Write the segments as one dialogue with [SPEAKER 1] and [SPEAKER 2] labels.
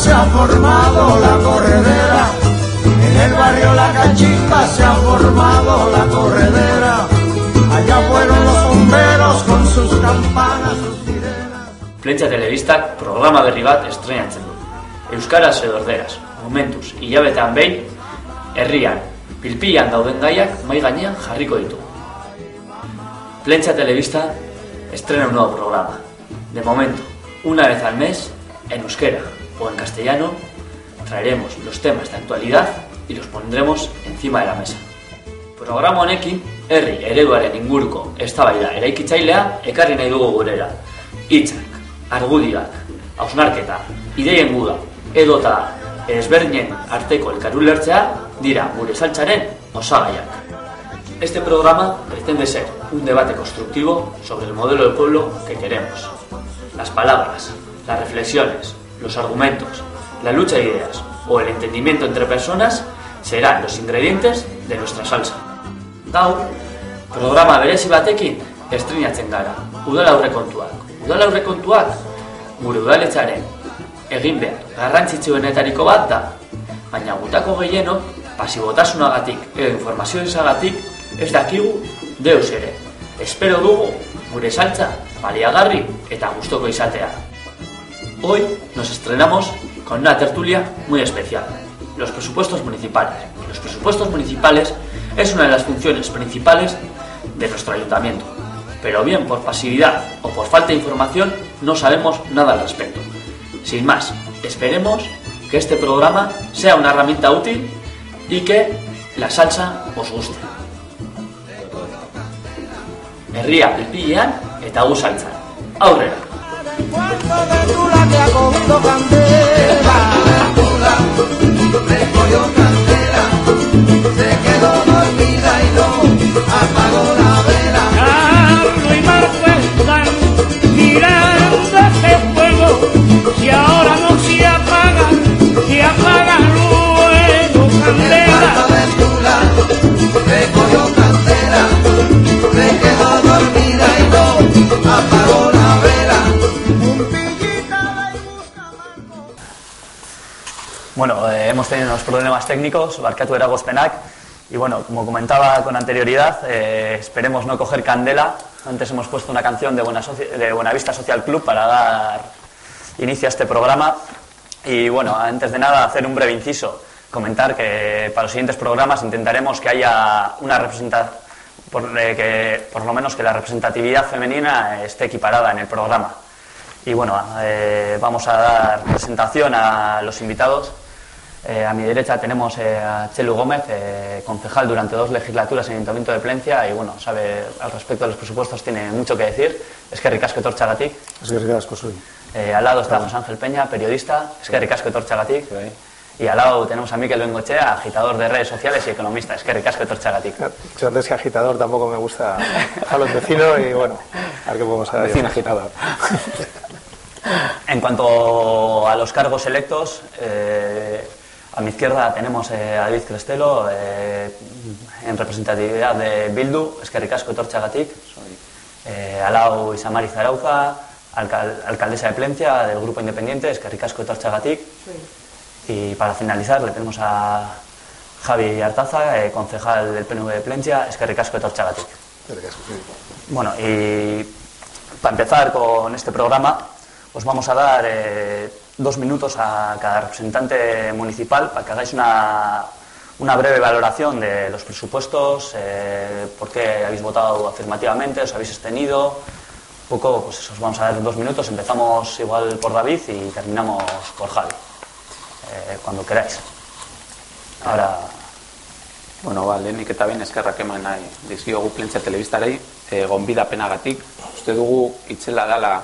[SPEAKER 1] se ha formado la corredera, en el barrio La Cachimba se ha formado la corredera, allá fueron los bomberos con sus campanas, sus sirenas.
[SPEAKER 2] Plentsa telebistak programa berri bat estrenatzen du. Euskaraz edo erderaz, momentuz, hilabetean behin, herrian, pilpilan dauden gaiak mai gainean jarriko ditugu. Plentsa telebista estrena un nuevo programa. De momento, una vez al mes, en euskera o en castellano, traeremos los temas de actualidad y los pondremos encima de la mesa. Programa honekin, herri ereduaren inguruko eztabaida eraikitzailea ekarri nahi dugu gurera. Hitzak, argudioak, hausnarketa, ideien guda, edota ezberdinen arteko elkarulertzea dira gure saltsaren osagaiak. Este programa pretende ser un debate constructivo sobre el modelo de pueblo que queremos. Las palabras, las reflexiones, los argumentos, la lucha de ideas o el entendimiento entre personas serán los ingredientes de nuestra salsa. Gaur, programa berezi batekin estreinatzen gara, udal aurrekontuak. Udal aurrekontuak gure udaletxaren egin behar garrantzitsuenetariko bat da, baina gutako gehienok pasibotasunagatik edo informazio ezagatik ez dakigu deus ere. Espero dugu gure saltza baliagarri eta gustoko izatea. Hoy nos estrenamos con una tertulia muy especial, los presupuestos municipales. Los presupuestos municipales es una de las funciones principales de nuestro ayuntamiento, pero bien por pasividad o por falta de información no sabemos nada al respecto. Sin más, esperemos que este programa sea una herramienta útil y que la salsa os guste. Herria pilpilean eta gu saltzan. Aurrera!
[SPEAKER 3] Carlos y Marco están mirando ese fuego, si ahora no se apaga luego candela.
[SPEAKER 1] Recogió candela, se quedó dormida y no apagó la vela.
[SPEAKER 2] Bueno, hemos tenido unos problemas técnicos, barkatu eragozpenak, y bueno, como comentaba con anterioridad, esperemos no coger candela. Antes hemos puesto una canción de Buenavista Social Club para dar inicio a este programa. Y bueno, antes de nada, hacer un breve inciso, comentar que para los siguientes programas intentaremos que haya una representación, por lo menos que la representatividad femenina esté equiparada en el programa. Y bueno, vamos a dar presentación a los invitados. A mi derecha tenemos a Txelu Gómez, concejal durante 2 legislaturas en el Ayuntamiento de Plencia, y bueno, sabe al respecto de los presupuestos, tiene mucho que decir. Eskerrik asko etortxagatik.
[SPEAKER 4] Eskerrik asko zuri.
[SPEAKER 2] Al lado está José Ángel Peña, periodista. Eskerrik asko etortxagatik. Y al lado tenemos a Mikel Bengochea, agitador de redes sociales y economista. Eskerrik asko etortxagatik.
[SPEAKER 4] Yo antes que agitador tampoco me gusta a los vecinos y bueno, a ver qué podemos hacer.
[SPEAKER 2] Vecino agitador. En cuanto a los cargos electos, a mi izquierda tenemos a David Crestelo, en representatividad de Bildu. Eskerrik asko etortxagatik. Al lado Isamari Zarauza, alcaldesa de Plencia del Grupo Independiente. Eskerrik asko etortxagatik. Y para finalizar le tenemos a Javi Artaza, concejal del PNV de Plencia. Eskerrik asko etortxagatik. Bueno, y para empezar con este programa, os vamos a dar 2 minutos a cada representante municipal para que hagáis una breve valoración de los presupuestos, por qué habéis votado afirmativamente, os habéis abstenido. Un poco, pues eso, os vamos a dar 2 minutos. Empezamos igual por David y terminamos por Javi. Cuando queráis. Ahora...
[SPEAKER 5] Bueno, lehenik eta behin eskerrak eman nahi dizkiogu Plentsa telebistarei, gonbidapenagatik. Uste dugu itzela dela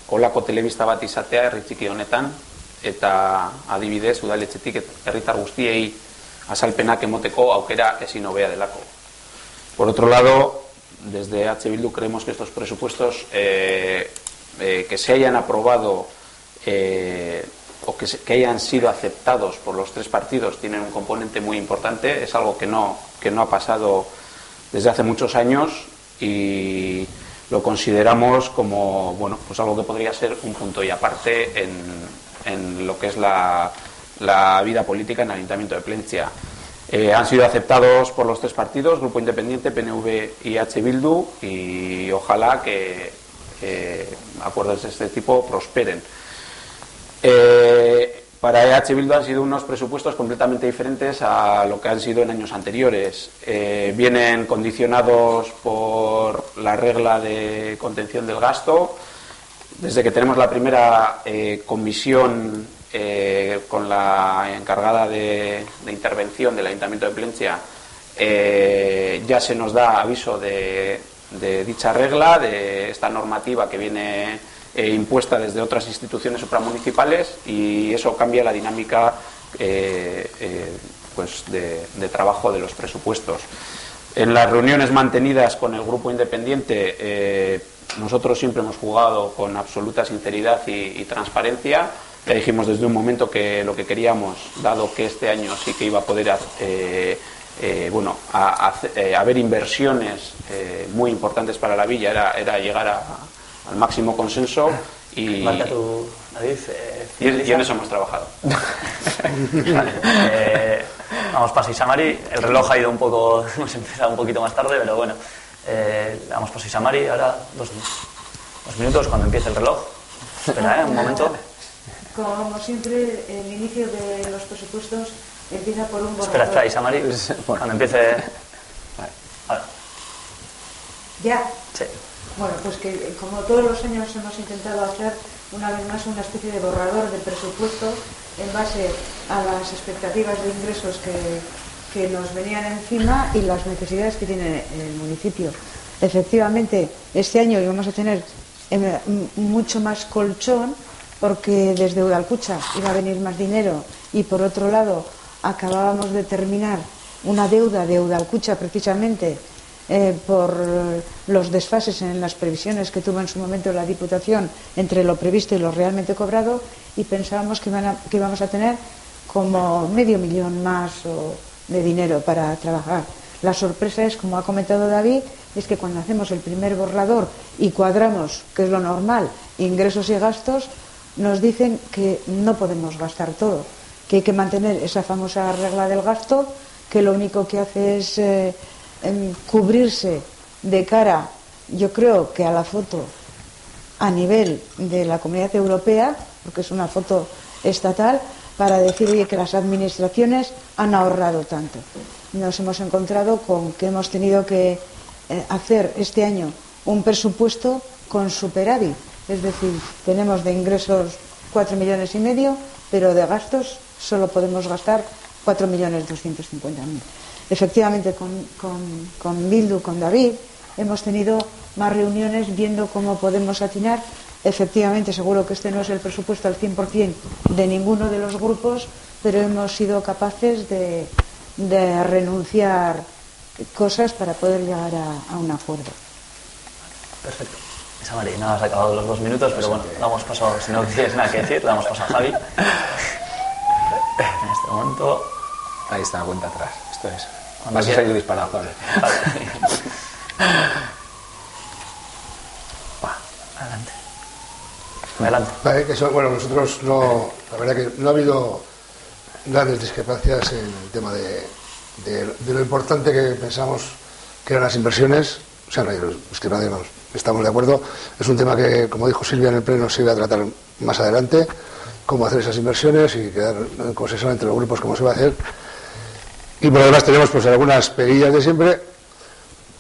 [SPEAKER 5] kolako telebista bat izatea herri txiki honetan, eta adibidez udaletxetik herritar guztiei azalpenak emoteko aukera ezin hobea delako. Por otro lado, desde H. Bildu creemos que estos presupuestos que se hayan aprobado o que hayan sido aceptados por los 3 partidos tienen un componente muy importante. Es algo que no ha pasado desde hace muchos años y lo consideramos como, bueno, pues algo que podría ser un punto y aparte en lo que es la vida política en el Ayuntamiento de Plentzia. Han sido aceptados por los tres partidos, Grupo Independiente, PNV y H. Bildu, y ojalá que acuerdos de este tipo prosperen. Para EH Bildu han sido unos presupuestos completamente diferentes a lo que han sido en años anteriores. Vienen condicionados por la regla de contención del gasto. Desde que tenemos la primera comisión con la encargada de intervención del Ayuntamiento de Plentzia, ya se nos da aviso de dicha regla, de esta normativa que viene impuesta desde otras instituciones supramunicipales, y eso cambia la dinámica pues de trabajo de los presupuestos. En las reuniones mantenidas con el Grupo Independiente, nosotros siempre hemos jugado con absoluta sinceridad y transparencia. Ya dijimos desde un momento que lo que queríamos, dado que este año sí que iba a poder haber inversiones muy importantes para la villa, era llegar al máximo consenso, y
[SPEAKER 6] Marca tu, David,
[SPEAKER 5] y en eso hemos trabajado.
[SPEAKER 6] Vale, vamos paso Isamari. El reloj ha ido un poco, hemos empezado un poquito más tarde, pero bueno, vamos paso Isamari. Ahora 2 minutos cuando empiece el reloj. Espera, un momento.
[SPEAKER 7] Como siempre, el inicio de los presupuestos empieza por un borrador.
[SPEAKER 6] Espera, Isamari, cuando empiece. Ahora.
[SPEAKER 7] ¿Ya?
[SPEAKER 6] Sí.
[SPEAKER 7] Bueno, pues que como todos los años hemos intentado hacer una vez más una especie de borrador de presupuesto en base a las expectativas de ingresos que nos venían encima y las necesidades que tiene el municipio. Efectivamente, este año íbamos a tener mucho más colchón, porque desde Udalkutxa iba a venir más dinero, y por otro lado acabábamos de terminar una deuda de Udalkutxa precisamente por los desfases en las previsiones que tuvo en su momento la Diputación entre lo previsto y lo realmente cobrado, y pensábamos que íbamos a tener como 500.000 más de dinero para trabajar. La sorpresa es, como ha comentado David, es que cuando hacemos el primer borrador y cuadramos, que es lo normal, ingresos y gastos, nos dicen que no podemos gastar todo, que hay que mantener esa famosa regla del gasto, que lo único que hace es cubrirse de cara, yo creo que a la foto a nivel de la Comunidad Europea, porque es una foto estatal, para decir, oye, que las administraciones han ahorrado tanto. Nos hemos encontrado con que hemos tenido que hacer este año un presupuesto con superávit, es decir, tenemos de ingresos 4,5 millones, pero de gastos solo podemos gastar 4,250,000. Efectivamente, con Bildu, con David, hemos tenido más reuniones viendo cómo podemos atinar. Efectivamente, seguro que este no es el presupuesto al 100% de ninguno de los grupos, pero hemos sido capaces de renunciar cosas para poder llegar a un acuerdo.
[SPEAKER 6] Perfecto. Isamari, nada, has acabado los 2 minutos, pero bueno, damos paso, si no tienes nada que decir, damos paso a Javi. En este momento.
[SPEAKER 4] Ahí está la cuenta atrás. Esto es. Vas a salir disparado, Javi.
[SPEAKER 6] Adelante. Adelante.
[SPEAKER 8] Vale, bueno, nosotros no, la verdad que no ha habido grandes discrepancias en el tema de lo importante que pensamos que eran las inversiones. O sea, es que nadie nos estamos de acuerdo. Es un tema que, como dijo Silvia en el pleno, se iba a tratar más adelante, cómo hacer esas inversiones y quedar en consenso entre los grupos cómo se va a hacer. Y por lo demás tenemos pues algunas perillas de siempre,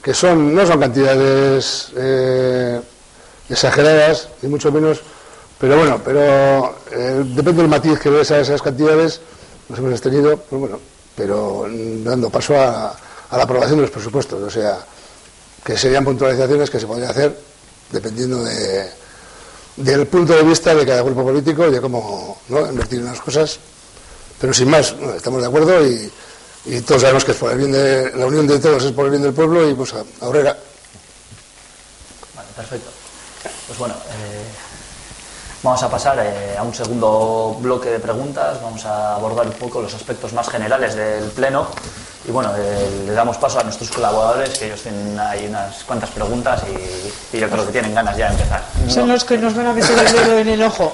[SPEAKER 8] que no son cantidades exageradas, ni mucho menos, pero bueno, depende del matiz que ves a esas cantidades, nos hemos extendido, pues bueno, pero dando paso a la aprobación de los presupuestos, o sea, que serían puntualizaciones que se podrían hacer dependiendo del punto de vista de cada grupo político y de cómo, ¿no?, invertir en las cosas, pero sin más, bueno, estamos de acuerdo y todos sabemos que es por el bien de la unión de todos, es por el bien del pueblo, y pues ahorrera.
[SPEAKER 6] Vale, perfecto. Pues bueno, vamos a pasar a un segundo bloque de preguntas. Vamos a abordar un poco los aspectos más generales del pleno Y bueno, le damos paso a nuestros colaboradores, que ellos tienen ahí unas cuantas preguntas y yo creo que tienen ganas ya de empezar.
[SPEAKER 7] Son los que nos van a meter el dedo en el ojo.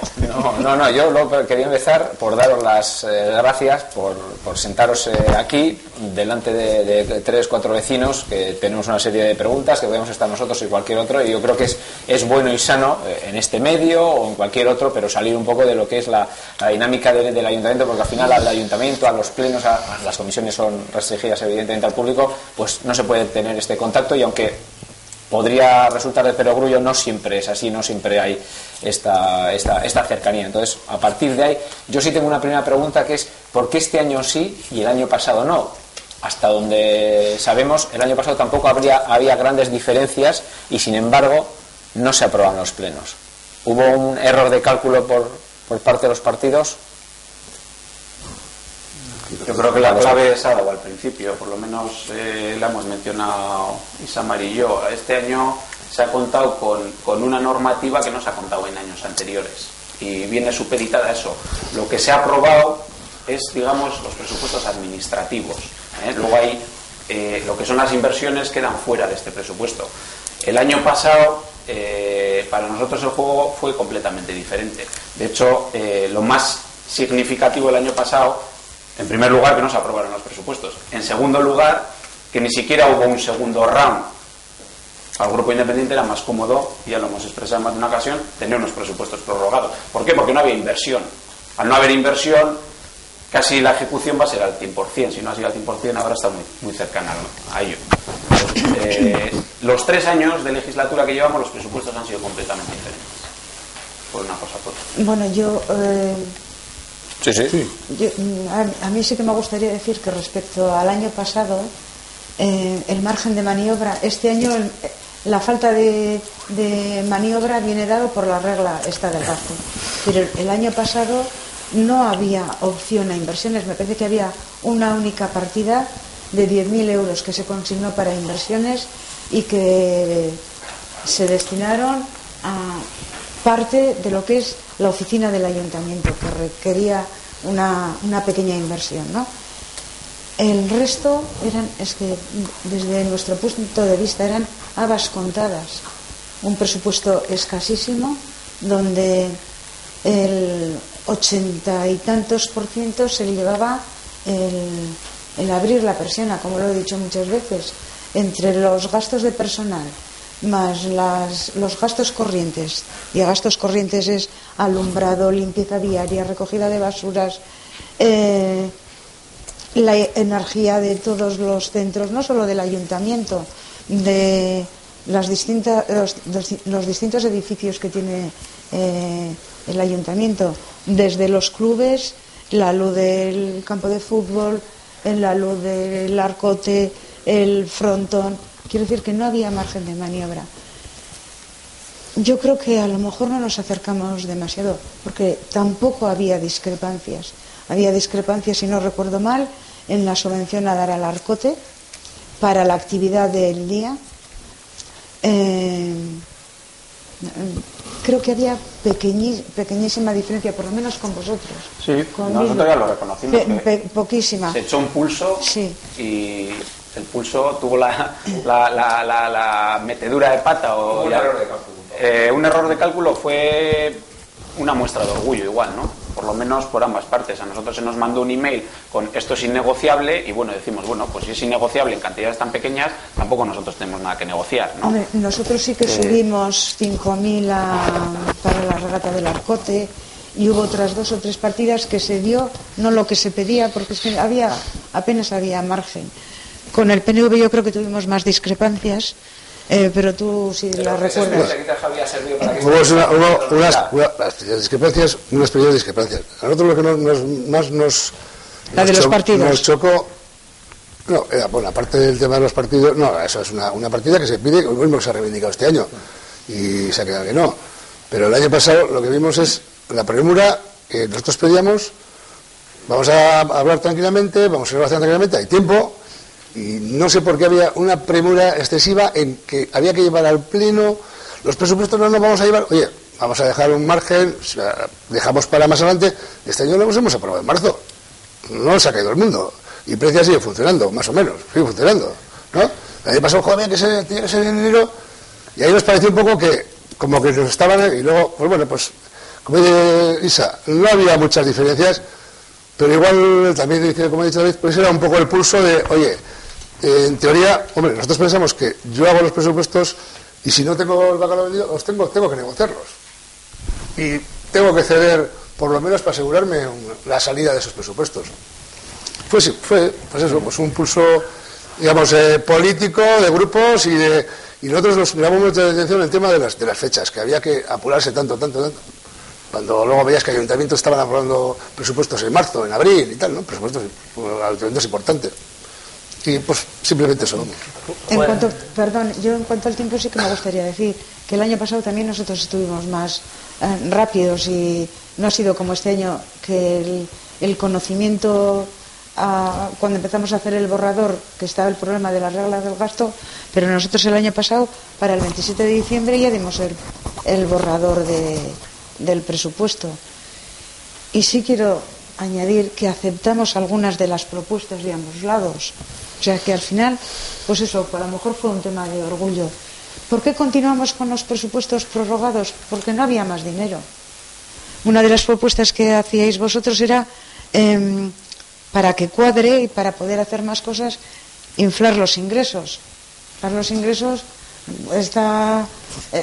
[SPEAKER 9] No, yo quería empezar por daros las gracias por sentaros aquí delante de 3-4 vecinos, que tenemos una serie de preguntas que podemos estar nosotros y cualquier otro, y yo creo que es bueno y sano en este medio o en cualquier otro, pero salir un poco de lo que es la dinámica del ayuntamiento, porque al final al ayuntamiento, a los plenos, a las comisiones son restringidas evidentemente al público, pues no se puede tener este contacto, y aunque podría resultar de perogrullo, no siempre es así, no siempre hay esta cercanía. Entonces, a partir de ahí, yo sí tengo una primera pregunta, que es ¿por qué este año sí y el año pasado no? Hasta donde sabemos, el año pasado tampoco había grandes diferencias y, sin embargo, no se aprobaron los plenos. ¿Hubo un error de cálculo por parte de los partidos?
[SPEAKER 5] Yo creo que la clave se ha dado al principio, por lo menos la hemos mencionado Isamar y yo. Este año se ha contado con una normativa que no se ha contado en años anteriores, y viene supeditada a eso. Lo que se ha aprobado es, digamos, los presupuestos administrativos. Luego hay lo que son las inversiones, quedan fuera de este presupuesto. El año pasado, para nosotros el juego fue completamente diferente. De hecho, lo más significativo el año pasado, en primer lugar, que no se aprobaron los presupuestos. En segundo lugar, que ni siquiera hubo un segundo round. Al Grupo Independiente era más cómodo, y ya lo hemos expresado en más de una ocasión, tener unos presupuestos prorrogados. ¿Por qué? Porque no había inversión. Al no haber inversión, casi la ejecución va a ser al 100%. Si no ha sido al 100%, ahora está muy cercana a ello. Los 3 años de legislatura que llevamos, los presupuestos han sido completamente diferentes. Por una cosa por otra.
[SPEAKER 7] Bueno, yo...
[SPEAKER 9] Sí.
[SPEAKER 7] A mí sí que me gustaría decir que respecto al año pasado, el margen de maniobra, este año la falta de maniobra viene dado por la regla esta del gasto. Pero el año pasado no había opción a inversiones. Me parece que había una única partida de 10.000 euros que se consignó para inversiones y que se destinaron a parte de lo que es la oficina del ayuntamiento, que requería una pequeña inversión, ¿no? El resto es que desde nuestro punto de vista eran habas contadas, un presupuesto escasísimo, donde el 80 y tantos % se llevaba el abrir la persiana, como lo he dicho muchas veces, entre los gastos de personal más los gastos corrientes, y gastos corrientes es alumbrado, limpieza diaria, recogida de basuras, la energía de todos los centros, no solo del ayuntamiento, de los distintos edificios que tiene el ayuntamiento, desde los clubes, la luz del campo de fútbol, la luz del arcote, el frontón. Quiero decir que no había margen de maniobra. Yo creo que a lo mejor no nos acercamos demasiado, porque tampoco había discrepancias. Había discrepancias, si no recuerdo mal, en la subvención a dar al arcote para la actividad del día. Creo que había pequeñísima diferencia, por lo menos con vosotros.
[SPEAKER 5] Sí, nosotros ya lo reconocimos.
[SPEAKER 7] Poquísima.
[SPEAKER 5] Se echó un pulso,
[SPEAKER 7] sí.
[SPEAKER 5] Y el pulso tuvo la metedura de pata. Un error de cálculo. Un error de cálculo fue una muestra de orgullo igual, ¿no? Por lo menos por ambas partes. A nosotros se nos mandó un email con esto es innegociable, y bueno, decimos, bueno, pues si es innegociable en cantidades tan pequeñas, tampoco nosotros tenemos nada que negociar, ¿no?
[SPEAKER 7] Hombre, nosotros sí que subimos 5.000 para la regata del arcote, y hubo otras 2 o 3 partidas que se dio, no lo que se pedía, porque es que apenas había margen. Con el PNV yo creo que tuvimos más discrepancias, pero tú sí la recuerdas.
[SPEAKER 8] Hubo unas pequeñas discrepancias. A nosotros lo que nos chocó, no, era, bueno, aparte del tema de los partidos, no, eso es una partida que se pide, lo mismo que se ha reivindicado este año, y se ha quedado que no. Pero el año pasado lo que vimos es la premura que nosotros pedíamos. Vamos a hablar tranquilamente, vamos a negociar tranquilamente, hay tiempo. Y no sé por qué había una premura excesiva en que había que llevar al pleno los presupuestos. No nos vamos a llevar, oye, vamos a dejar un margen, dejamos para más adelante. Este año lo hemos aprobado en marzo, no se ha caído el mundo. Y Precia sigue funcionando, más o menos, sigue funcionando, ¿no? El año pasado, joder, tiene que ser en enero, y ahí nos pareció un poco que, como que nos estaban, y luego, pues bueno, pues, como dice Isa, no había muchas diferencias, pero igual también, como he dicho David, pues era un poco el pulso de, oye, en teoría, hombre, nosotros pensamos que yo hago los presupuestos y si no tengo el bacalao vendido, los tengo que negociarlos. Y tengo que ceder, por lo menos, para asegurarme la salida de esos presupuestos. Pues eso, pues un pulso, digamos, político, de grupos y nosotros nos llamamos mucha atención el tema de las fechas, que había que apurarse tanto. Cuando luego veías que ayuntamientos estaban aprobando presupuestos en marzo, en abril y tal, ¿no? Presupuestos importantes. Y pues simplemente eso.
[SPEAKER 7] En cuanto al tiempo sí que me gustaría decir que el año pasado también nosotros estuvimos más rápidos y no ha sido como este año que el conocimiento cuando empezamos a hacer el borrador, que estaba el problema de las reglas del gasto, pero nosotros el año pasado para el 27 de diciembre ya dimos el borrador del presupuesto. Y sí quiero añadir que aceptamos algunas de las propuestas de ambos lados. O sea que al final, pues eso, a lo mejor fue un tema de orgullo. ¿Por qué continuamos con los presupuestos prorrogados? Porque no había más dinero. Una de las propuestas que hacíais vosotros era, para que cuadre y para poder hacer más cosas, inflar los ingresos. Inflar los ingresos,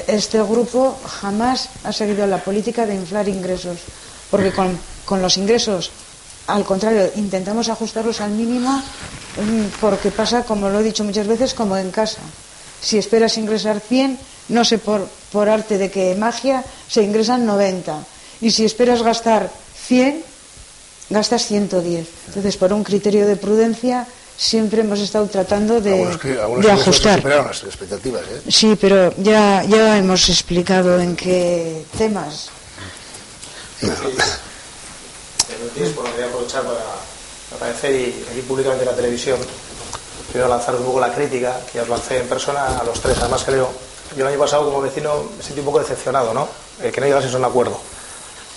[SPEAKER 7] este grupo jamás ha seguido la política de inflar ingresos. Porque con los ingresos, al contrario, intentamos ajustarlos al mínimo, porque pasa, como lo he dicho muchas veces, como en casa. Si esperas ingresar 100, no sé por arte de qué magia, se ingresan 90. Y si esperas gastar 100, gastas 110. Entonces, por un criterio de prudencia, siempre hemos estado tratando de ajustar.
[SPEAKER 8] Superaron las expectativas, ¿eh?
[SPEAKER 7] Sí, pero ya hemos explicado en qué temas.
[SPEAKER 4] Quería aprovechar para agradecer y aquí públicamente en la televisión, primero lanzaros un poco la crítica, que os lancé en persona a los tres. Además creo, yo el año pasado como vecino me sentí un poco decepcionado, ¿no? Que no llegases a un acuerdo.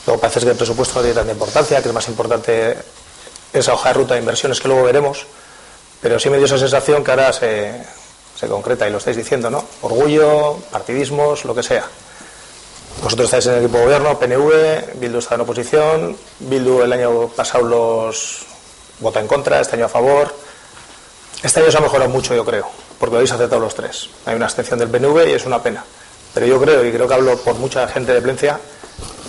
[SPEAKER 4] Luego parece que el presupuesto no tiene tanta importancia, que es más importante esa hoja de ruta de inversiones que luego veremos, pero sí me dio esa sensación que ahora se concreta, y lo estáis diciendo, ¿no? Orgullo, partidismos, lo que sea. Vosotros estáis en el equipo de gobierno, PNV, Bildu está en oposición, Bildu el año pasado los vota en contra, este año a favor. Este año se ha mejorado mucho, yo creo, porque lo habéis aceptado los tres. Hay una abstención del PNV y es una pena. Pero yo creo, y creo que hablo por mucha gente de Plencia,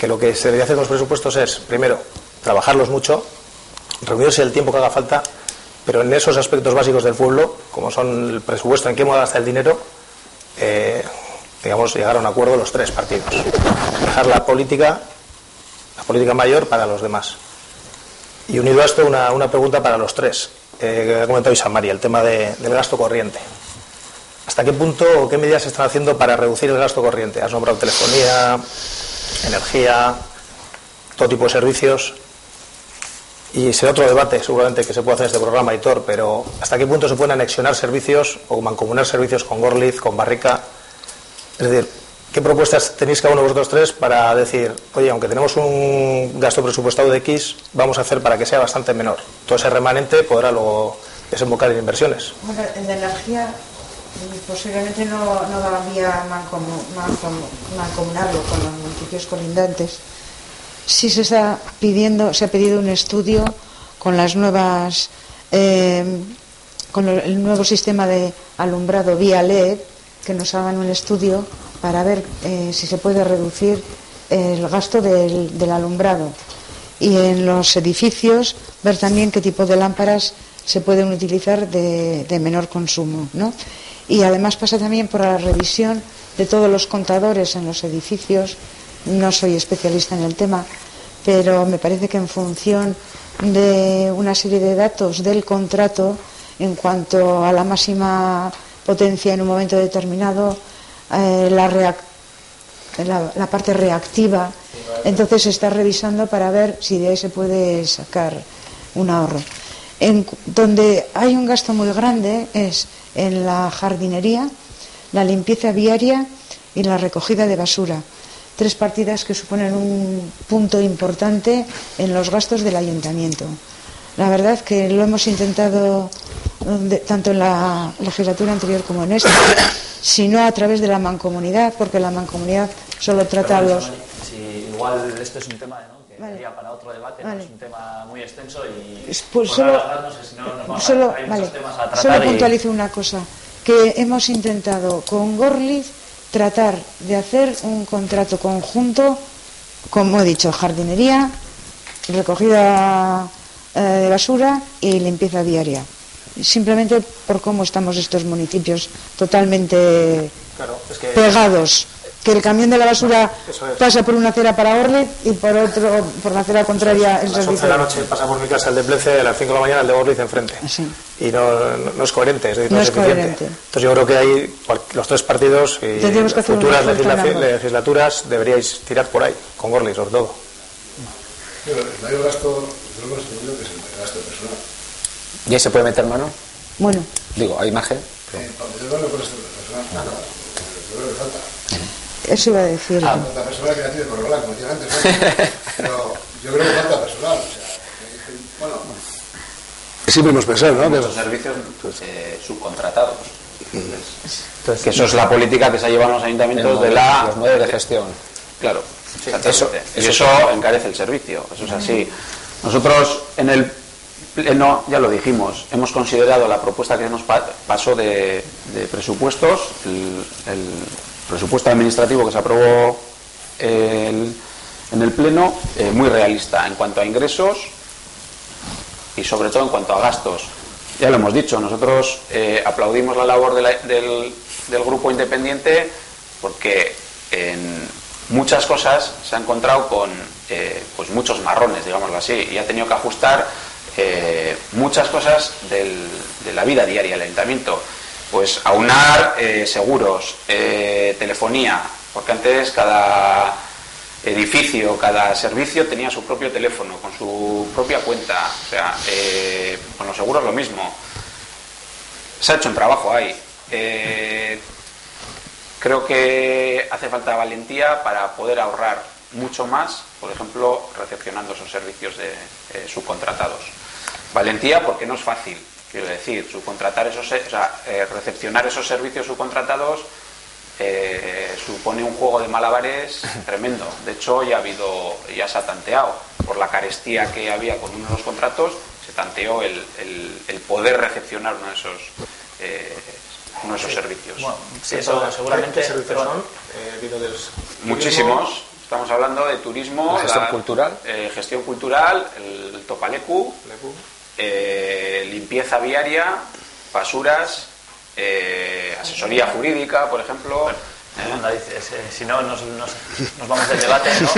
[SPEAKER 4] que lo que se debería hacer con los presupuestos es, primero, trabajarlos mucho, reunirse el tiempo que haga falta, pero en esos aspectos básicos del pueblo, como son el presupuesto, en qué modo gasta el dinero, digamos, llegar a un acuerdo los tres partidos. Dejar la política mayor para los demás. Y unido a esto, una pregunta para los tres, que ha comentado Isa María, el tema del gasto corriente. ¿Hasta qué punto o qué medidas se están haciendo para reducir el gasto corriente? Has nombrado telefonía, energía, todo tipo de servicios. Y será otro debate, seguramente, que se puede hacer en este programa, Aitor, pero ¿hasta qué punto se pueden anexionar servicios o mancomunar servicios con Gorliz, con Barrica? Es decir, ¿qué propuestas tenéis cada uno de vosotros tres para decir, oye, aunque tenemos un gasto presupuestado de X, vamos a hacer para que sea bastante menor? Todo ese remanente podrá luego desembocar en inversiones.
[SPEAKER 7] Bueno, el de energía posiblemente no había mancomunarlo con los municipios colindantes. Sí se ha pedido un estudio con las nuevas, con el nuevo sistema de alumbrado vía LED, que nos hagan un estudio para ver si se puede reducir el gasto del alumbrado. Y en los edificios ver también qué tipo de lámparas se pueden utilizar de menor consumo, ¿no? Y además pasa también por la revisión de todos los contadores en los edificios. No soy especialista en el tema, pero me parece que en función de una serie de datos del contrato, en cuanto a la máxima potencia en un momento determinado, la parte reactiva, entonces se está revisando para ver si de ahí se puede sacar un ahorro. Donde hay un gasto muy grande es en la jardinería, la limpieza viaria y la recogida de basura. Tres partidas que suponen un punto importante en los gastos del ayuntamiento. La verdad que lo hemos intentado tanto en la legislatura anterior como en esta, sino a través de la mancomunidad, porque la mancomunidad solo trata a los...
[SPEAKER 6] Si igual esto es un tema, ¿no?, que
[SPEAKER 7] Vale.
[SPEAKER 6] sería para otro debate,
[SPEAKER 7] Vale.
[SPEAKER 6] ¿no? Es un tema muy extenso y
[SPEAKER 7] Pues
[SPEAKER 6] por
[SPEAKER 7] solo-
[SPEAKER 6] no alargarnos, que si no nos vamos a... Hay muchos temas a tratar
[SPEAKER 7] Solo
[SPEAKER 6] y...
[SPEAKER 7] puntualizo una cosa, que hemos intentado con Gorliz tratar de hacer un contrato conjunto, como he dicho, jardinería, recogida de basura y limpieza viaria. Simplemente por cómo estamos estos municipios totalmente
[SPEAKER 4] Claro, es que
[SPEAKER 7] pegados. Que el camión de la basura
[SPEAKER 4] Eso es.
[SPEAKER 7] pasa por una acera para Gorliz y por la acera contraria el
[SPEAKER 4] a las 11
[SPEAKER 7] servicio.
[SPEAKER 4] de la noche pasa por mi casa el de Plece, a las 5 de la mañana el de Gorliz enfrente.
[SPEAKER 7] Sí.
[SPEAKER 4] Y no es coherente, es decir,
[SPEAKER 7] No
[SPEAKER 4] es
[SPEAKER 7] es
[SPEAKER 4] eficiente.
[SPEAKER 7] coherente.
[SPEAKER 4] Entonces yo creo que ahí los tres partidos y
[SPEAKER 7] Tendríamos que hacer un
[SPEAKER 4] futuras
[SPEAKER 7] esfuerzo en ambos.
[SPEAKER 4] legislaturas deberíais tirar por ahí, con Gorliz sobre todo.
[SPEAKER 8] Pero el mayor gasto, yo lo hemos entendido que es el gasto personal.
[SPEAKER 9] ¿Y ahí se puede meter mano?
[SPEAKER 7] Bueno,
[SPEAKER 9] Digo, ¿hay margen?
[SPEAKER 8] Para meter mano con gasto personal, no. Yo creo que falta.
[SPEAKER 7] eso iba a decir.
[SPEAKER 8] Falta personal que ya tiene Correola, como decía antes, ¿no? Pero yo creo que falta personal. O sea, bueno. Siempre hemos pensado, ¿no?
[SPEAKER 5] Muchos servicios subcontratados. Entonces, que eso es la política que se ha llevado en los ayuntamientos de la...
[SPEAKER 9] Los modelos de gestión.
[SPEAKER 5] Claro,
[SPEAKER 9] Sí,
[SPEAKER 5] exactamente.
[SPEAKER 9] eso-
[SPEAKER 5] Y eso encarece el servicio, eso es así. Nosotros en el pleno, ya lo dijimos, hemos considerado la propuesta que nos pasó de presupuestos, el presupuesto administrativo que se aprobó en el pleno, muy realista en cuanto a ingresos y sobre todo en cuanto a gastos. Ya lo hemos dicho, nosotros aplaudimos la labor del grupo independiente porque en muchas cosas se ha encontrado con pues muchos marrones, digámoslo así, y ha tenido que ajustar muchas cosas de la vida diaria del ayuntamiento. Pues aunar seguros, telefonía, porque antes cada edificio, cada servicio tenía su propio teléfono, con su propia cuenta, o sea, con los seguros lo mismo. Se ha hecho un trabajo ahí. Creo que hace falta valentía para poder ahorrar mucho más, por ejemplo, recepcionando esos servicios subcontratados. Valentía porque no es fácil, quiero decir, recepcionar esos servicios subcontratados supone un juego de malabares tremendo. De hecho, ya se ha tanteado por la carestía que había con uno de los contratos, se tanteó el poder recepcionar uno de esos servicios.
[SPEAKER 6] Bueno, sí, eso seguramente...
[SPEAKER 4] ¿Qué servicios son?
[SPEAKER 5] Muchísimos. Estamos hablando de turismo,
[SPEAKER 9] La gestión cultural.
[SPEAKER 5] Gestión cultural, el Topalecu, limpieza viaria, basuras, asesoría jurídica, por ejemplo.
[SPEAKER 6] David, si no nos vamos del debate, ¿no?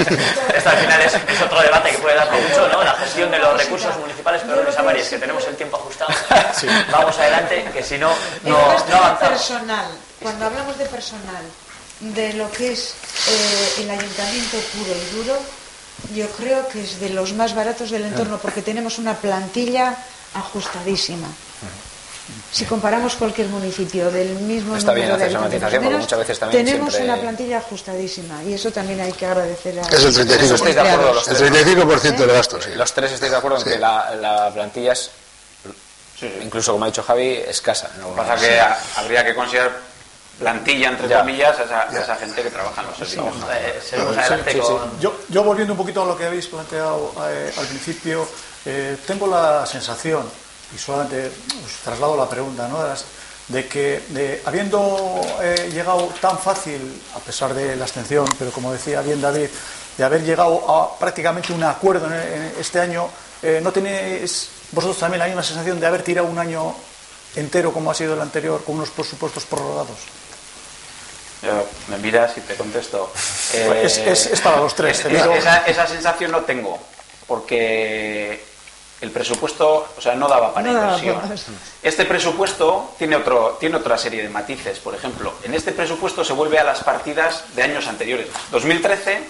[SPEAKER 6] Esto al final es otro debate que puede dar mucho, ¿no? La gestión de los recursos municipales, pero Luis Amari, es que tenemos el tiempo ajustado. Sí. Vamos adelante, que si no,
[SPEAKER 7] El
[SPEAKER 6] no
[SPEAKER 7] gasto
[SPEAKER 6] avanzamos.
[SPEAKER 7] personal, cuando hablamos de personal, de lo que es el ayuntamiento puro y duro, yo creo que es de los más baratos del entorno, porque tenemos una plantilla ajustadísima. Si comparamos cualquier municipio del mismo
[SPEAKER 9] Está bien
[SPEAKER 7] número de
[SPEAKER 9] hacer esa
[SPEAKER 7] habitantes,
[SPEAKER 9] matización, porque muchas veces también
[SPEAKER 7] tenemos
[SPEAKER 9] siempre-
[SPEAKER 7] una plantilla ajustadísima y eso también hay que agradecer a
[SPEAKER 8] Es el 35%.
[SPEAKER 9] Eso estáis de acuerdo los
[SPEAKER 8] El
[SPEAKER 9] tres.
[SPEAKER 8] 35% de gastos, sí.
[SPEAKER 9] Los tres estáis de acuerdo en que la plantilla es, incluso como ha dicho Javi, escasa.
[SPEAKER 5] Lo que pasa es que habría que considerar plantilla, entre
[SPEAKER 9] Ya.
[SPEAKER 5] comillas, a esa gente que trabaja en los servicios.
[SPEAKER 6] Seguimos adelante con...
[SPEAKER 10] Yo volviendo un poquito a lo que habéis planteado al principio, tengo la sensación, y solamente os traslado la pregunta, ¿no?, de que habiendo llegado tan fácil, a pesar de la abstención, pero como decía bien David, de haber llegado a prácticamente un acuerdo en este año, ¿no tenéis vosotros también la misma sensación de haber tirado un año entero como ha sido el anterior, con unos presupuestos prorrogados?
[SPEAKER 5] Me miras y te contesto.
[SPEAKER 10] Es para los tres.
[SPEAKER 5] Esa sensación no tengo, porque el presupuesto, o sea, no daba para
[SPEAKER 7] No daba
[SPEAKER 5] inversión.
[SPEAKER 7] para-
[SPEAKER 5] Este presupuesto tiene otra serie de matices. Por ejemplo, en este presupuesto se vuelve a las partidas de años anteriores. 2013,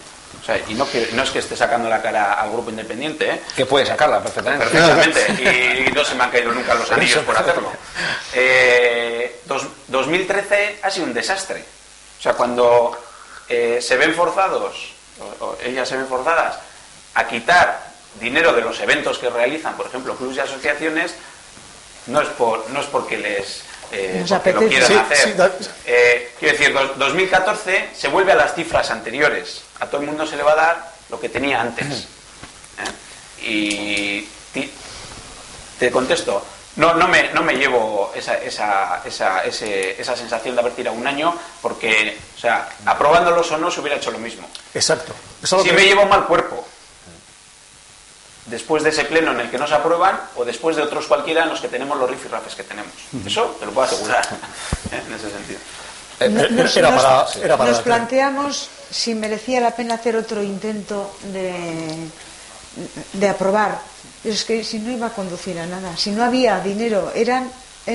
[SPEAKER 5] o sea, y no es que esté sacando la cara al grupo independiente, ¿eh?
[SPEAKER 9] Que puede sacarla perfectamente.
[SPEAKER 5] Perfectamente, y no se me han caído nunca los anillos por hacerlo. 2013 ha sido un desastre. O sea, cuando se ven forzados, o ellas se ven forzadas, a quitar dinero de los eventos que realizan, por ejemplo, clubes y asociaciones, no es porque porque lo quieran hacer. Quiero decir, 2014 se vuelve a las cifras anteriores. A todo el mundo se le va a dar lo que tenía antes. Y te contesto, no me llevo esa sensación de haber tirado un año, porque, o sea, aprobándolos o no se hubiera hecho lo mismo.
[SPEAKER 10] Exacto.
[SPEAKER 5] Si me llevo un mal cuerpo después de ese pleno en el que no se aprueban, o después de otros cualquiera en los que tenemos los rifirrafes que tenemos. Eso te lo puedo asegurar, en ese sentido.
[SPEAKER 7] Nos planteamos si merecía la pena hacer otro intento de aprobar. Pero es que si no iba a conducir a nada, si no había dinero, era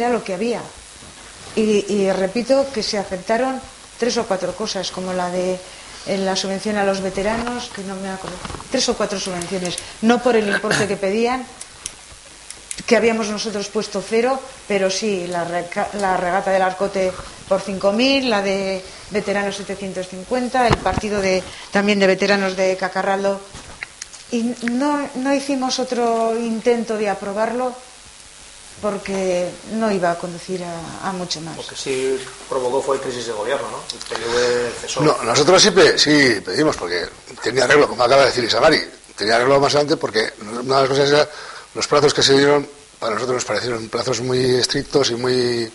[SPEAKER 7] lo que había. Y repito que se aceptaron 3 o 4 cosas, como la de la subvención a los veteranos, que no me acuerdo, 3 o 4 subvenciones, no por el importe que pedían, que habíamos nosotros puesto 0, pero sí la regata del Arcote por 5.000, la de veteranos 750, el partido también de veteranos de Cacarraldo, y no hicimos otro intento de aprobarlo porque no iba a conducir a mucho más.
[SPEAKER 4] Lo que sí provocó fue crisis de gobierno, ¿no? El PNV cesó.
[SPEAKER 8] No, nosotros sí pedimos, porque tenía arreglo, como acaba de decir Isamari, tenía arreglo más adelante, porque una de las cosas era los plazos que se dieron, para nosotros nos parecieron plazos muy estrictos y muy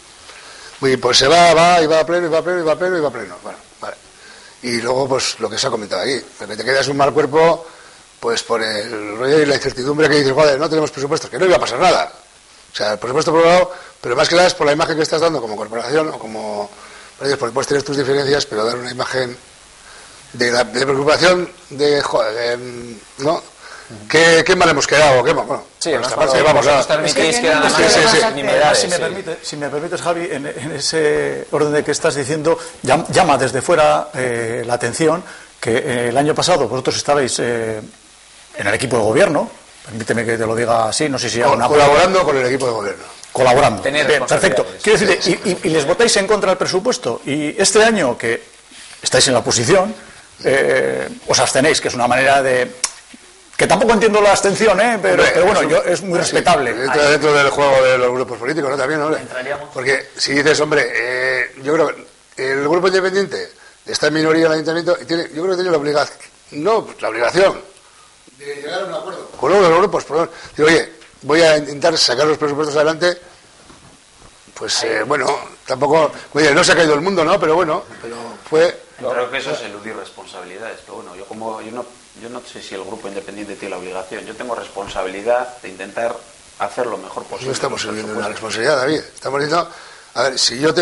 [SPEAKER 8] pues se va, y va a pleno, y va a pleno, y va a pleno, y va a pleno. Bueno, vale. Y luego, pues lo que se ha comentado aquí, que te quedas un mal cuerpo, pues por el rollo y la incertidumbre que dices, joder, no tenemos presupuestos, que no iba a pasar nada. O sea, el presupuesto aprobado, pero más que nada es por la imagen que estás dando como corporación o como... Porque puedes tener tus diferencias, pero dar una imagen de preocupación de, joder, ¿no? ¿Qué mal hemos quedado? Bueno,
[SPEAKER 9] sí,
[SPEAKER 8] esta parte vamos a...
[SPEAKER 10] Si me permites, Javi, en ese orden de que estás diciendo, llama desde fuera la atención que el año pasado vosotros estabais en el equipo de gobierno. Permíteme que te lo diga así, no sé si...
[SPEAKER 8] Colaborando con el equipo de gobierno.
[SPEAKER 10] Colaborando. Bien, perfecto. Quiero decir, y les votáis en contra del presupuesto. Y este año que estáis en la oposición, os abstenéis, que es una manera de... Que tampoco entiendo la abstención, pero bueno, es muy respetable.
[SPEAKER 8] Dentro del juego de los grupos políticos, ¿no? También, ¿no? Porque si dices, hombre, yo creo que el grupo independiente está en minoría en el ayuntamiento y yo creo que tiene la obligación, la obligación de llegar a un acuerdo con uno de los grupos. Digo, oye, voy a intentar sacar los presupuestos adelante. Pues bueno, tampoco, oye, no se ha caído el mundo, ¿no? Pero bueno, fue...
[SPEAKER 5] Creo que eso es eludir responsabilidades. Pero bueno, yo no sé si el grupo independiente tiene la obligación. Yo tengo responsabilidad de intentar hacer lo mejor posible.
[SPEAKER 8] No estamos eludiendo una responsabilidad, David. Estamos diciendo, a ver, si yo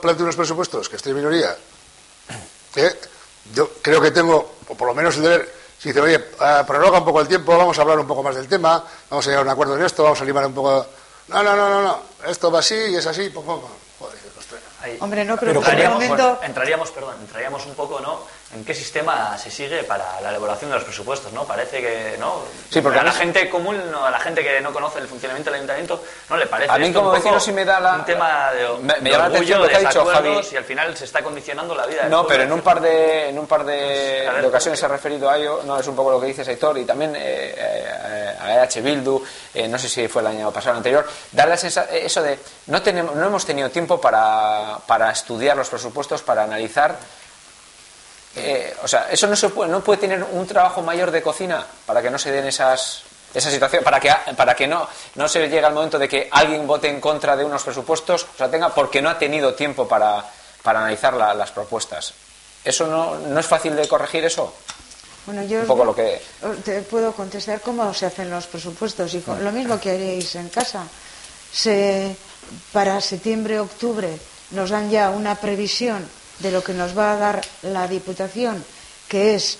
[SPEAKER 8] planteo unos presupuestos que estoy en minoría, yo creo que tengo, o por lo menos el deber. Si dice, oye, prorroga un poco el tiempo, vamos a hablar un poco más del tema, vamos a llegar a un acuerdo en esto, vamos a limar un poco... No, esto va así y es así, Joder,
[SPEAKER 7] hombre, no creo que en momento...
[SPEAKER 6] Entraríamos un poco, ¿no?, en qué sistema se sigue para la elaboración de los presupuestos, ¿no? Parece que, ¿no?
[SPEAKER 9] Sí, porque
[SPEAKER 6] a la gente común, a la gente que no conoce el funcionamiento del ayuntamiento, no le parece.
[SPEAKER 9] A mí como vecino sí me da
[SPEAKER 6] un tema de
[SPEAKER 9] me llama la atención lo que ha dicho Javi.
[SPEAKER 6] Y al final se está condicionando la vida.
[SPEAKER 9] No, pero en un par de ocasiones se ha referido a ello. No, es un poco lo que dice Aitor y también a EH Bildu, no sé si fue el año pasado o anterior. Da la sensación, eso de no hemos tenido tiempo para estudiar los presupuestos, para analizar. O sea, eso no puede tener un trabajo mayor de cocina para que no se den esa situación, para que no se llegue al momento de que alguien vote en contra de unos presupuestos, o sea, porque no ha tenido tiempo para analizar las propuestas. ¿Eso no es fácil de corregir eso?
[SPEAKER 7] Bueno, yo
[SPEAKER 9] un poco lo que...
[SPEAKER 7] te puedo contestar cómo se hacen los presupuestos y lo mismo que haréis en casa. Para septiembre, octubre nos dan ya una previsión de lo que nos va a dar la Diputación, que es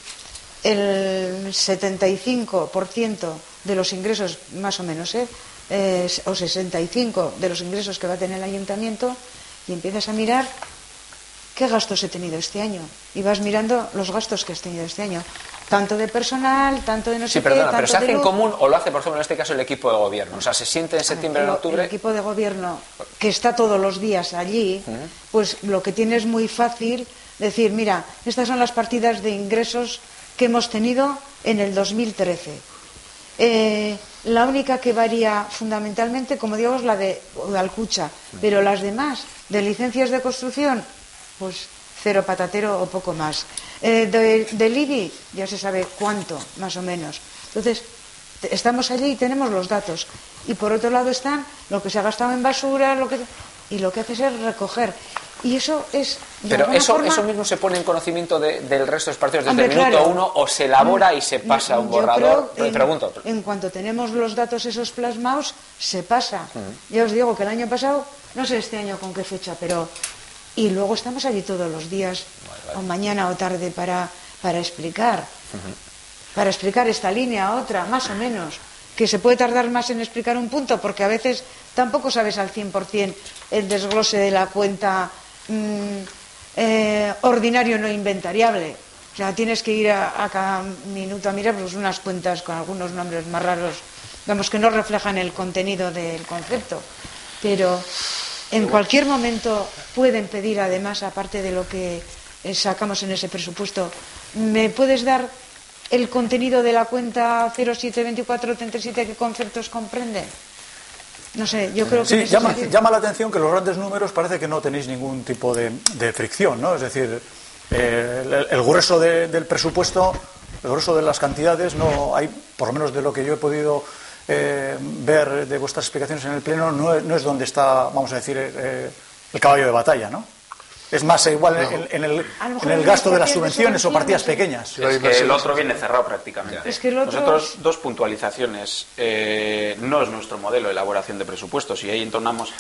[SPEAKER 7] el 75% de los ingresos, más o menos, o 65% de los ingresos que va a tener el Ayuntamiento, y empiezas a mirar qué gastos he tenido este año, y vas mirando los gastos que has tenido este año, tanto de personal, tanto de no sé qué,
[SPEAKER 9] pero ¿se hace en común o lo hace, por ejemplo, en este caso el equipo de gobierno? O sea, ¿se siente en septiembre o en octubre?
[SPEAKER 7] El equipo de gobierno, que está todos los días allí, pues lo que tiene es muy fácil decir, mira, estas son las partidas de ingresos que hemos tenido en el 2013. La única que varía fundamentalmente, como digo, es la de Alcucha, pero las demás, de licencias de construcción, pues cero patatero o poco más. Del IBI ya se sabe cuánto, más o menos. Entonces, estamos allí y tenemos los datos. Y por otro lado están lo que se ha gastado en basura, y lo que haces es recoger. Y eso es...
[SPEAKER 9] Pero eso mismo se pone en conocimiento del resto de los partidos desde el minuto 1, o se elabora y se pasa a un borrador. Pregunto.
[SPEAKER 7] En cuanto tenemos los datos esos plasmados, se pasa. Ya os digo que el año pasado, no sé este año con qué fecha, pero... Y luego estamos allí todos los días, o mañana o tarde, para explicar. Para explicar esta línea, otra, más o menos. Que se puede tardar más en explicar un punto, porque a veces tampoco sabes al 100% el desglose de la cuenta ordinario no inventariable. O sea, tienes que ir a cada minuto a mirar pues, unas cuentas con algunos nombres más raros, vamos, que no reflejan el contenido del concepto. Pero en cualquier momento pueden pedir, además, aparte de lo que sacamos en ese presupuesto, ¿me puedes dar el contenido de la cuenta 072437 qué conceptos comprende? No sé, yo creo que...
[SPEAKER 10] Sí, llama la atención que los grandes números parece que no tenéis ningún tipo de fricción, ¿no? Es decir, el grueso del presupuesto, el grueso de las cantidades, no hay, por lo menos de lo que yo he podido ver de vuestras explicaciones en el Pleno, no es donde está, vamos a decir, el caballo de batalla, ¿no? Es más igual en el gasto de las subvenciones o partidas pequeñas.
[SPEAKER 5] Es que el otro viene cerrado prácticamente.
[SPEAKER 7] Es que el otro...
[SPEAKER 5] Nosotros, dos puntualizaciones. No es nuestro modelo de elaboración de presupuestos, y ahí entonamos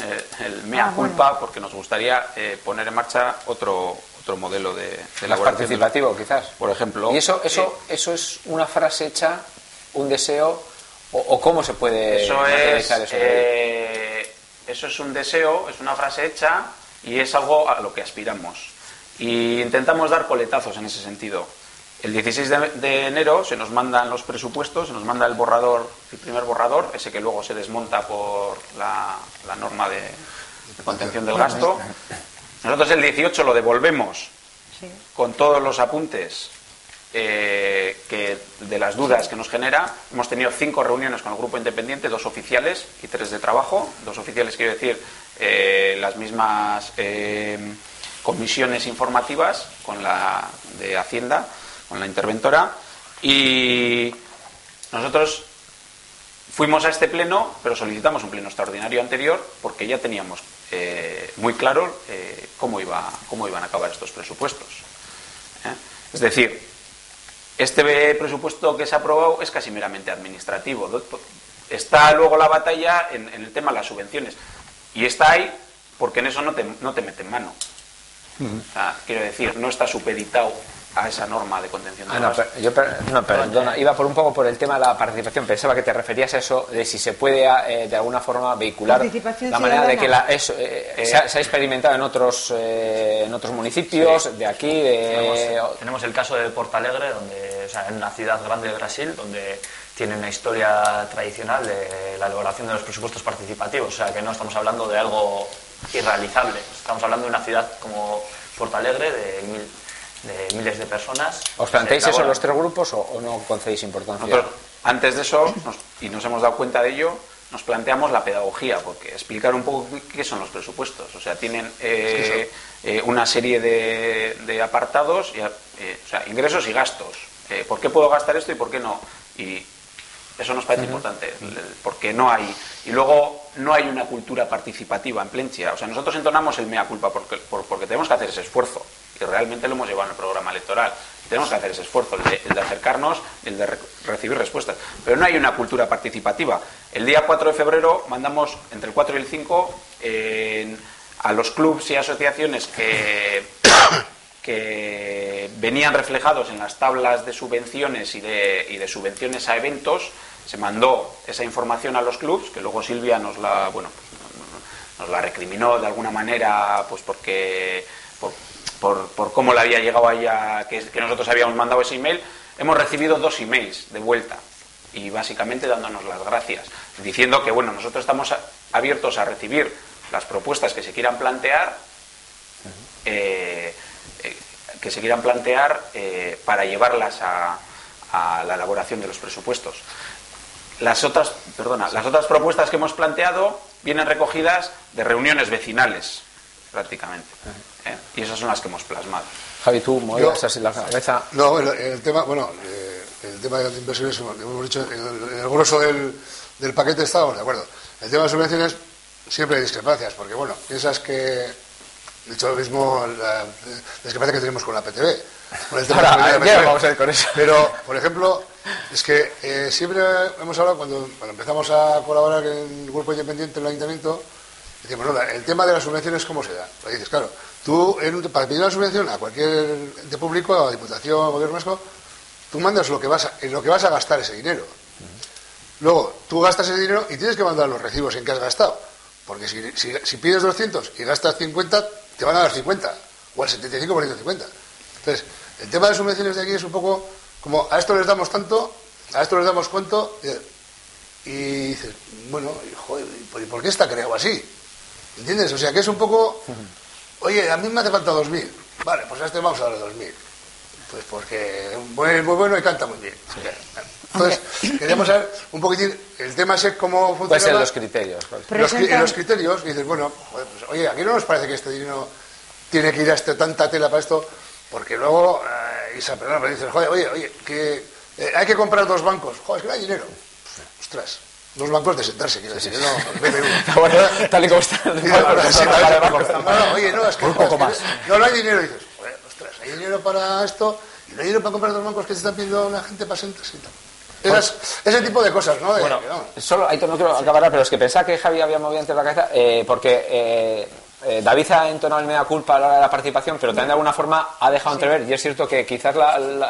[SPEAKER 5] el mea culpa, porque nos gustaría poner en marcha otro modelo de elaboración.
[SPEAKER 9] Más participativo, quizás.
[SPEAKER 5] Por ejemplo.
[SPEAKER 9] ¿Y eso es una frase hecha, un deseo, o cómo se puede materializar eso?
[SPEAKER 5] Eso es un deseo, es una frase hecha, y es algo a lo que aspiramos. Y intentamos dar coletazos en ese sentido. El 16 de enero se nos mandan los presupuestos, se nos manda el borrador, el primer borrador, ese que luego se desmonta por la norma de contención del gasto. Nosotros el 18 lo devolvemos con todos los apuntes de las dudas que nos genera. Hemos tenido 5 reuniones con el grupo independiente, 2 oficiales y 3 de trabajo. 2 oficiales, quiero decir, las mismas comisiones informativas con la de Hacienda, con la interventora, y nosotros fuimos a este pleno, pero solicitamos un pleno extraordinario anterior porque ya teníamos muy claro cómo iban a acabar estos presupuestos. Es decir, este presupuesto que se ha aprobado es casi meramente administrativo. Está luego la batalla en el tema de las subvenciones, y está ahí porque en eso no te meten mano. O sea, quiero decir, no está supeditado a esa norma de contención de gasto.
[SPEAKER 9] Perdona, iba por un poco por el tema de la participación. Pensaba que te referías a eso, de si se puede de alguna forma vehicular la manera de que se ha experimentado en otros municipios de aquí.
[SPEAKER 6] Tenemos el caso de Porto Alegre, donde, o sea, en una ciudad grande de Brasil, donde tiene una historia tradicional de la elaboración de los presupuestos participativos. O sea, que no estamos hablando de algo irrealizable. Estamos hablando de una ciudad como Porto Alegre, de miles de personas.
[SPEAKER 9] ¿Os planteáis eso en los 3 grupos o no concedéis importancia?
[SPEAKER 5] Nosotros, antes de eso, y nos hemos dado cuenta de ello, nos planteamos la pedagogía, porque explicar un poco qué son los presupuestos. O sea, tienen una serie de apartados, o sea, ingresos y gastos. ¿Por qué puedo gastar esto y por qué no? Y eso nos parece importante, porque no hay... Y luego no hay una cultura participativa en Plentzia. O sea, nosotros entonamos el mea culpa porque tenemos que hacer ese esfuerzo. Y realmente lo hemos llevado en el programa electoral. Tenemos que hacer ese esfuerzo, el de acercarnos, el de recibir respuestas. Pero no hay una cultura participativa. El día 4 de febrero mandamos, entre el 4 y el 5, a los clubs y asociaciones que venían reflejados en las tablas de subvenciones y de subvenciones a eventos. Se mandó esa información a los clubs, que luego Silvia nos la recriminó de alguna manera, pues porque por cómo le había llegado a ella que nosotros habíamos mandado ese email. Hemos recibido 2 emails de vuelta, y básicamente dándonos las gracias, diciendo que bueno, nosotros estamos abiertos a recibir las propuestas que se quieran plantear, para llevarlas a la elaboración de los presupuestos. las otras propuestas que hemos planteado vienen recogidas de reuniones vecinales, prácticamente. Y esas son las que hemos plasmado.
[SPEAKER 9] Javi, tú movías así la cabeza.
[SPEAKER 8] No, bueno, el tema de las inversiones, hemos dicho, en el grueso del paquete estábamos de acuerdo. El tema de las subvenciones siempre hay discrepancias, porque bueno, piensas que, de hecho, lo mismo la discrepancia que tenemos con la PTV. Con el tema de la PTV.
[SPEAKER 9] Vamos a ver con eso.
[SPEAKER 8] Pero, por ejemplo, es que siempre hemos hablado, cuando empezamos a colaborar en el grupo independiente en el ayuntamiento, decimos, no, el tema de las subvenciones, ¿cómo se da? Lo dices, claro, tú, para pedir una subvención a cualquier ente público, a Diputación, Gobierno vasco, tú mandas en lo que vas a gastar ese dinero. Luego, tú gastas ese dinero y tienes que mandar los recibos en que has gastado. Porque si pides 200 y gastas 50, te van a dar 50. O al 75% de 50. Entonces, el tema de subvenciones de aquí es un poco como, a esto les damos tanto, a esto les damos cuánto, y dices, bueno, joder, ¿y por qué está creado así? ¿Entiendes? O sea, que es un poco, oye, a mí me hace falta 2.000. Vale, pues a este vamos a darle 2.000. Pues porque es muy bueno y canta muy bien. Sí. Entonces, queríamos saber un poquitín el tema ese, cómo funciona.
[SPEAKER 9] Pueden ser los criterios.
[SPEAKER 8] Los criterios, y dices, bueno, joder, pues, oye, aquí no nos parece que este dinero tiene que ir a tanta tela para esto, porque luego, Isabel, dices, joder, oye, que hay que comprar 2 bancos. Joder, es que no hay dinero. Ostras. 2 bancos de sentarse, quiero decir, no, BBV.
[SPEAKER 9] Bueno, tal y como está.
[SPEAKER 8] Oye, no, es que
[SPEAKER 10] un poco más.
[SPEAKER 8] No hay dinero, y dices, joder, ostras, hay dinero para esto, y no hay dinero para comprar 2 bancos que se están pidiendo a la gente para sentarse y tal. Ese tipo de cosas, ¿no?
[SPEAKER 9] Bueno, solo, ahí no quiero acabar, pero es que pensaba que Javi había movido antes la cabeza, porque David ha entonado el mea culpa a la hora de la participación, pero también de alguna forma ha dejado entrever, y es cierto que quizás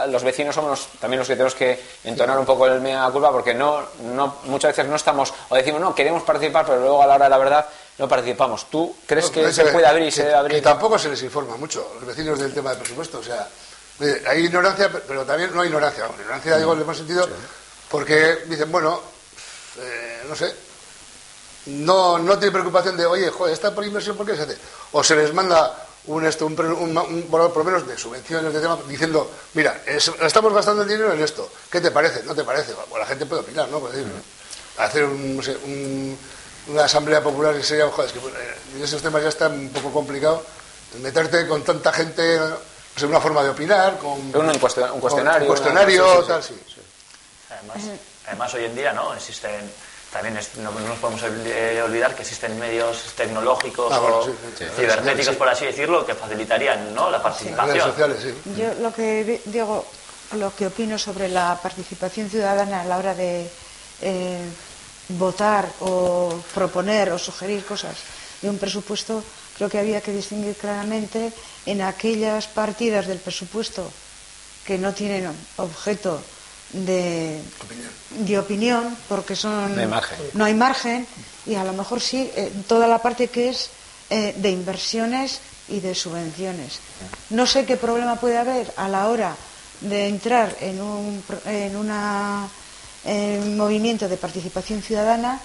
[SPEAKER 9] los vecinos somos también los que tenemos que entonar un poco el mea culpa, porque muchas veces no estamos, o decimos, no, queremos participar, pero luego a la hora de la verdad no participamos. ¿Tú crees que se puede abrir y se debe abrir?
[SPEAKER 8] Que tampoco se les informa mucho los vecinos del tema del presupuesto, o sea, hay ignorancia, pero también no hay ignorancia. Ignorancia, digo, en el buen sentido, porque dicen, bueno, no sé, no tiene preocupación de, oye, joder, esta por inversión, ¿por qué se hace? O se les manda por lo menos de subvenciones de tema, diciendo, mira, estamos gastando el dinero en esto, ¿qué te parece? ¿No te parece? Bueno, la gente puede opinar, ¿no? Puede decir, hacer una asamblea popular, que sería, joder, es que en esos temas ya está un poco complicado, meterte con tanta gente, no sé, una forma de opinar, con
[SPEAKER 9] un cuestionario.
[SPEAKER 8] Un cuestionario, tal, sí.
[SPEAKER 6] Además, hoy en día, ¿no? Existen, también no nos podemos olvidar que existen medios tecnológicos o cibernéticos, por así decirlo, que facilitarían, ¿no?, la participación.
[SPEAKER 8] Redes sociales, sí.
[SPEAKER 7] Yo lo que digo, lo que opino sobre la participación ciudadana a la hora de votar o proponer o sugerir cosas de un presupuesto, creo que había que distinguir claramente en aquellas partidas del presupuesto que no tienen objeto de opinión, porque no hay margen, y a lo mejor sí toda la parte que es de inversiones y de subvenciones. No sé qué problema puede haber a la hora de entrar en un movimiento de participación ciudadana,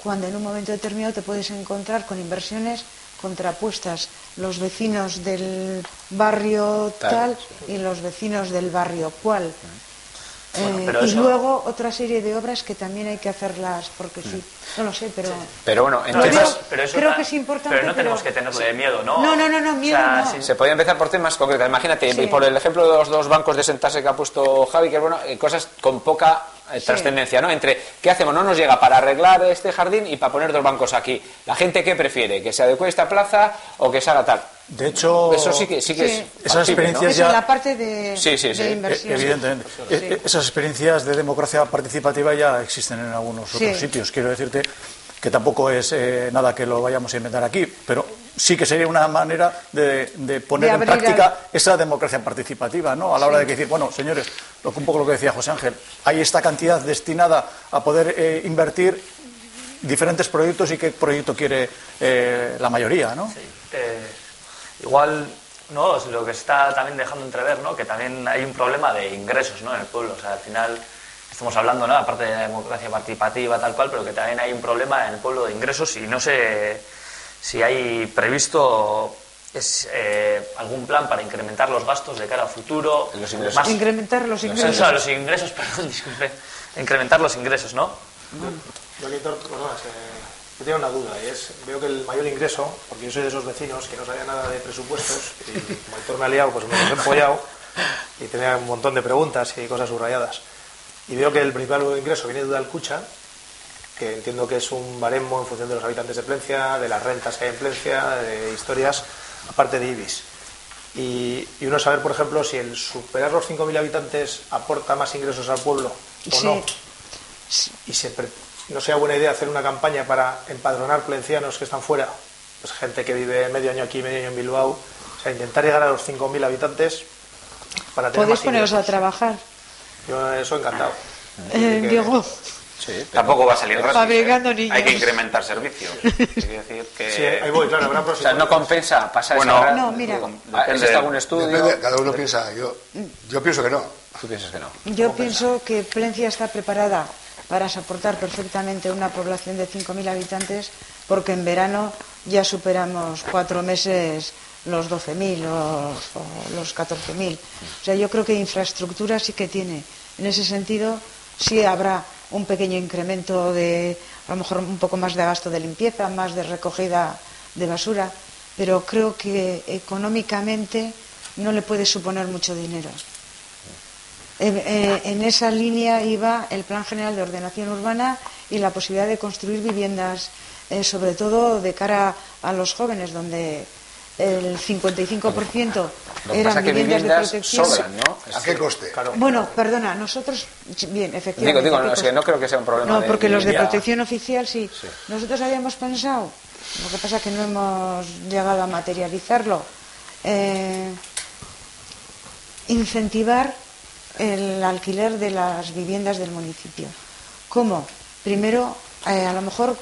[SPEAKER 7] cuando en un momento determinado te puedes encontrar con inversiones contrapuestas, los vecinos del barrio tal y los vecinos del barrio cual.
[SPEAKER 6] Bueno,
[SPEAKER 7] y luego otra serie de obras que también hay que hacerlas, porque sí, no lo sé, pero...
[SPEAKER 9] Sí. Pero bueno,
[SPEAKER 6] entonces...
[SPEAKER 7] creo que es importante...
[SPEAKER 6] Pero no tenemos que tenerle miedo, ¿no?
[SPEAKER 7] No, miedo no.
[SPEAKER 9] Sí. Se podía empezar por temas concretos. Imagínate, y por el ejemplo de los 2 bancos de sentarse que ha puesto Javi, que bueno, cosas con poca trascendencia, ¿no? Entre, ¿qué hacemos? No nos llega para arreglar este jardín y para poner 2 bancos aquí. ¿La gente qué prefiere? ¿Que se adecue esta plaza o que se haga tal?
[SPEAKER 10] De hecho,
[SPEAKER 9] eso sí que es
[SPEAKER 10] esas experiencias, ¿no?
[SPEAKER 7] Eso es la parte de
[SPEAKER 10] inversión. Evidentemente. Esas experiencias de democracia participativa ya existen en algunos otros sitios. Quiero decirte que tampoco es nada que lo vayamos a inventar aquí, pero sí que sería una manera de poner en práctica esa democracia participativa, ¿no? A la hora de decir, bueno, señores, un poco lo que decía José Ángel, hay esta cantidad destinada a poder invertir diferentes proyectos, y qué proyecto quiere la mayoría, ¿no?
[SPEAKER 6] Sí. Igual, no, es lo que está también dejando entrever, ¿no?, que también hay un problema de ingresos, ¿no?, en el pueblo. O sea, al final estamos hablando, ¿no?, aparte de la democracia participativa tal cual, pero que también hay un problema en el pueblo de ingresos, y no sé si hay previsto algún plan para incrementar los gastos de cara a futuro.
[SPEAKER 7] Incrementar los ingresos.
[SPEAKER 6] O sea, los ingresos, perdón, disculpe. Incrementar los ingresos, ¿no?
[SPEAKER 4] Yo, Aitor, yo tengo una duda, y es, veo que el mayor ingreso, porque yo soy de esos vecinos que no sabía nada de presupuestos, y como Aitor me ha liado, pues me los he empollado, y tenía un montón de preguntas y cosas subrayadas. Y veo que el principal ingreso viene de Udalkutxa, que entiendo que es un baremo en función de los habitantes de Plencia, de las rentas que hay en Plencia, de historias, aparte de IBIS. Y uno saber, por ejemplo, si el superar los 5.000 habitantes aporta más ingresos al pueblo o
[SPEAKER 7] Sí.
[SPEAKER 4] no. Y no sea buena idea hacer una campaña para empadronar plencianos que están fuera, pues gente que vive medio año aquí, medio año en Bilbao, o sea, intentar llegar a los 5.000 habitantes para tener
[SPEAKER 7] Podéis
[SPEAKER 4] más
[SPEAKER 7] poneros a
[SPEAKER 4] ingresos.
[SPEAKER 7] trabajar.
[SPEAKER 4] Yo eso encantado.
[SPEAKER 7] Diego,
[SPEAKER 9] Sí,
[SPEAKER 5] Tampoco va a salir gratis.
[SPEAKER 7] Fabricando niños.
[SPEAKER 5] Hay que incrementar servicios. Quiere decir que...
[SPEAKER 4] Sí, ahí voy, claro, habrá
[SPEAKER 9] o
[SPEAKER 4] próximo.
[SPEAKER 9] sea, no compensa pasar
[SPEAKER 5] Bueno,
[SPEAKER 9] esa...
[SPEAKER 7] No, mira.
[SPEAKER 9] ¿Existe algún estudio?
[SPEAKER 8] Depende, cada uno piensa. Yo pienso que no.
[SPEAKER 9] Tú piensas que no.
[SPEAKER 7] yo pienso que Plencia está preparada para soportar perfectamente una población de 5.000 habitantes, porque en verano ya superamos 4 meses los 12.000 o los 14.000. O sea, yo creo que infraestructura sí que tiene. En ese sentido, sí habrá un pequeño incremento de, a lo mejor un poco más de gasto de limpieza, más de recogida de basura, pero creo que económicamente no le puede suponer mucho dinero. En esa línea iba el Plan General de Ordenación Urbana y la posibilidad de construir viviendas, sobre todo de cara a los jóvenes, donde el 55% eran viviendas de protección.
[SPEAKER 9] sobran, ¿no?
[SPEAKER 8] ¿A qué coste?
[SPEAKER 7] Bueno, perdona, nosotros, bien, efectivamente.
[SPEAKER 9] Digo, no, es que no creo que sea un problema.
[SPEAKER 7] No, porque los de
[SPEAKER 9] vivienda.
[SPEAKER 7] protección oficial sí. Nosotros habíamos pensado, lo que pasa es que no hemos llegado a materializarlo, incentivar el alquiler de las viviendas del municipio. ¿Cómo? Primero, a lo mejor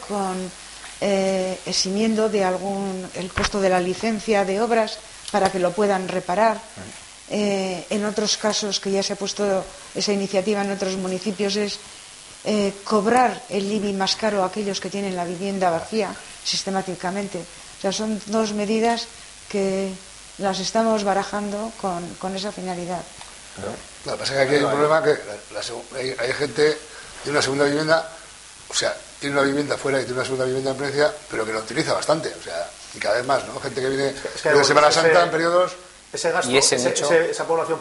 [SPEAKER 7] eximiendo de el costo de la licencia de obras para que lo puedan reparar. En otros casos, que ya se ha puesto esa iniciativa en otros municipios, es cobrar el IBI más caro a aquellos que tienen la vivienda vacía sistemáticamente. O sea, son dos medidas que las estamos barajando con esa finalidad.
[SPEAKER 8] Lo que pasa es que aquí hay un problema que hay gente de una segunda vivienda, o sea, tiene una vivienda fuera y tiene una segunda vivienda en Plencia, pero que la utiliza bastante, o sea, y cada vez más, ¿no? Gente que viene de Semana Santa en periodos...
[SPEAKER 4] Ese gasto,
[SPEAKER 9] Y
[SPEAKER 4] esa población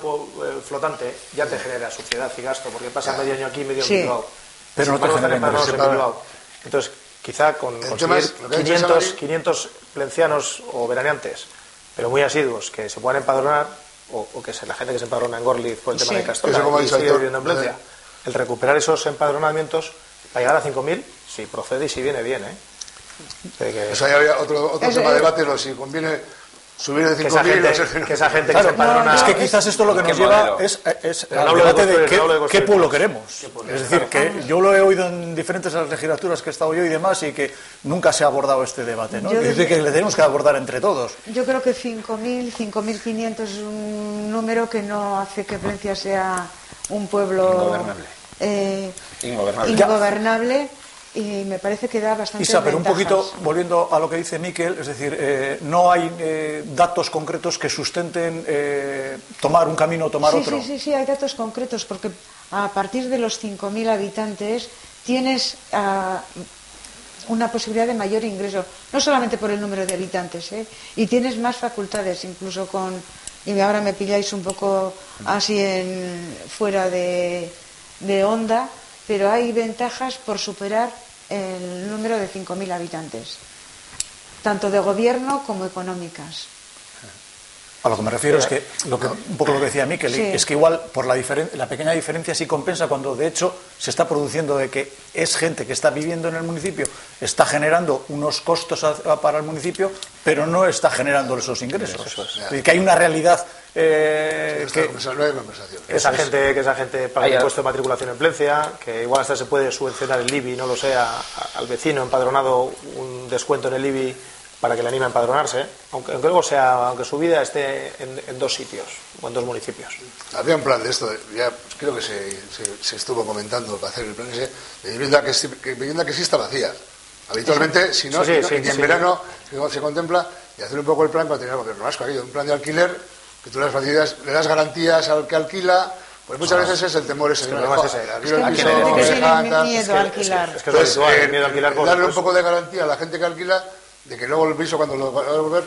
[SPEAKER 4] flotante ya te genera suciedad y gasto, porque pasa medio año aquí, medio en Bilbao.
[SPEAKER 10] Pero no te genera
[SPEAKER 4] empadronados en
[SPEAKER 10] inversión.
[SPEAKER 4] Bilbao. Entonces, quizá con
[SPEAKER 8] El tema es,
[SPEAKER 4] conseguir
[SPEAKER 8] lo que ha dicho
[SPEAKER 4] 500 plencianos o veraneantes, pero muy asiduos, que se puedan empadronar, o que la gente que se empadrona en Gorliz por el tema de Castola
[SPEAKER 8] Eso, como ha
[SPEAKER 4] y
[SPEAKER 8] dicho
[SPEAKER 4] sigue
[SPEAKER 8] Aitor,
[SPEAKER 4] viviendo en Plencia, el recuperar esos empadronamientos para llegar a 5.000, si procede y si viene bien, ¿eh?
[SPEAKER 8] Eso ahí había otro tema de debate, si conviene subir de 5.000
[SPEAKER 4] que esa gente que
[SPEAKER 10] Claro,
[SPEAKER 4] se empadrona...
[SPEAKER 10] es que quizás esto lo que nos lleva es
[SPEAKER 4] Pero
[SPEAKER 10] al
[SPEAKER 4] hablo de
[SPEAKER 10] debate de
[SPEAKER 4] construir, hablo de
[SPEAKER 10] qué
[SPEAKER 4] construir.
[SPEAKER 10] pueblo queremos. Es decir, que yo lo he oído en diferentes legislaturas que he estado yo y demás, y que nunca se ha abordado este debate, ¿no?
[SPEAKER 7] Yo
[SPEAKER 10] Es decir, que le tenemos que abordar entre todos.
[SPEAKER 7] Yo creo que 5.000, 5.500 es un número que no hace que Plencia sea un pueblo ingobernable, y me parece que da bastante
[SPEAKER 10] Isa, pero un
[SPEAKER 7] ventajas.
[SPEAKER 10] poquito volviendo a lo que dice Miquel, es decir, no hay datos concretos que sustenten tomar un camino o tomar otro.
[SPEAKER 7] Sí, hay datos concretos, porque a partir de los 5.000 habitantes tienes una posibilidad de mayor ingreso, no solamente por el número de habitantes, y tienes más facultades, incluso y ahora me pilláis un poco así fuera de onda, pero hay ventajas por superar el número de 5.000 habitantes, tanto de gobierno como económicas.
[SPEAKER 10] A lo que me refiero es que, un poco lo que decía Miquel,
[SPEAKER 7] Sí.
[SPEAKER 10] es que igual por la pequeña diferencia sí compensa, cuando de hecho se está produciendo de que es gente que está viviendo en el municipio, está generando unos costos para el municipio, pero no está generando esos ingresos. Es decir, que hay una realidad
[SPEAKER 8] no hay conversación.
[SPEAKER 4] Que esa gente pague impuesto de matriculación en Plencia, que igual hasta se puede subvencionar el IBI, no lo sé, al vecino empadronado un descuento en el IBI para que le anime a empadronarse, aunque luego aunque su vida esté en dos sitios o en dos municipios.
[SPEAKER 8] Había un plan de esto, ya creo que se estuvo comentando para hacer el plan ese, de vivienda que sí está vacía. Habitualmente, si no, en verano se contempla, y hacer un poco el plan para tener el gobierno vasco, un plan de alquiler, que tú le das facilidades, le das garantías al que alquila, Pues muchas veces es el temor ese.
[SPEAKER 4] Es que el problema es ese.
[SPEAKER 8] Aquí
[SPEAKER 7] Es que hay mucha gente que tiene miedo a alquilar.
[SPEAKER 4] Es que es lo habitual, el miedo a alquilar.
[SPEAKER 8] Darle un poco de garantía a la gente que alquila de que luego el piso cuando lo va a devolver,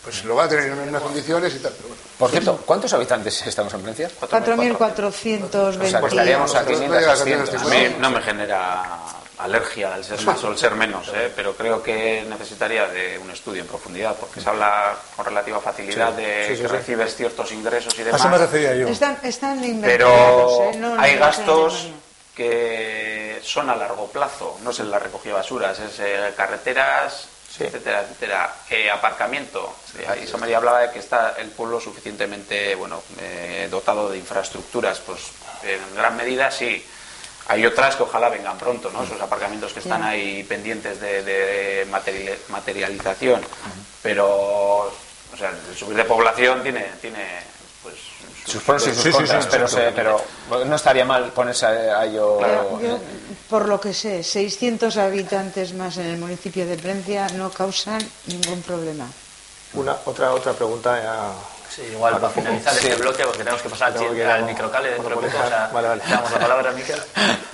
[SPEAKER 8] pues lo va a tener en unas condiciones y tal. Pero bueno.
[SPEAKER 9] Por cierto, ¿cuántos habitantes estamos en Valencia?
[SPEAKER 7] 4.420.
[SPEAKER 9] O sea, que estaríamos a 500, 600.
[SPEAKER 5] A mí no me genera alergia al ser más o el ser menos, pero creo que necesitaría de un estudio en profundidad, porque se habla con relativa facilidad que recibes ciertos ingresos y demás.
[SPEAKER 10] A eso me refería yo.
[SPEAKER 7] Están inventados,
[SPEAKER 5] Pero
[SPEAKER 7] no
[SPEAKER 5] hay
[SPEAKER 7] sé
[SPEAKER 5] gastos
[SPEAKER 7] en Alemania.
[SPEAKER 5] que son a largo plazo, no es en la recogida de basuras, es carreteras, etcétera, etcétera. Aparcamiento. Isa María hablaba de que está el pueblo suficientemente dotado de infraestructuras, pues en gran medida sí. Hay otras que ojalá vengan pronto, ¿no? Esos aparcamientos que están ahí pendientes de materialización. Pero, o sea, el subir de población tiene pues
[SPEAKER 9] sus pros y sus contras, pero no estaría mal ponerse a ello.
[SPEAKER 7] Claro. Yo, por lo que sé, 600 habitantes más en el municipio de Plentzia no causan ningún problema.
[SPEAKER 4] Otra pregunta.
[SPEAKER 6] Sí, igual para finalizar este bloque, porque tenemos que pasar al microcale dentro de poco. O sea,
[SPEAKER 4] vale.
[SPEAKER 6] le damos la palabra a Miquel.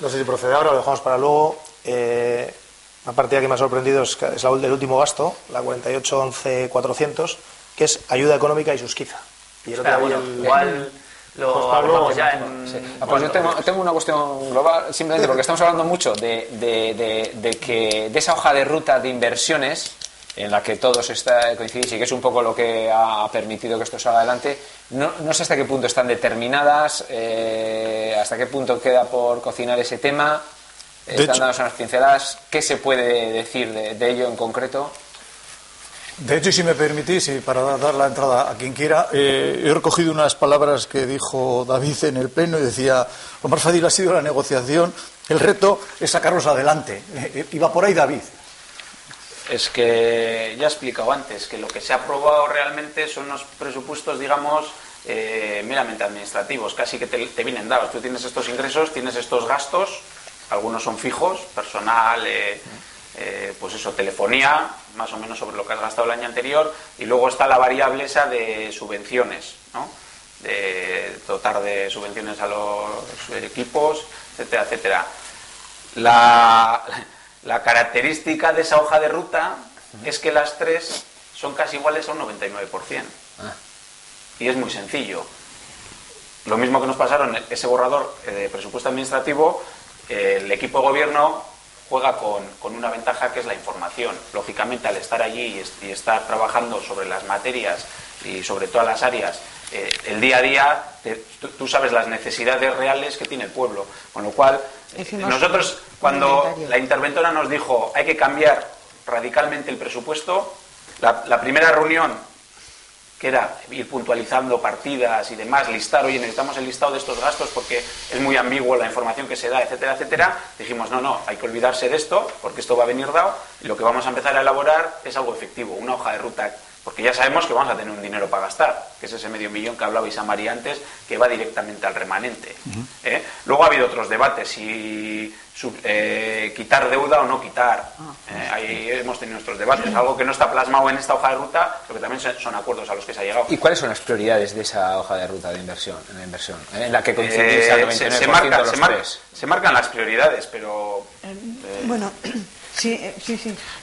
[SPEAKER 4] No sé si procede ahora o lo dejamos para luego. Una partida que me ha sorprendido es la del último gasto, la 48.11.400, que es ayuda económica y susquiza. Y
[SPEAKER 6] igual lo hablamos ya en...
[SPEAKER 9] Pues yo tengo una cuestión global, simplemente porque estamos hablando mucho de esa hoja de ruta de inversiones en la que todos coincidís y que es un poco lo que ha permitido que esto salga adelante. No sé hasta qué punto están determinadas, hasta qué punto queda por cocinar ese tema. Están dadas unas pinceladas. ¿Qué se puede decir de ello en concreto?
[SPEAKER 10] De hecho, si me permitís, y para dar la entrada a quien quiera, he recogido unas palabras que dijo David en el pleno y decía: lo más fácil ha sido la negociación, el reto es sacarlos adelante. Iba por ahí David.
[SPEAKER 5] Es que ya he explicado antes que lo que se ha aprobado realmente son unos presupuestos, digamos, meramente administrativos, casi que te vienen dados. Tú tienes estos ingresos, tienes estos gastos, algunos son fijos, personal, pues eso, telefonía, más o menos sobre lo que has gastado el año anterior, y luego está la variable esa de subvenciones, ¿no? De dotar de subvenciones a los equipos, etcétera, etcétera. La característica de esa hoja de ruta es que las tres son casi iguales a un 99%. Y es muy sencillo. Lo mismo que nos pasaron ese borrador de presupuesto administrativo, el equipo de gobierno juega con una ventaja que es la información. Lógicamente, al estar allí y estar trabajando sobre las materias y sobre todas las áreas, el día a día, tú sabes las necesidades reales que tiene el pueblo. Con lo cual, nosotros, cuando la interventora nos dijo hay que cambiar radicalmente el presupuesto, la primera reunión, que era ir puntualizando partidas y demás, listar, oye, necesitamos el listado de estos gastos porque es muy ambiguo la información que se da, etcétera, etcétera, dijimos, no, hay que olvidarse de esto porque esto va a venir dado y lo que vamos a empezar a elaborar es algo efectivo, una hoja de ruta, porque ya sabemos que vamos a tener un dinero para gastar, que es ese $500.000 que hablaba Isa María antes, que va directamente al remanente. Luego ha habido otros debates, si quitar deuda o no quitar. Ahí hemos tenido nuestros debates, algo que no está plasmado en esta hoja de ruta, pero que también son acuerdos a los que se ha llegado.
[SPEAKER 9] ¿Y cuáles son las prioridades de esa hoja de ruta de inversión, en la que coincidís al 99% los tres?
[SPEAKER 5] Se marcan las prioridades, pero...
[SPEAKER 7] Bueno... Sí.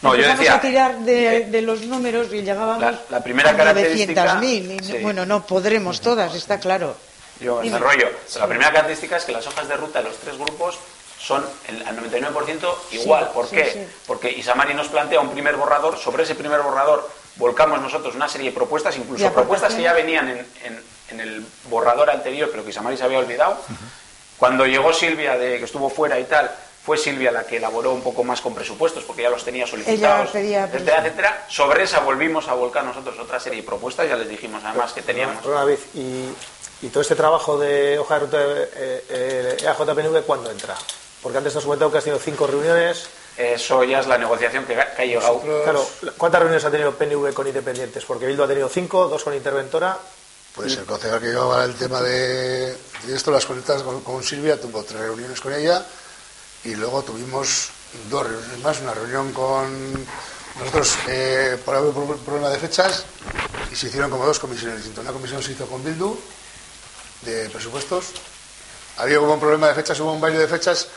[SPEAKER 5] No, yo decía,
[SPEAKER 7] a tirar de los números y llegábamos
[SPEAKER 5] la primera
[SPEAKER 7] a
[SPEAKER 5] característica,
[SPEAKER 7] 900.000.
[SPEAKER 5] Sí.
[SPEAKER 7] Bueno, no podremos todas, está claro.
[SPEAKER 5] Yo desarrollo. La primera característica es que las hojas de ruta de los tres grupos son al 99% igual. ¿Por qué? Sí. Porque Isa María nos plantea un primer borrador. Sobre ese primer borrador volcamos nosotros una serie de propuestas, incluso propuestas que ya venían en el borrador anterior, pero que Isa María se había olvidado. Cuando llegó Silvia, que estuvo fuera y tal, fue Silvia la que elaboró un poco más con presupuestos, porque ya los tenía solicitados, etcétera. Sobre esa volvimos a volcar nosotros otra serie de propuestas, ya les dijimos además que teníamos.
[SPEAKER 4] David, y todo este trabajo de hoja de ruta EAJ-PNV, ¿cuándo entra? Porque antes has comentado que has tenido 5 reuniones.
[SPEAKER 5] Eso ya es la negociación que ha llegado.
[SPEAKER 4] Claro, ¿cuántas reuniones ha tenido PNV con independientes? Porque Bildu ha tenido 5, 2 con interventora.
[SPEAKER 8] Pues el concejal que llevaba el tema de esto, las conectas con Silvia, tuvo 3 reuniones con ella. Y luego tuvimos 2 reuniones más, una reunión con nosotros por haber problema de fechas, y se hicieron como 2 comisiones distintas. Una comisión se hizo con Bildu de presupuestos había un problema de fechas, hubo un baile de fechas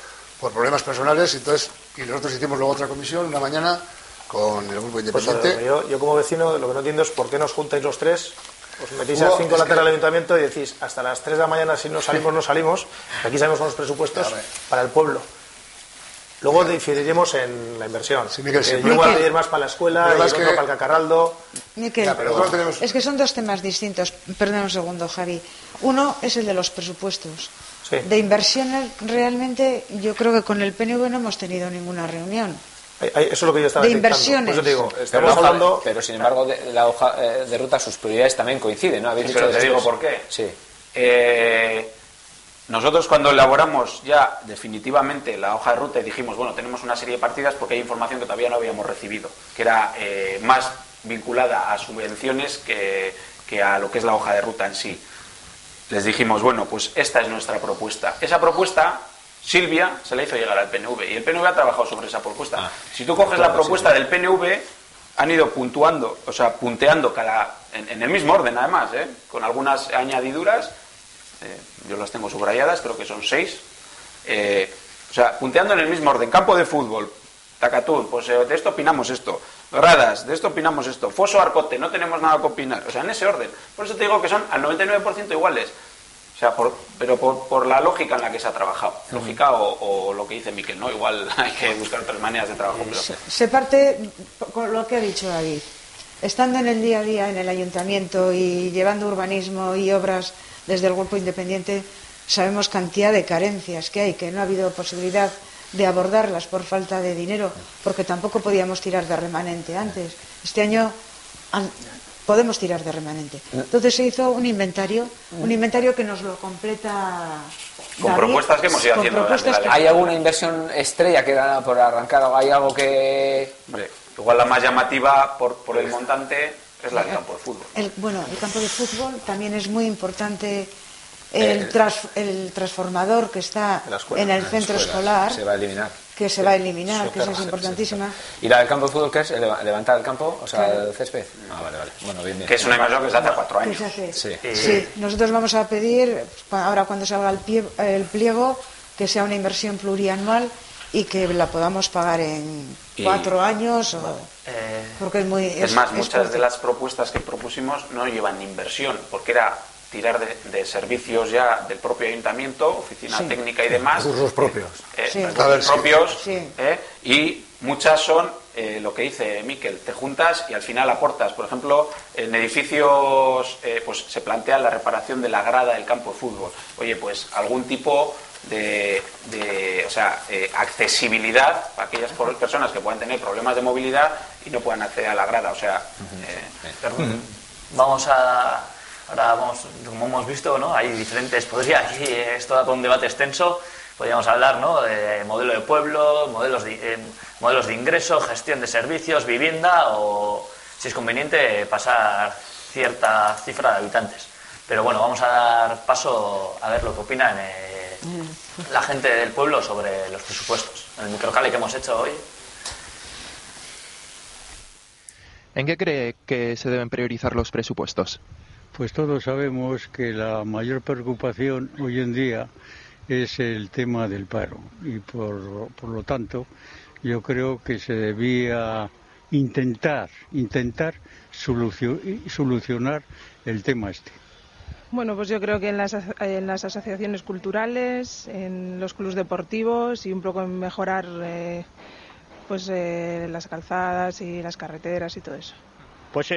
[SPEAKER 8] por problemas personales, y nosotros hicimos luego otra comisión una mañana con el grupo independiente.
[SPEAKER 4] Pues, yo como vecino lo que no entiendo es por qué nos juntáis los tres, os metéis a las 5 de la tarde al ayuntamiento y decís hasta las 3 de la mañana si no salimos, no salimos. Aquí sabemos los presupuestos para el pueblo. Luego decidiremos en la inversión.
[SPEAKER 8] Sí, Miquel,
[SPEAKER 4] yo voy a pedir más para la escuela y otro para el Cacarraldo.
[SPEAKER 7] Miquel, es que son dos temas distintos. Perdón un segundo, Javi. Uno es el de los presupuestos.
[SPEAKER 4] Sí.
[SPEAKER 7] De inversiones, realmente, yo creo que con el PNV no hemos tenido ninguna reunión.
[SPEAKER 4] Eso es lo que yo estaba
[SPEAKER 7] de
[SPEAKER 4] detectando.
[SPEAKER 7] inversiones.
[SPEAKER 4] Por eso te digo, estamos hablando...
[SPEAKER 9] Pero sin embargo, la hoja de ruta, sus prioridades también coinciden, ¿no? ¿Habéis dicho
[SPEAKER 5] pero te digo por qué.
[SPEAKER 9] Sí.
[SPEAKER 5] Nosotros cuando elaboramos ya definitivamente la hoja de ruta y dijimos, bueno, tenemos una serie de partidas porque hay información que todavía no habíamos recibido, que era más vinculada a subvenciones que a lo que es la hoja de ruta en sí. Les dijimos, bueno, pues esta es nuestra propuesta. Esa propuesta, Silvia se la hizo llegar al PNV y el PNV ha trabajado sobre esa propuesta. Si tú coges la propuesta del PNV, han ido puntuando, o sea, punteando en el mismo orden además, con algunas añadiduras. Yo las tengo subrayadas, creo que son 6. O sea, punteando en el mismo orden. Campo de fútbol, Tacatún, pues de esto opinamos esto. Gradas, de esto opinamos esto. Foso Arcote, no tenemos nada que opinar. O sea, en ese orden. Por eso te digo que son al 99% iguales. O sea, pero por la lógica en la que se ha trabajado. Lógica o lo que dice Miquel, ¿no? Igual hay que buscar otras maneras de trabajo. Pero...
[SPEAKER 7] Se parte con lo que ha dicho David. Estando en el día a día en el ayuntamiento y llevando urbanismo y obras desde el grupo independiente, sabemos cantidad de carencias que hay, que no ha habido posibilidad de abordarlas por falta de dinero, porque tampoco podíamos tirar de remanente antes. Este año podemos tirar de remanente. Entonces se hizo un inventario que nos lo completa
[SPEAKER 5] con
[SPEAKER 7] David,
[SPEAKER 5] propuestas que hemos ido haciendo.
[SPEAKER 9] ¿Hay alguna inversión estrella que era por arrancar? ¿Hay algo que...?
[SPEAKER 5] Hombre, igual la más llamativa por el montante es la del campo de fútbol.
[SPEAKER 7] El campo de fútbol también es muy importante. El transformador que está en el centro escolar
[SPEAKER 9] se va a eliminar.
[SPEAKER 7] Que se va a eliminar, que esa es importantísima.
[SPEAKER 9] ¿Y la del campo de fútbol qué es? ¿Levantar el campo? O sea, el césped. Vale. Bueno, bien.
[SPEAKER 5] Que es una inversión que se hace 4 años.
[SPEAKER 7] Sí. Nosotros vamos a pedir, ahora cuando salga el pliego, que sea una inversión plurianual y que la podamos pagar en 4 años. Porque es muy...
[SPEAKER 5] Es más, muchas de las propuestas que propusimos no llevan inversión, porque era tirar de servicios ya del propio ayuntamiento, oficina técnica y demás.
[SPEAKER 10] Recursos propios.
[SPEAKER 5] Y muchas son lo que dice Miquel, te juntas y al final aportas. Por ejemplo, en edificios pues se plantea la reparación de la grada del campo de fútbol. Oye, pues algún tipo de accesibilidad para aquellas personas que puedan tener problemas de movilidad y no puedan acceder a la grada. O sea,
[SPEAKER 6] Ahora vamos, como hemos visto, ¿no? Hay diferentes, aquí es todo un debate extenso, podríamos hablar, ¿no? De modelo de pueblo, modelos de ingreso, gestión de servicios, vivienda o, si es conveniente, pasar cierta cifra de habitantes. Pero bueno, vamos a dar paso a ver lo que opinan la gente del pueblo sobre los presupuestos. En el microcale que hemos hecho hoy.
[SPEAKER 11] ¿En qué cree que se deben priorizar los presupuestos?
[SPEAKER 12] Pues todos sabemos que la mayor preocupación hoy en día es el tema del paro y por lo tanto yo creo que se debía intentar solucionar el tema este.
[SPEAKER 13] Bueno, pues yo creo que en las asociaciones culturales, en los clubes deportivos y un poco en mejorar las calzadas y las carreteras y todo eso.
[SPEAKER 14] Pues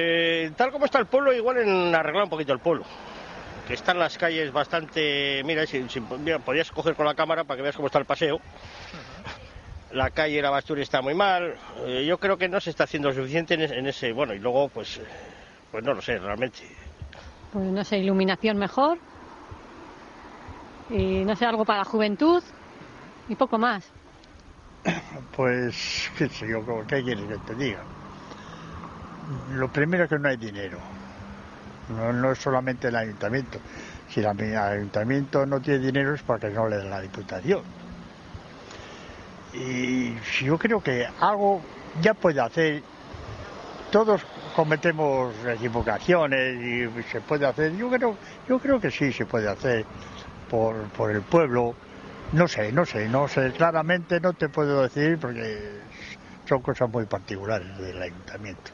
[SPEAKER 14] tal como está el pueblo, igual en arreglar un poquito el pueblo. Que están las calles bastante... Mira, podías coger con la cámara para que veas cómo está el paseo. La calle La Basturi está muy mal. Yo creo que no se está haciendo lo suficiente en ese... Bueno, y luego, pues no lo sé, realmente.
[SPEAKER 15] Pues no sé, iluminación mejor. Y no sé, algo para la juventud. Y poco más.
[SPEAKER 12] Pues, qué sé yo, ¿qué quieres que te diga? Lo primero es que no hay dinero, no es solamente el ayuntamiento. Si el ayuntamiento no tiene dinero es porque no le da la diputación. Y yo creo que algo ya puede hacer. Todos cometemos equivocaciones y se puede hacer. Yo creo que sí se puede hacer,
[SPEAKER 16] por el pueblo. No sé, claramente no te puedo decir porque son cosas muy particulares del ayuntamiento.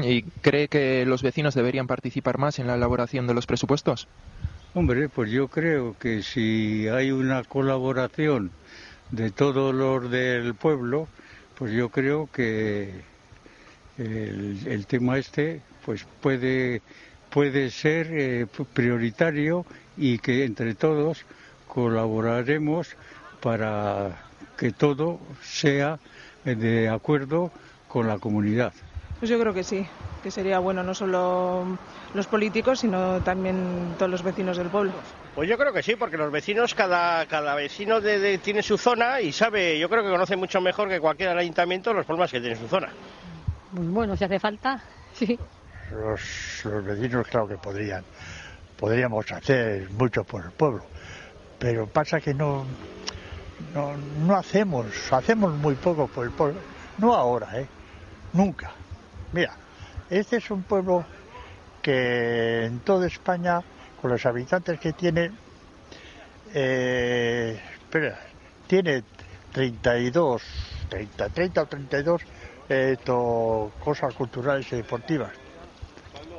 [SPEAKER 11] ¿Y cree que los vecinos deberían participar más en la elaboración de los presupuestos?
[SPEAKER 12] Hombre, pues yo creo que si hay una colaboración de todos los del pueblo, pues yo creo que el tema este pues puede ser prioritario y que entre todos colaboraremos para que todo sea de acuerdo con la comunidad.
[SPEAKER 13] Pues yo creo que sí, que sería bueno no solo los políticos, sino también todos los vecinos del pueblo.
[SPEAKER 14] Pues yo creo que sí, porque los vecinos, cada vecino tiene su zona y sabe, yo creo que conoce mucho mejor que cualquier ayuntamiento los problemas que tiene su zona.
[SPEAKER 15] Pues bueno, si hace falta, sí.
[SPEAKER 16] Los vecinos claro que podríamos hacer mucho por el pueblo, pero pasa que no hacemos muy poco por el pueblo, no ahora, nunca. Mira, este es un pueblo que en toda España, con los habitantes que tiene, tiene 30 o 32 cosas culturales y deportivas,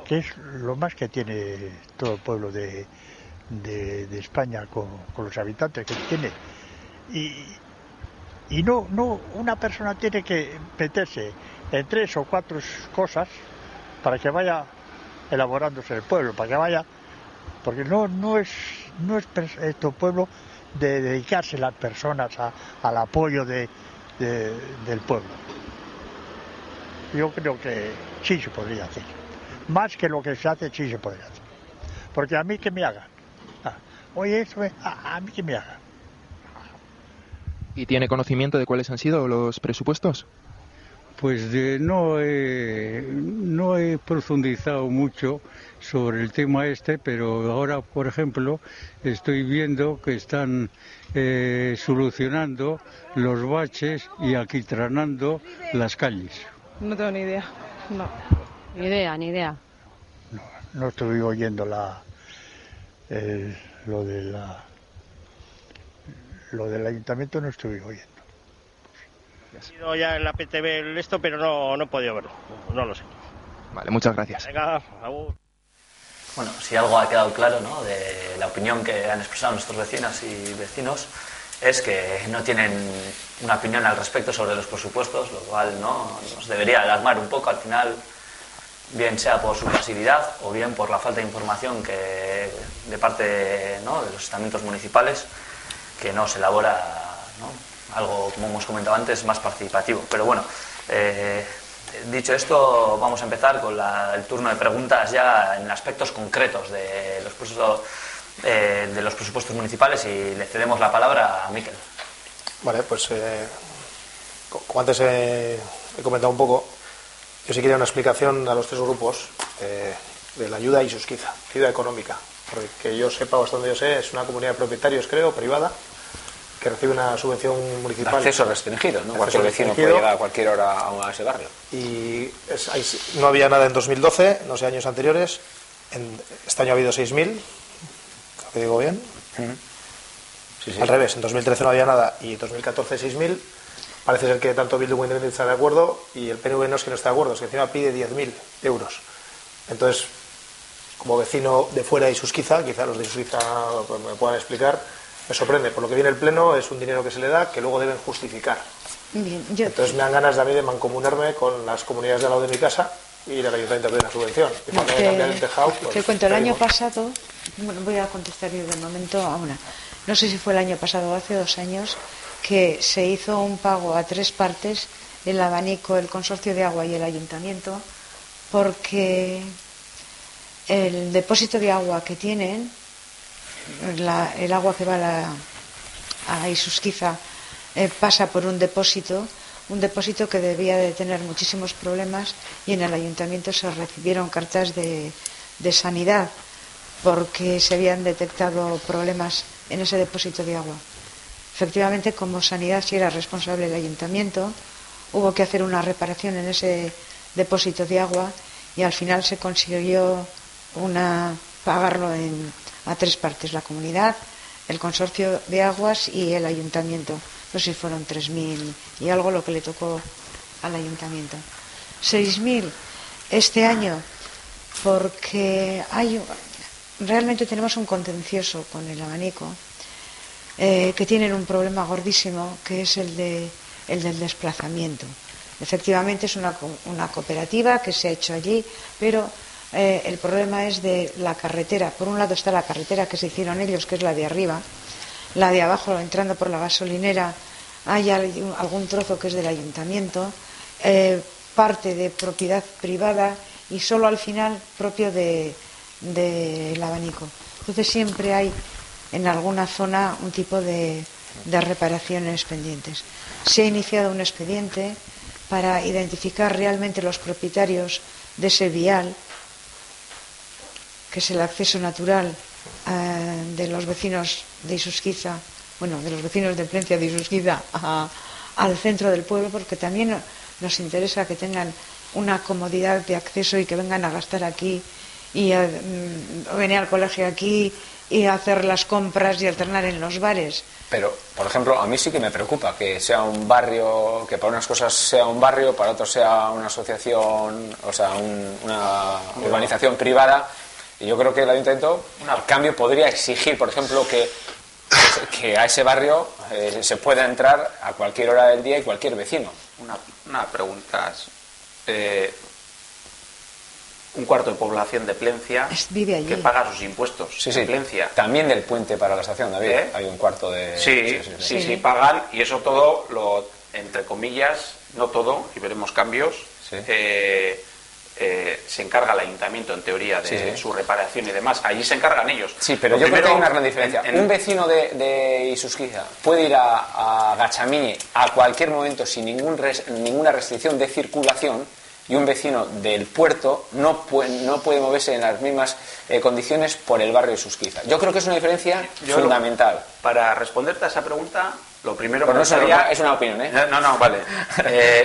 [SPEAKER 16] que es lo más que tiene todo el pueblo de España con los habitantes que tiene. Y no una persona tiene que meterse en 3 o 4 cosas para que vaya elaborándose el pueblo, para que vaya, porque no es este pueblo de dedicarse las personas al apoyo del pueblo. Yo creo que sí se podría hacer, más que lo que se hace sí se podría hacer, porque a mí que me hagan, oye eso, a mí que me hagan.
[SPEAKER 11] ¿Y tiene conocimiento de cuáles han sido los presupuestos?
[SPEAKER 12] Pues no he profundizado mucho sobre el tema este, pero ahora, por ejemplo, estoy viendo que están solucionando los baches y alquitranando las calles.
[SPEAKER 13] No tengo ni idea, no.
[SPEAKER 15] Ni idea.
[SPEAKER 16] No estoy oyendo lo del ayuntamiento, no estoy oyendo.
[SPEAKER 14] He ido ya en la PTV esto, pero no he podido verlo, no lo sé.
[SPEAKER 11] Vale, muchas gracias.
[SPEAKER 14] Venga, agur.
[SPEAKER 6] Bueno, si algo ha quedado claro, ¿no?, de la opinión que han expresado nuestros vecinas y vecinos, es que no tienen una opinión al respecto sobre los presupuestos, lo cual no nos debería alarmar un poco. Al final, bien sea por su pasividad o bien por la falta de información que de parte, ¿no?, de los estamentos municipales, que no se elabora, ¿no?, algo, como hemos comentado antes, más participativo. Pero bueno, dicho esto, vamos a empezar con el turno de preguntas ya en aspectos concretos de los presupuestos municipales, y le cedemos la palabra a Miquel.
[SPEAKER 4] Vale, pues como antes he comentado un poco, yo sí quería una explicación a los 3 grupos de la ayuda Isusquiza, ayuda económica, porque yo sepa, o hasta donde yo sé, es una comunidad de propietarios, creo, privada, que recibe una subvención municipal.
[SPEAKER 9] Acceso restringido, ¿no? Cualquier vecino puede llegar a cualquier hora a ese barrio.
[SPEAKER 4] Y no había nada en 2012, no sé, años anteriores. Este año ha habido 6.000, creo que digo bien.
[SPEAKER 9] Sí.
[SPEAKER 4] Al revés, en 2013 no había nada y en 2014 6.000. Parece ser que tanto Bildu como Independiente están de acuerdo, y el PNV no es que no esté de acuerdo, es que encima pide 10.000 euros. Entonces, como vecino de fuera de Isusquiza, quizá los de Isusquiza me puedan explicar, me sorprende. Por lo que viene el Pleno, es un dinero que se le da que luego deben justificar.
[SPEAKER 7] Bien,
[SPEAKER 4] entonces me dan ganas de a mí de mancomunarme con las comunidades de al lado de mi casa y ir al ayuntamiento a pedir una subvención. Y cuando me cambiar el tejado, pues,
[SPEAKER 7] te cuento, el año pasado, bueno, voy a contestar yo de momento a una. No sé si fue el año pasado o hace 2 años que se hizo un pago a 3 partes, el abanico, el consorcio de agua y el ayuntamiento, porque el depósito de agua que tienen, el agua que va a Isusquiza pasa por un depósito que debía de tener muchísimos problemas, y en el ayuntamiento se recibieron cartas de sanidad porque se habían detectado problemas en ese depósito de agua. Efectivamente, como sanidad sí era responsable el ayuntamiento, hubo que hacer una reparación en ese depósito de agua y al final se consiguió una pagarlo a 3 partes, la comunidad, el consorcio de aguas y el ayuntamiento. No sé si fueron 3.000 y algo lo que le tocó al ayuntamiento. 6.000 este año porque realmente tenemos un contencioso con el abanico, que tienen un problema gordísimo, que es el del desplazamiento. Efectivamente es una cooperativa que se ha hecho allí, pero el problema es de la carretera. Por un lado está la carretera que se hicieron ellos, que es la de arriba. La de abajo, entrando por la gasolinera, hay algún trozo que es del ayuntamiento, parte de propiedad privada y solo al final propio del abanico. Entonces siempre hay en alguna zona un tipo de reparaciones pendientes. Se ha iniciado un expediente para identificar realmente los propietarios de ese vial, que es el acceso natural de los vecinos de Isusquiza, bueno, de los vecinos de Plencia de Isusquiza al centro del pueblo, porque también nos interesa que tengan una comodidad de acceso y que vengan a gastar aquí y a venir al colegio aquí y a hacer las compras y alternar en los bares.
[SPEAKER 9] Pero, por ejemplo, a mí sí que me preocupa que sea un barrio, que para unas cosas sea un barrio, para otros sea una asociación, o sea, una urbanización privada. Y yo creo que el ayuntamiento, al cambio, podría exigir, por ejemplo, que a ese barrio se pueda entrar a cualquier hora del día y cualquier vecino.
[SPEAKER 5] Una pregunta. Un cuarto de población de Plencia
[SPEAKER 7] vive allí,
[SPEAKER 5] que paga sus impuestos.
[SPEAKER 9] Sí,
[SPEAKER 5] en Plencia.
[SPEAKER 9] También del puente para la estación, David. Hay un cuarto de...
[SPEAKER 5] Sí, pagan, y eso todo, entre comillas, no todo, y veremos cambios, se encarga el ayuntamiento, en teoría, de su reparación y demás. Allí se encargan ellos.
[SPEAKER 9] Sí, pero yo creo que hay una gran diferencia. Un vecino de Isusquiza puede ir a Gachamiñe a cualquier momento sin ninguna restricción de circulación, y un vecino del puerto no puede moverse en las mismas condiciones por el barrio de Isusquiza. Yo creo que es una diferencia fundamental.
[SPEAKER 5] Para responderte a esa pregunta, lo primero
[SPEAKER 9] me gustaría... Es una opinión, ¿eh?
[SPEAKER 5] No, vale.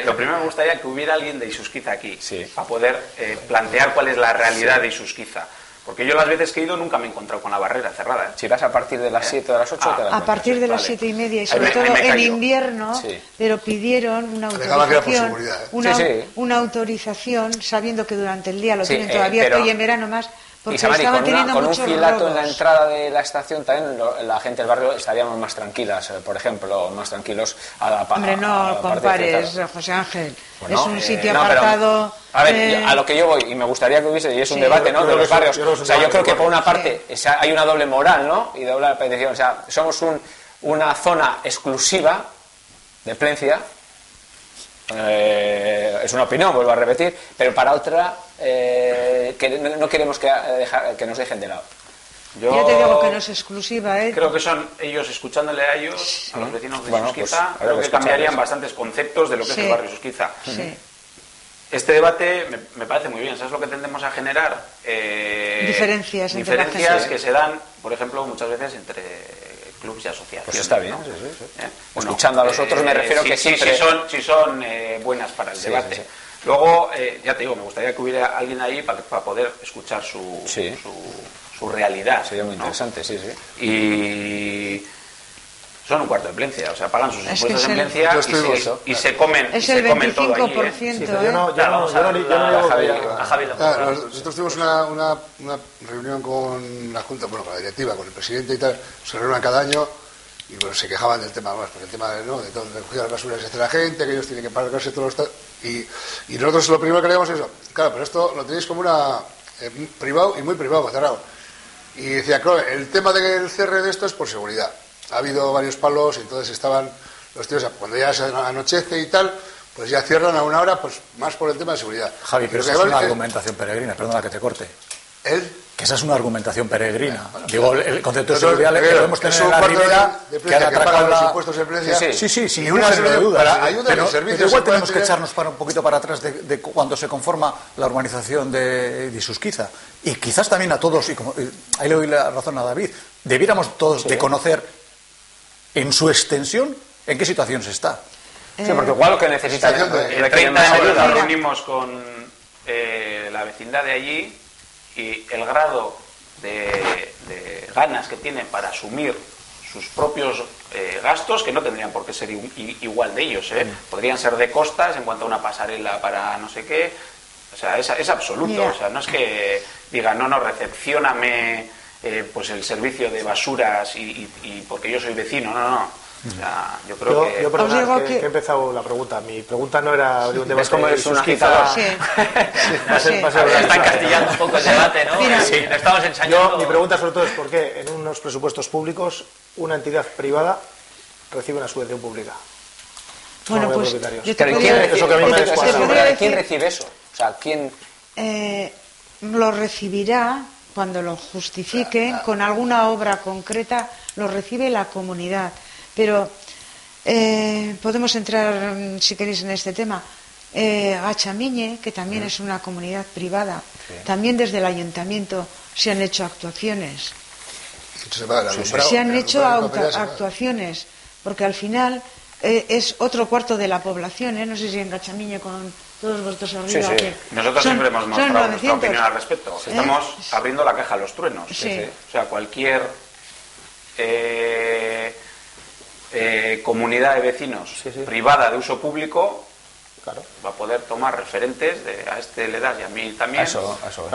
[SPEAKER 5] Lo primero me gustaría que hubiera alguien de Isusquiza aquí, para poder plantear cuál es la realidad de Isusquiza. Porque yo las veces que he ido nunca me he encontrado con la barrera cerrada.
[SPEAKER 9] Si vas a partir de las 7 o las 8, te
[SPEAKER 7] a partir de las 7:30 y sobre todo en invierno, pero pidieron una autorización, una autorización, sabiendo que durante el día lo tienen todavía abierto y en verano más, porque estaban teniendo
[SPEAKER 9] con un
[SPEAKER 7] muchos
[SPEAKER 9] filato
[SPEAKER 7] robos.
[SPEAKER 9] En la entrada de la estación también la gente del barrio estaríamos más tranquilas, por ejemplo, más tranquilos a la
[SPEAKER 7] Hombre, no compares, José Ángel. Bueno, es un sitio apartado.
[SPEAKER 9] A ver, a lo que yo voy, y me gustaría que hubiese, y es un debate, ¿no?, de los barrios. O sea, yo creo que por una parte hay una doble moral, ¿no?, y doble petición. O sea, somos una zona exclusiva de Plencia. Es una opinión, vuelvo a repetir, pero para otra que no queremos que nos dejen de lado.
[SPEAKER 7] Yo te digo que no es exclusiva,
[SPEAKER 5] creo que son ellos, escuchándole a ellos, a los vecinos de Isusquiza, creo que cambiarían bastantes conceptos de lo que es el barrio Isusquiza. Este debate me parece muy bien. ¿Sabes lo que tendemos a generar?
[SPEAKER 7] Diferencias
[SPEAKER 5] que se dan, por ejemplo, muchas veces entre clubes y asociaciones.
[SPEAKER 9] Pues está bien,
[SPEAKER 5] ¿no?
[SPEAKER 9] Bueno, escuchando a los otros me refiero que siempre...
[SPEAKER 5] Si son buenas para el debate. Luego, ya te digo, me gustaría que hubiera alguien ahí para poder escuchar su realidad.
[SPEAKER 9] Sería muy interesante,
[SPEAKER 5] Y son un cuarto de Plencia, o sea, pagan sus impuestos en Plencia y se comen todo allí.
[SPEAKER 8] Nosotros tuvimos una reunión con la Junta, bueno, con la directiva, con el presidente y tal, se reúnen cada año y bueno, se quejaban del tema más, porque el tema de dónde recogían las basuras hace la gente, que ellos tienen que pagarse todos los... Y nosotros lo primero que queríamos es eso. Claro, pero esto lo tenéis como una... privado y muy privado, cerrado. Y decía, claro, el tema del cierre de esto es por seguridad. Ha habido varios palos, entonces estaban los tíos, cuando ya se anochece y tal, pues ya cierran a una hora, pues más por el tema de seguridad.
[SPEAKER 10] Javi, pero esa es una argumentación peregrina, perdona que te corte. Que esa es una argumentación peregrina. Digo, el concepto de seguridad que podemos tener en la Ribera, que han atracado los impuestos de Plencia. Sí, sin ningún género de duda. Pero igual tenemos que echarnos un poquito para atrás de cuando se conforma la urbanización de Isusquiza. Y quizás también a todos, y ahí le doy la razón a David, debiéramos todos de conocer en su extensión en qué situación se está.
[SPEAKER 9] Sí, porque igual lo que necesita...
[SPEAKER 5] El 30 de mayo nos reunimos con la vecindad de allí y el grado de ganas que tienen para asumir sus propios gastos, que no tendrían por qué ser igual de ellos, podrían ser de costas en cuanto a una pasarela para no sé qué, o sea, es absoluto.
[SPEAKER 7] Mira.
[SPEAKER 5] O sea, no es que diga, no, recepcióname pues el servicio de basuras y porque yo soy vecino, no. O sea, yo creo que...
[SPEAKER 4] Yo perdonad que he empezado la pregunta. Mi pregunta no era de un debate.
[SPEAKER 5] ¿Ves cómo eres un
[SPEAKER 4] agitador?
[SPEAKER 5] agitador?
[SPEAKER 7] Sí.
[SPEAKER 6] Está encastillando un poco el debate, ¿no?
[SPEAKER 7] Mira.
[SPEAKER 6] Sí, le estamos ensañando.
[SPEAKER 4] Mi pregunta sobre todo es por qué en unos presupuestos públicos una entidad privada recibe una subvención pública.
[SPEAKER 7] Bueno,
[SPEAKER 4] No,
[SPEAKER 7] pues
[SPEAKER 4] propietarios.
[SPEAKER 7] yo te
[SPEAKER 9] Pero ¿quién recibe eso? O sea, ¿quién...?
[SPEAKER 7] Lo recibirá cuando lo justifiquen con alguna obra concreta, lo recibe la comunidad. Pero podemos entrar, si queréis, en este tema. Gachamiñe, que también es una comunidad privada, también desde el ayuntamiento se han hecho actuaciones. Se han hecho actuaciones, porque al final es otro cuarto de la población, no sé si en Gachamiñe con todos vosotros arriba.
[SPEAKER 5] Sí.
[SPEAKER 7] Que
[SPEAKER 5] nosotros siempre hemos mostrado nuestra opinión al respecto. Estamos abriendo la caja a los truenos.
[SPEAKER 7] Sí.
[SPEAKER 5] O sea, cualquier comunidad de vecinos privada de uso público va a poder tomar referentes a este le das y a mí también.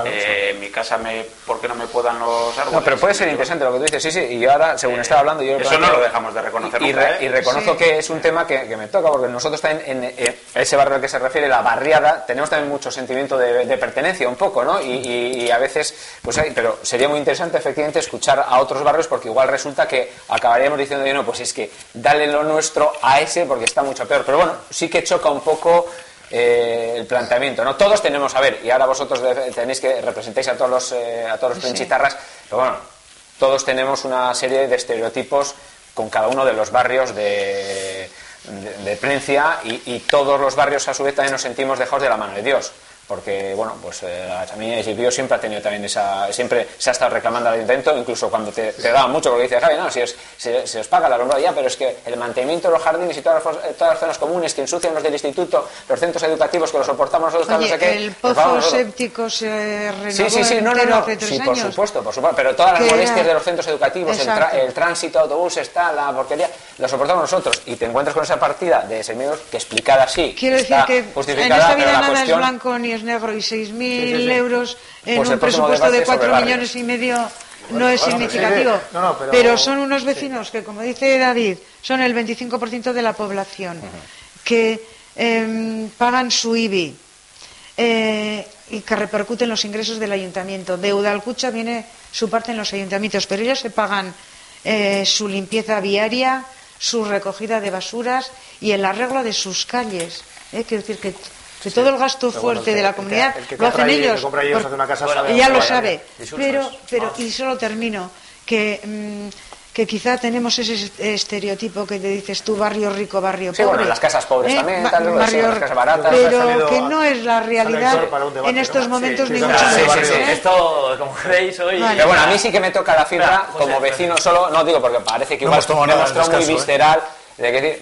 [SPEAKER 5] En mi casa, ¿por qué no me podan los árboles?
[SPEAKER 9] No, pero puede ser interesante lo que tú dices, sí, y ahora, según estaba hablando, yo...
[SPEAKER 5] Eso no lo dejamos de reconocer nunca,
[SPEAKER 9] y reconozco que es un tema que me toca, porque nosotros también, en ese barrio al que se refiere, la barriada, tenemos también mucho sentimiento de pertenencia, un poco, ¿no? Y a veces, pues pero sería muy interesante, efectivamente, escuchar a otros barrios, porque igual resulta que acabaríamos diciendo, no, pues es que dale lo nuestro a ese, porque está mucho peor. Pero bueno, sí que choca un poco el planteamiento, ¿no? Todos tenemos, a ver, y ahora vosotros tenéis que representáis a todos los princhitarras, pero bueno, todos tenemos una serie de estereotipos con cada uno de los barrios de Plencia, y todos los barrios a su vez también nos sentimos dejados de la mano de Dios, porque bueno, pues Gachamiñe y Silvio siempre ha tenido también siempre se ha estado reclamando al ayuntamiento, incluso cuando te daban mucho, porque dice Javi, no, se os paga la alumbrado ya, pero es que el mantenimiento de los jardines y todas las zonas comunes que ensucian los del instituto, los centros educativos que los soportamos nosotros,
[SPEAKER 7] Oye,
[SPEAKER 9] no sé qué,
[SPEAKER 7] el pozo séptico se renovó
[SPEAKER 9] sí,
[SPEAKER 7] hace 3
[SPEAKER 9] sí,
[SPEAKER 7] años.
[SPEAKER 9] por supuesto, pero todas las molestias de los centros educativos, el tránsito, autobuses, la porquería, lo soportamos nosotros, y te encuentras con esa partida de 6.000 que explicada así,
[SPEAKER 7] quiero decir que en esta vida nada es blanco ni es negro, y 6.000 euros en
[SPEAKER 9] pues
[SPEAKER 7] un presupuesto de 4,5 millones no es significativo, pero son unos vecinos que, como dice David, son el 25% de la población, que pagan su IBI y que repercuten los ingresos del ayuntamiento. De Udalcucha viene su parte en los ayuntamientos, pero ellos se pagan su limpieza viaria, su recogida de basuras y el arreglo de sus calles. Quiero decir que todo el gasto fuerte de la comunidad lo hacen ellos, ya lo sabe, pero y solo termino, que quizá tenemos ese estereotipo que te dices tú, barrio rico, barrio pobre.
[SPEAKER 9] Bueno, las casas pobres también, las casas baratas.
[SPEAKER 7] Pero que no es la realidad en estos momentos ni mucho menos.
[SPEAKER 6] Esto, como veis hoy...
[SPEAKER 9] Pero bueno, a mí sí que me toca la fibra, como vecino solo, no digo porque parece que igual me he mostrado muy visceral,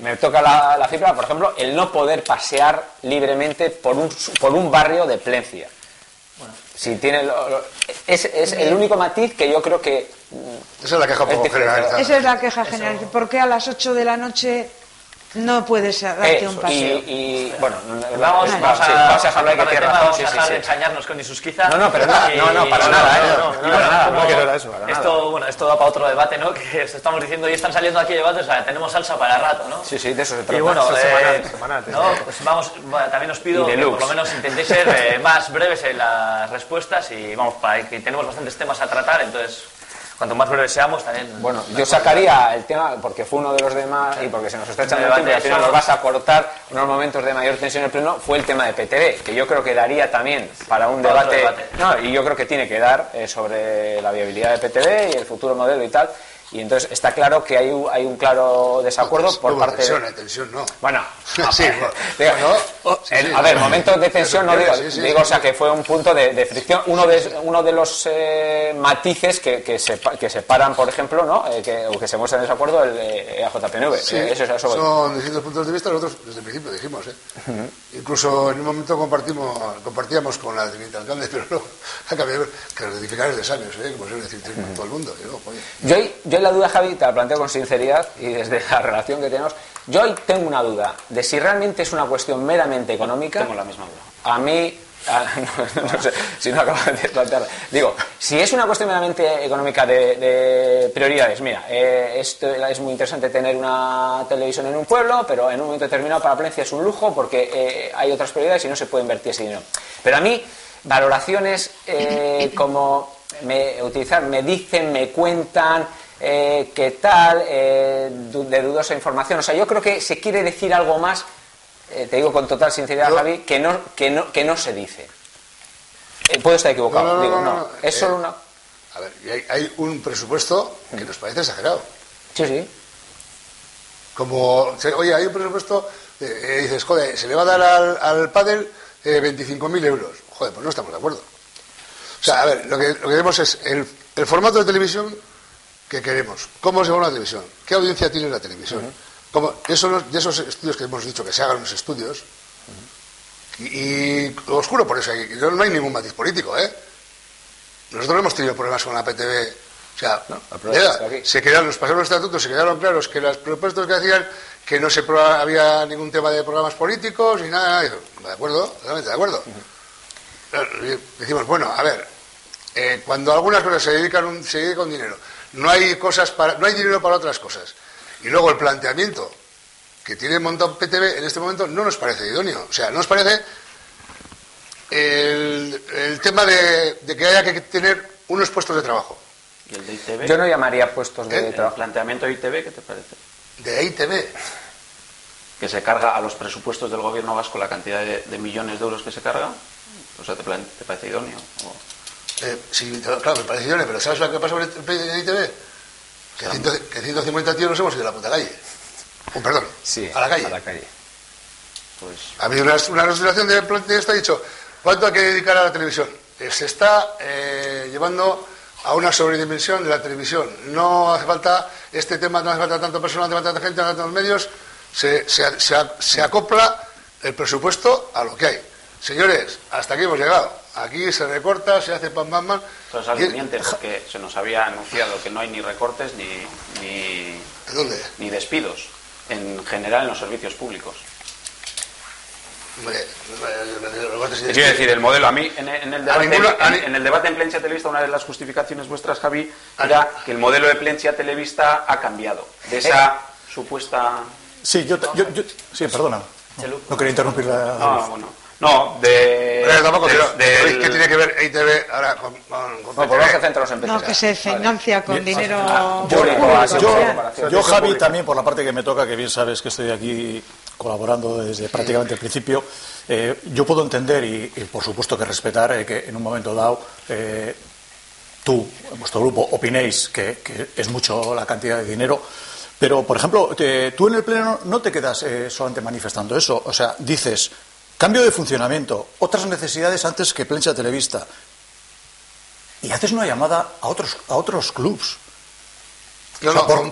[SPEAKER 9] me toca la fibra, por ejemplo, el no poder pasear libremente por un barrio de Plencia. Si tiene es el único matiz que yo creo que...
[SPEAKER 8] Esa es la queja un poco generalizada.
[SPEAKER 7] Esa es la queja general. ¿Por qué a las 8 de la noche no puedes darte un paseo?
[SPEAKER 9] Y bueno,
[SPEAKER 6] vamos a dejarlo ahí, que tiene razón. Vamos a dejar de ensañarnos con Isus quizá.
[SPEAKER 9] No, para nada.
[SPEAKER 6] No quiero eso. Esto da para otro debate, ¿no? Que estamos diciendo y están saliendo aquí debates, o sea, tenemos salsa para rato, ¿no?
[SPEAKER 9] Sí, de eso se trata.
[SPEAKER 6] Y bueno, pues vamos, también os pido que por lo menos intentéis ser más breves en las respuestas, y vamos, que tenemos bastantes temas a tratar, entonces... Cuanto más breves seamos, también...
[SPEAKER 9] Bueno, yo sacaría el tema, porque fue uno de los demás, y porque se nos está echando el tiempo y al final nos vas a cortar unos momentos de mayor tensión en el pleno, fue el tema de PTV, que yo creo que daría también para un debate. No, y yo creo que tiene que dar sobre la viabilidad de PTV y el futuro modelo y tal. Y entonces está claro que hay un claro desacuerdo por parte de...
[SPEAKER 8] tensión no.
[SPEAKER 9] Bueno,
[SPEAKER 8] sí,
[SPEAKER 9] a ver, momentos de tensión no digo, digo, o sea, que fue un punto de fricción, uno de los matices que separan, por ejemplo, ¿no? O que se muestran en desacuerdo el EAJ-PNV.
[SPEAKER 8] Sí, son distintos puntos de vista, nosotros desde el principio dijimos, incluso en un momento compartíamos con la teniente alcalde, pero no, ha cambiado, que rectificar es de sabios, como suele decir todo el mundo.
[SPEAKER 9] Yo la duda, Javi, te la planteo con sinceridad y desde la relación que tenemos. Yo hoy tengo una duda de si realmente es una cuestión meramente económica.
[SPEAKER 5] Tengo la misma duda.
[SPEAKER 9] A mí, no sé si no acabo de plantearla. Digo, si es una cuestión meramente económica de prioridades, mira, esto es muy interesante tener una televisión en un pueblo, pero en un momento determinado para Palencia es un lujo porque hay otras prioridades y no se puede invertir ese dinero. Pero a mí, valoraciones como me dicen, me cuentan, qué tal, de dudosa información. O sea, yo creo que se quiere decir algo más, te digo con total sinceridad, Javi, que no se dice. Puedo estar equivocado. No. Es solo una...
[SPEAKER 8] A ver, hay un presupuesto que nos parece exagerado.
[SPEAKER 9] Sí.
[SPEAKER 8] Como, oye, hay un presupuesto, dices, joder, se le va a dar al pádel 25.000 euros. Joder, pues no estamos de acuerdo. O sea, a ver, lo que queremos es el formato de televisión que queremos. ¿Cómo se va una televisión? ¿Qué audiencia tiene la televisión? De esos estudios que hemos dicho que se hagan unos estudios, y os juro por eso, no hay ningún matiz político, Nosotros no hemos tenido problemas con la PTV. O sea, nos pasaron los estatutos, se quedaron claros que los propuestos que hacían, que no había ningún tema de programas políticos ni nada. De acuerdo, totalmente de acuerdo. Decimos, bueno, a ver, cuando algunas cosas se dedican dinero, no hay dinero para otras cosas. Y luego el planteamiento que tiene montado PTV en este momento no nos parece idóneo. O sea, no nos parece el tema de que haya que tener unos puestos de trabajo.
[SPEAKER 5] ¿Y el de ITV?
[SPEAKER 9] Yo no llamaría puestos de trabajo.
[SPEAKER 5] ¿El planteamiento de ITV qué te parece?
[SPEAKER 8] ¿De ITV?
[SPEAKER 5] Que se carga a los presupuestos del gobierno vasco la cantidad de millones de euros que se carga. O sea, ¿te parece idóneo?
[SPEAKER 8] Sí, claro, me parece idóneo, pero ¿sabes lo que pasa con el ITV? Que 150 tíos nos hemos ido a la puta calle. Perdón,
[SPEAKER 9] sí,
[SPEAKER 8] a la calle.
[SPEAKER 5] Pues...
[SPEAKER 8] Ha habido una resolución de esto, ha dicho, ¿cuánto hay que dedicar a la televisión? Se está llevando a una sobredimensión de la televisión. No hace falta este tema, no hace falta tanto personal, no hace falta tanta gente, no hace tantos medios. Se acopla el presupuesto a lo que hay. Señores, hasta aquí hemos llegado. Aquí se recorta, se hace pam.
[SPEAKER 5] Eso es algo miente, porque se nos había anunciado que no hay ni recortes ni
[SPEAKER 8] ¿dónde?
[SPEAKER 5] Ni despidos, en general en los servicios públicos. Quiero decir, el modelo, a mí, en el debate en Plencia Televista, una de las justificaciones vuestras, Javi, era que el modelo de Plencia Televista ha cambiado. De esa supuesta...
[SPEAKER 10] Sí, sí, perdona. No quería interrumpir la...
[SPEAKER 8] No, ¿qué tiene que ver ITV ahora con
[SPEAKER 7] No, que se financia con dinero...
[SPEAKER 10] Yo, Javi, también por la parte que me toca, que bien sabes que estoy aquí colaborando desde prácticamente el principio, yo puedo entender y por supuesto que respetar que en un momento dado tú, vuestro grupo, opinéis que es mucho la cantidad de dinero, pero, por ejemplo, tú en el Pleno no te quedas solamente manifestando eso, o sea, dices... Cambio de funcionamiento, otras necesidades antes que Plencia Televista. Y haces una llamada a otros clubs.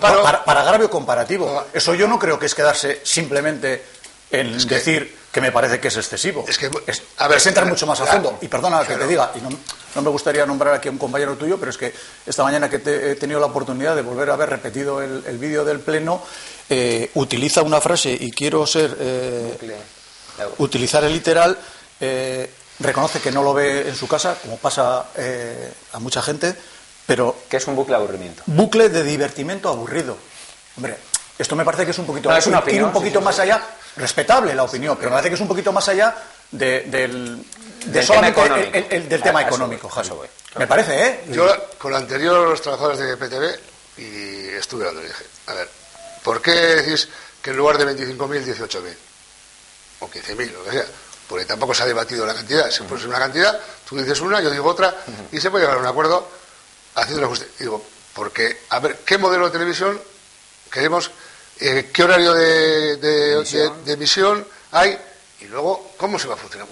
[SPEAKER 10] Para agravio comparativo. Eso yo no creo que es quedarse simplemente en decir que me parece que es excesivo. Es entrar mucho más a fondo. Y perdona que te diga, y no me gustaría nombrar aquí a un compañero tuyo, pero es que esta mañana que he tenido la oportunidad de volver a haber repetido el vídeo del Pleno, utiliza una frase, y quiero utilizar el literal, reconoce que no lo ve en su casa, como pasa a mucha gente, pero...
[SPEAKER 9] Que es un bucle de aburrimiento.
[SPEAKER 10] Bucle de divertimento aburrido. Hombre, esto me parece que es un poquito...
[SPEAKER 9] es una opinión,
[SPEAKER 10] ir un poquito más allá, respetable la opinión, pero me parece que es un poquito más allá del solamente del tema económico, Javi. Me parece,
[SPEAKER 8] Yo, con lo anterior, los trabajadores de PTV, y estuve hablando y dije, a ver, ¿por qué decís que en lugar de 25.000, 18.000? O 15.000, lo que sea, porque tampoco se ha debatido la cantidad. Se puede ser una cantidad, tú dices una, yo digo otra, y se puede llegar a un acuerdo haciendo la justicia. Digo, Porque, a ver, ¿qué modelo de televisión queremos? ¿Qué horario de emisión hay? Y luego, ¿cómo se va a funcionar?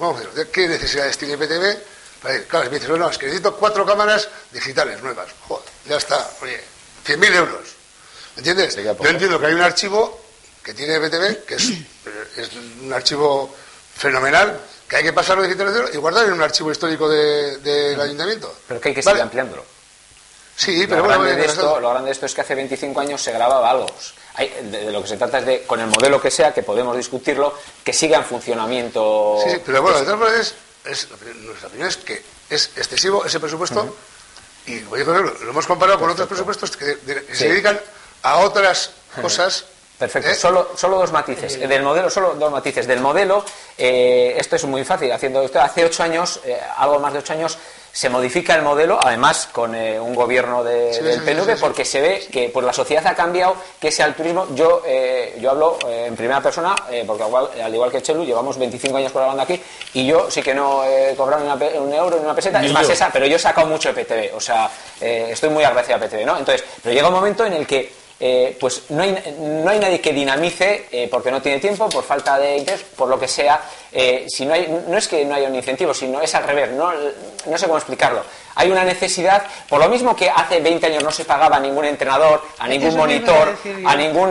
[SPEAKER 8] ¿Qué necesidades tiene PTV? Claro, me dices, no, es que necesito 4 cámaras digitales nuevas. Joder, ya está, oye, 100.000 euros. ¿Entiendes? Yo entiendo que hay un archivo que tiene PTV, que es un archivo fenomenal, que hay que pasarlo digital y guardar en un archivo histórico del ayuntamiento.
[SPEAKER 9] Pero que hay que seguir ampliándolo.
[SPEAKER 8] Sí, pero
[SPEAKER 9] lo
[SPEAKER 8] bueno,
[SPEAKER 9] grande de esto es que hace 25 años se grababa algo. De lo que se trata es de, con el modelo que sea, que podemos discutirlo, que siga en funcionamiento.
[SPEAKER 8] Sí, pero bueno, de todas maneras, nuestra opinión es que es excesivo ese presupuesto y, por ejemplo, lo hemos comparado con otros presupuestos que se dedican a otras cosas.
[SPEAKER 9] Perfecto, solo 2 matices. Del modelo, solo 2 matices. Del modelo, esto es muy fácil. Haciendo esto, hace 8 años, algo más de 8 años, se modifica el modelo, además con un gobierno del PNV, porque se ve que pues, la sociedad ha cambiado, que ese altruismo, yo hablo en primera persona, porque al igual que Chelu, llevamos 25 años colaborando aquí, y yo sí que no he cobrado un euro ni una peseta, es más pero yo he sacado mucho de PTV, o sea, estoy muy agradecido a PTV, ¿no? Entonces, pero llega un momento en el que pues no hay nadie que dinamice porque no tiene tiempo, por falta de interés, por lo que sea. Si no es que no haya un incentivo, sino es al revés, no sé cómo explicarlo. Hay una necesidad, por lo mismo que hace 20 años no se pagaba a ningún entrenador, a ningún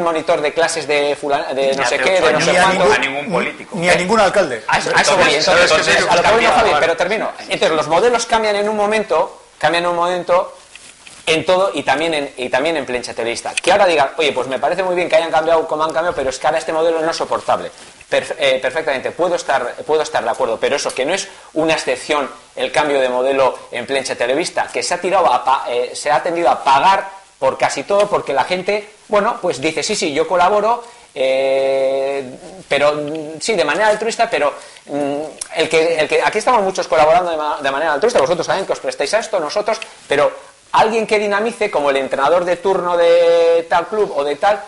[SPEAKER 9] monitor de clases de no sé qué, de no sé cuánto,
[SPEAKER 6] a ningún político,
[SPEAKER 10] ni a ningún alcalde.
[SPEAKER 9] A eso voy, entonces, a lo que voy, Javi, pero termino. Entonces los modelos cambian en un momento en todo y también en prensa televista. Que ahora digan, oye, pues me parece muy bien que hayan cambiado como han cambiado, pero es que ahora este modelo no es soportable. Perfectamente, puedo estar de acuerdo, pero eso, que no es una excepción el cambio de modelo en prensa televista, que se ha tendido a pagar por casi todo, porque la gente, bueno, pues dice, sí, yo colaboro, pero sí, de manera altruista, pero el que aquí estamos muchos colaborando de manera altruista, vosotros saben que os prestáis a esto, nosotros, pero alguien que dinamice, como el entrenador de turno de tal club o de tal.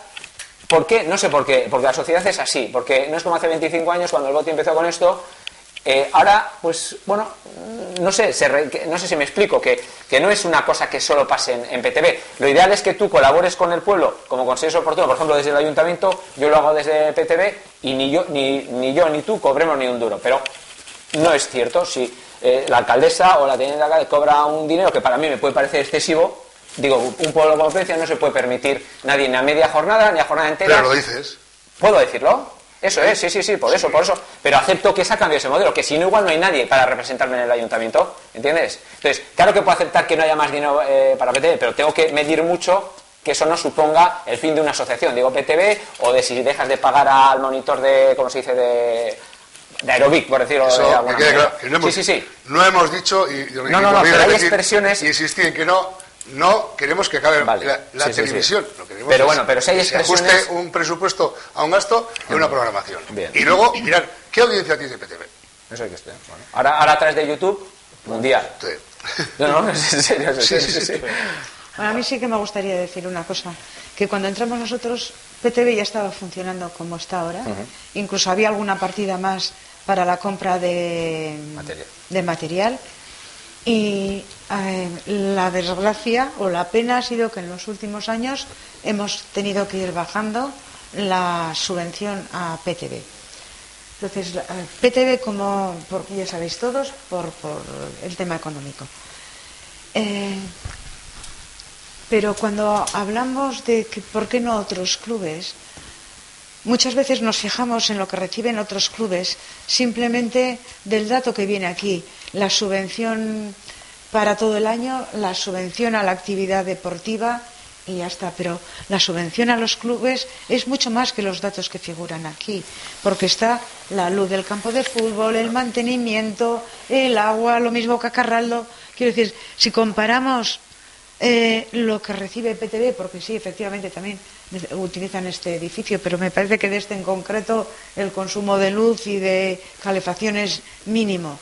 [SPEAKER 9] ¿Por qué? No sé por qué, porque la sociedad es así, porque no es como hace 25 años cuando el Boti empezó con esto. Ahora, pues, bueno, no sé si me explico, que no es una cosa que solo pase en PTV. Lo ideal es que tú colabores con el pueblo como consejero oportuno, por ejemplo, desde el ayuntamiento, yo lo hago desde PTV y ni yo ni tú cobremos ni un duro, pero no es cierto. Si la alcaldesa o la teniente de alcalde cobra un dinero que para mí me puede parecer excesivo, digo, un pueblo como Palencia no se puede permitir nadie ni a media jornada ni a jornada entera.
[SPEAKER 8] Pero lo dices.
[SPEAKER 9] ¿Puedo decirlo? Eso es, sí, por eso. Pero acepto que se ha cambiado ese modelo, que si no, igual no hay nadie para representarme en el ayuntamiento, ¿entiendes? Entonces, claro que puedo aceptar que no haya más dinero para PTV, pero tengo que medir mucho que eso no suponga el fin de una asociación, digo PTV, o de si dejas de pagar al monitor de, ¿cómo se dice?, de aerobic, por decirlo de alguna manera. Claro, sí.
[SPEAKER 8] No hemos dicho,
[SPEAKER 9] pero hay expresiones.
[SPEAKER 8] Y insistí en que no queremos que acabe la televisión.
[SPEAKER 9] Sí.
[SPEAKER 8] Lo queremos
[SPEAKER 9] pero bueno, pero si hay expresiones.
[SPEAKER 8] Se ajuste un presupuesto a un gasto y una programación.
[SPEAKER 9] Bien.
[SPEAKER 8] Y luego, mirar, ¿qué audiencia tiene PTV?
[SPEAKER 9] Eso hay que estudiar. Bueno, ahora a través de YouTube, mundial.
[SPEAKER 8] Sí.
[SPEAKER 9] No, en serio. Sí.
[SPEAKER 7] Bueno, a mí sí que me gustaría decir una cosa, que cuando entramos nosotros, PTV ya estaba funcionando como está ahora, incluso había alguna partida más para la compra de material, y la desgracia o la pena ha sido que en los últimos años hemos tenido que ir bajando la subvención a PTV. Entonces, PTV, porque ya sabéis todos, por el tema económico. Pero cuando hablamos de que por qué no otros clubes, muchas veces nos fijamos en lo que reciben otros clubes simplemente del dato que viene aquí, la subvención para todo el año, la subvención a la actividad deportiva y ya está. Pero la subvención a los clubes es mucho más que los datos que figuran aquí, porque está la luz del campo de fútbol, el mantenimiento, el agua, lo mismo que Acarraldo. Quiero decir, si comparamos lo que recibe PTV, porque sí, efectivamente también utilizan este edificio, pero me parece que de este en concreto el consumo de luz y de calefacción es mínimo.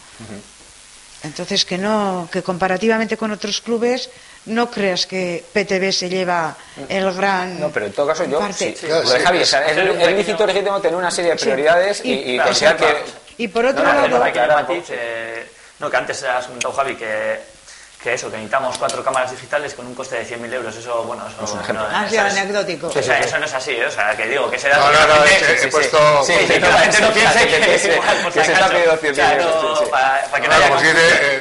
[SPEAKER 7] Entonces que comparativamente con otros clubes no creas que PTV se lleva el gran.
[SPEAKER 9] No, pero en todo caso Javi, es lícito legítimo tener una serie de prioridades y considerar que.
[SPEAKER 7] Y por otro lado.
[SPEAKER 6] Hay que dar matiz, que antes has comentado, Javi, que que necesitamos 4 cámaras digitales con un coste de 100.000 euros. Eso, bueno, eso
[SPEAKER 9] es un ejemplo.
[SPEAKER 7] Ha sido anecdótico.
[SPEAKER 6] O sea, eso no es así, o sea, que digo, que se da...
[SPEAKER 17] No, he puesto...
[SPEAKER 6] Sí, que la gente no piense que es igual, por si
[SPEAKER 9] se está pidiendo 100.000 euros.
[SPEAKER 6] Para que no haya...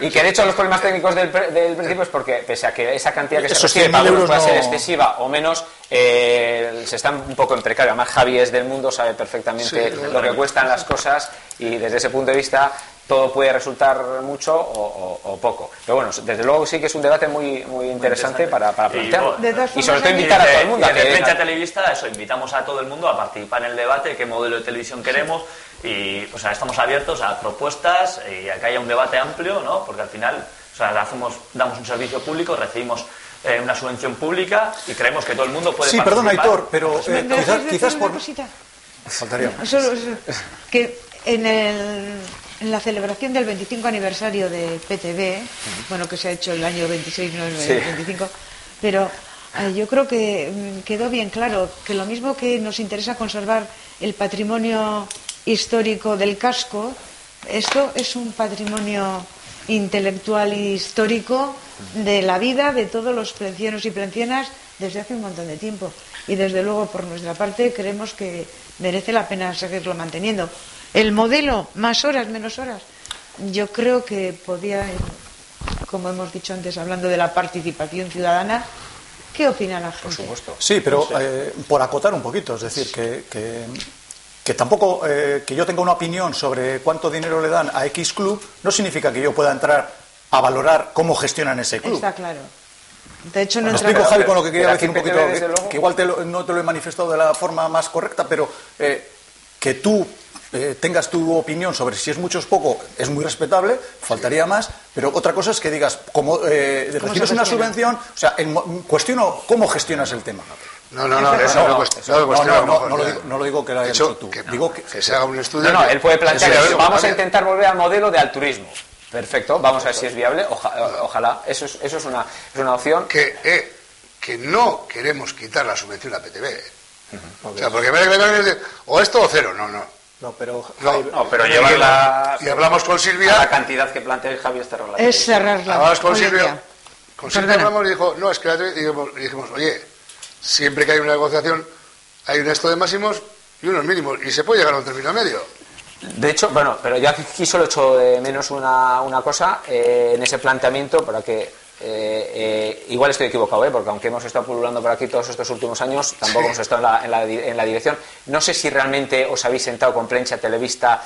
[SPEAKER 9] Y que de hecho los problemas técnicos del principio es porque, pese a que esa cantidad que se requiere para euros pueda ser excesiva o menos, se está un poco en precario. Además, Javi es del mundo, sabe perfectamente lo que cuestan las cosas, y desde ese punto de vista todo puede resultar mucho o poco. Pero bueno, desde luego sí que es un debate muy interesante para plantearlo. Y sobre todo invitar a todo el mundo a que...
[SPEAKER 6] Desde Prensa Televista, eso, invitamos a todo el mundo a participar en el debate, qué modelo de televisión queremos, y o sea, estamos abiertos a propuestas y a que haya un debate amplio, ¿no? Porque al final, o sea, damos un servicio público, recibimos una subvención pública y creemos que todo el mundo puede participar.
[SPEAKER 10] Sí, perdón, Aitor, pero quizás por...
[SPEAKER 7] Faltaría. Que en la celebración del 25 aniversario de PTV, bueno, que se ha hecho el año 26, no el 25, pero yo creo que quedó bien claro que lo mismo que nos interesa conservar el patrimonio histórico del casco, esto es un patrimonio intelectual y histórico de la vida de todos los plencianos y plencianas desde hace un montón de tiempo. Y desde luego, por nuestra parte, creemos que merece la pena seguirlo manteniendo. El modelo, más horas, menos horas, yo creo que podía, como hemos dicho antes, hablando de la participación ciudadana, ¿qué opina la gente?
[SPEAKER 9] Por supuesto.
[SPEAKER 10] Sí, pero por acotar un poquito, es decir, que tampoco que yo tenga una opinión sobre cuánto dinero le dan a X club no significa que yo pueda entrar a valorar cómo gestionan ese club.
[SPEAKER 7] Está claro. De hecho, no
[SPEAKER 10] explico, Javi, con lo que quería decir un poquito, que igual no te lo he manifestado de la forma más correcta, pero que tú tengas tu opinión sobre si es mucho o es poco, es muy respetable, faltaría más, pero otra cosa es que digas, como recibes una subvención, o sea, cuestiono cómo gestionas el tema.
[SPEAKER 17] No lo digo que lo hayas hecho tú.
[SPEAKER 10] Digo
[SPEAKER 17] que se haga un estudio.
[SPEAKER 9] No, él puede plantear que vamos a intentar volver al modelo de altruismo. Perfecto, vamos a ver si es viable, ojalá, eso es una opción.
[SPEAKER 17] Que no queremos quitar la subvención a PTV. O sea, porque me decir, o esto o cero,
[SPEAKER 10] No, pero
[SPEAKER 9] llevarla...
[SPEAKER 17] Y hablamos con Silvia...
[SPEAKER 9] A la cantidad que plantea Javi está relativa.
[SPEAKER 7] Es cerrarla.
[SPEAKER 17] Hablamos con Silvia. Con Silvia hablamos y dijo, no, es que dijimos, oye, siempre que hay una negociación hay un esto de máximos y unos mínimos, y se puede llegar a un término medio.
[SPEAKER 9] De hecho, bueno, pero yo aquí solo echo de menos una cosa en ese planteamiento, para que igual estoy equivocado, porque aunque hemos estado pululando por aquí todos estos últimos años, tampoco hemos estado en la dirección. No sé si realmente os habéis sentado con Prensa Televista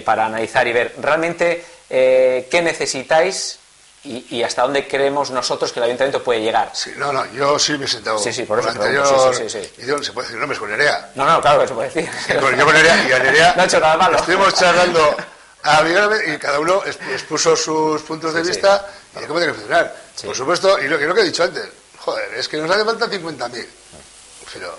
[SPEAKER 9] para analizar y ver realmente qué necesitáis y hasta dónde creemos nosotros que el ayuntamiento puede llegar.
[SPEAKER 17] Sí, yo sí me he sentado
[SPEAKER 9] por eso
[SPEAKER 17] anterior, y se puede decir nombres con Nerea.
[SPEAKER 9] No, claro que se puede decir.
[SPEAKER 17] Yo con Nerea, y a Nerea
[SPEAKER 9] no ha hecho nada malo.
[SPEAKER 17] Estuvimos charlando y cada uno expuso sus puntos de vista y de cómo tiene que funcionar. Por supuesto, y lo que he dicho antes, joder, es que nos hace falta 50.000. Pero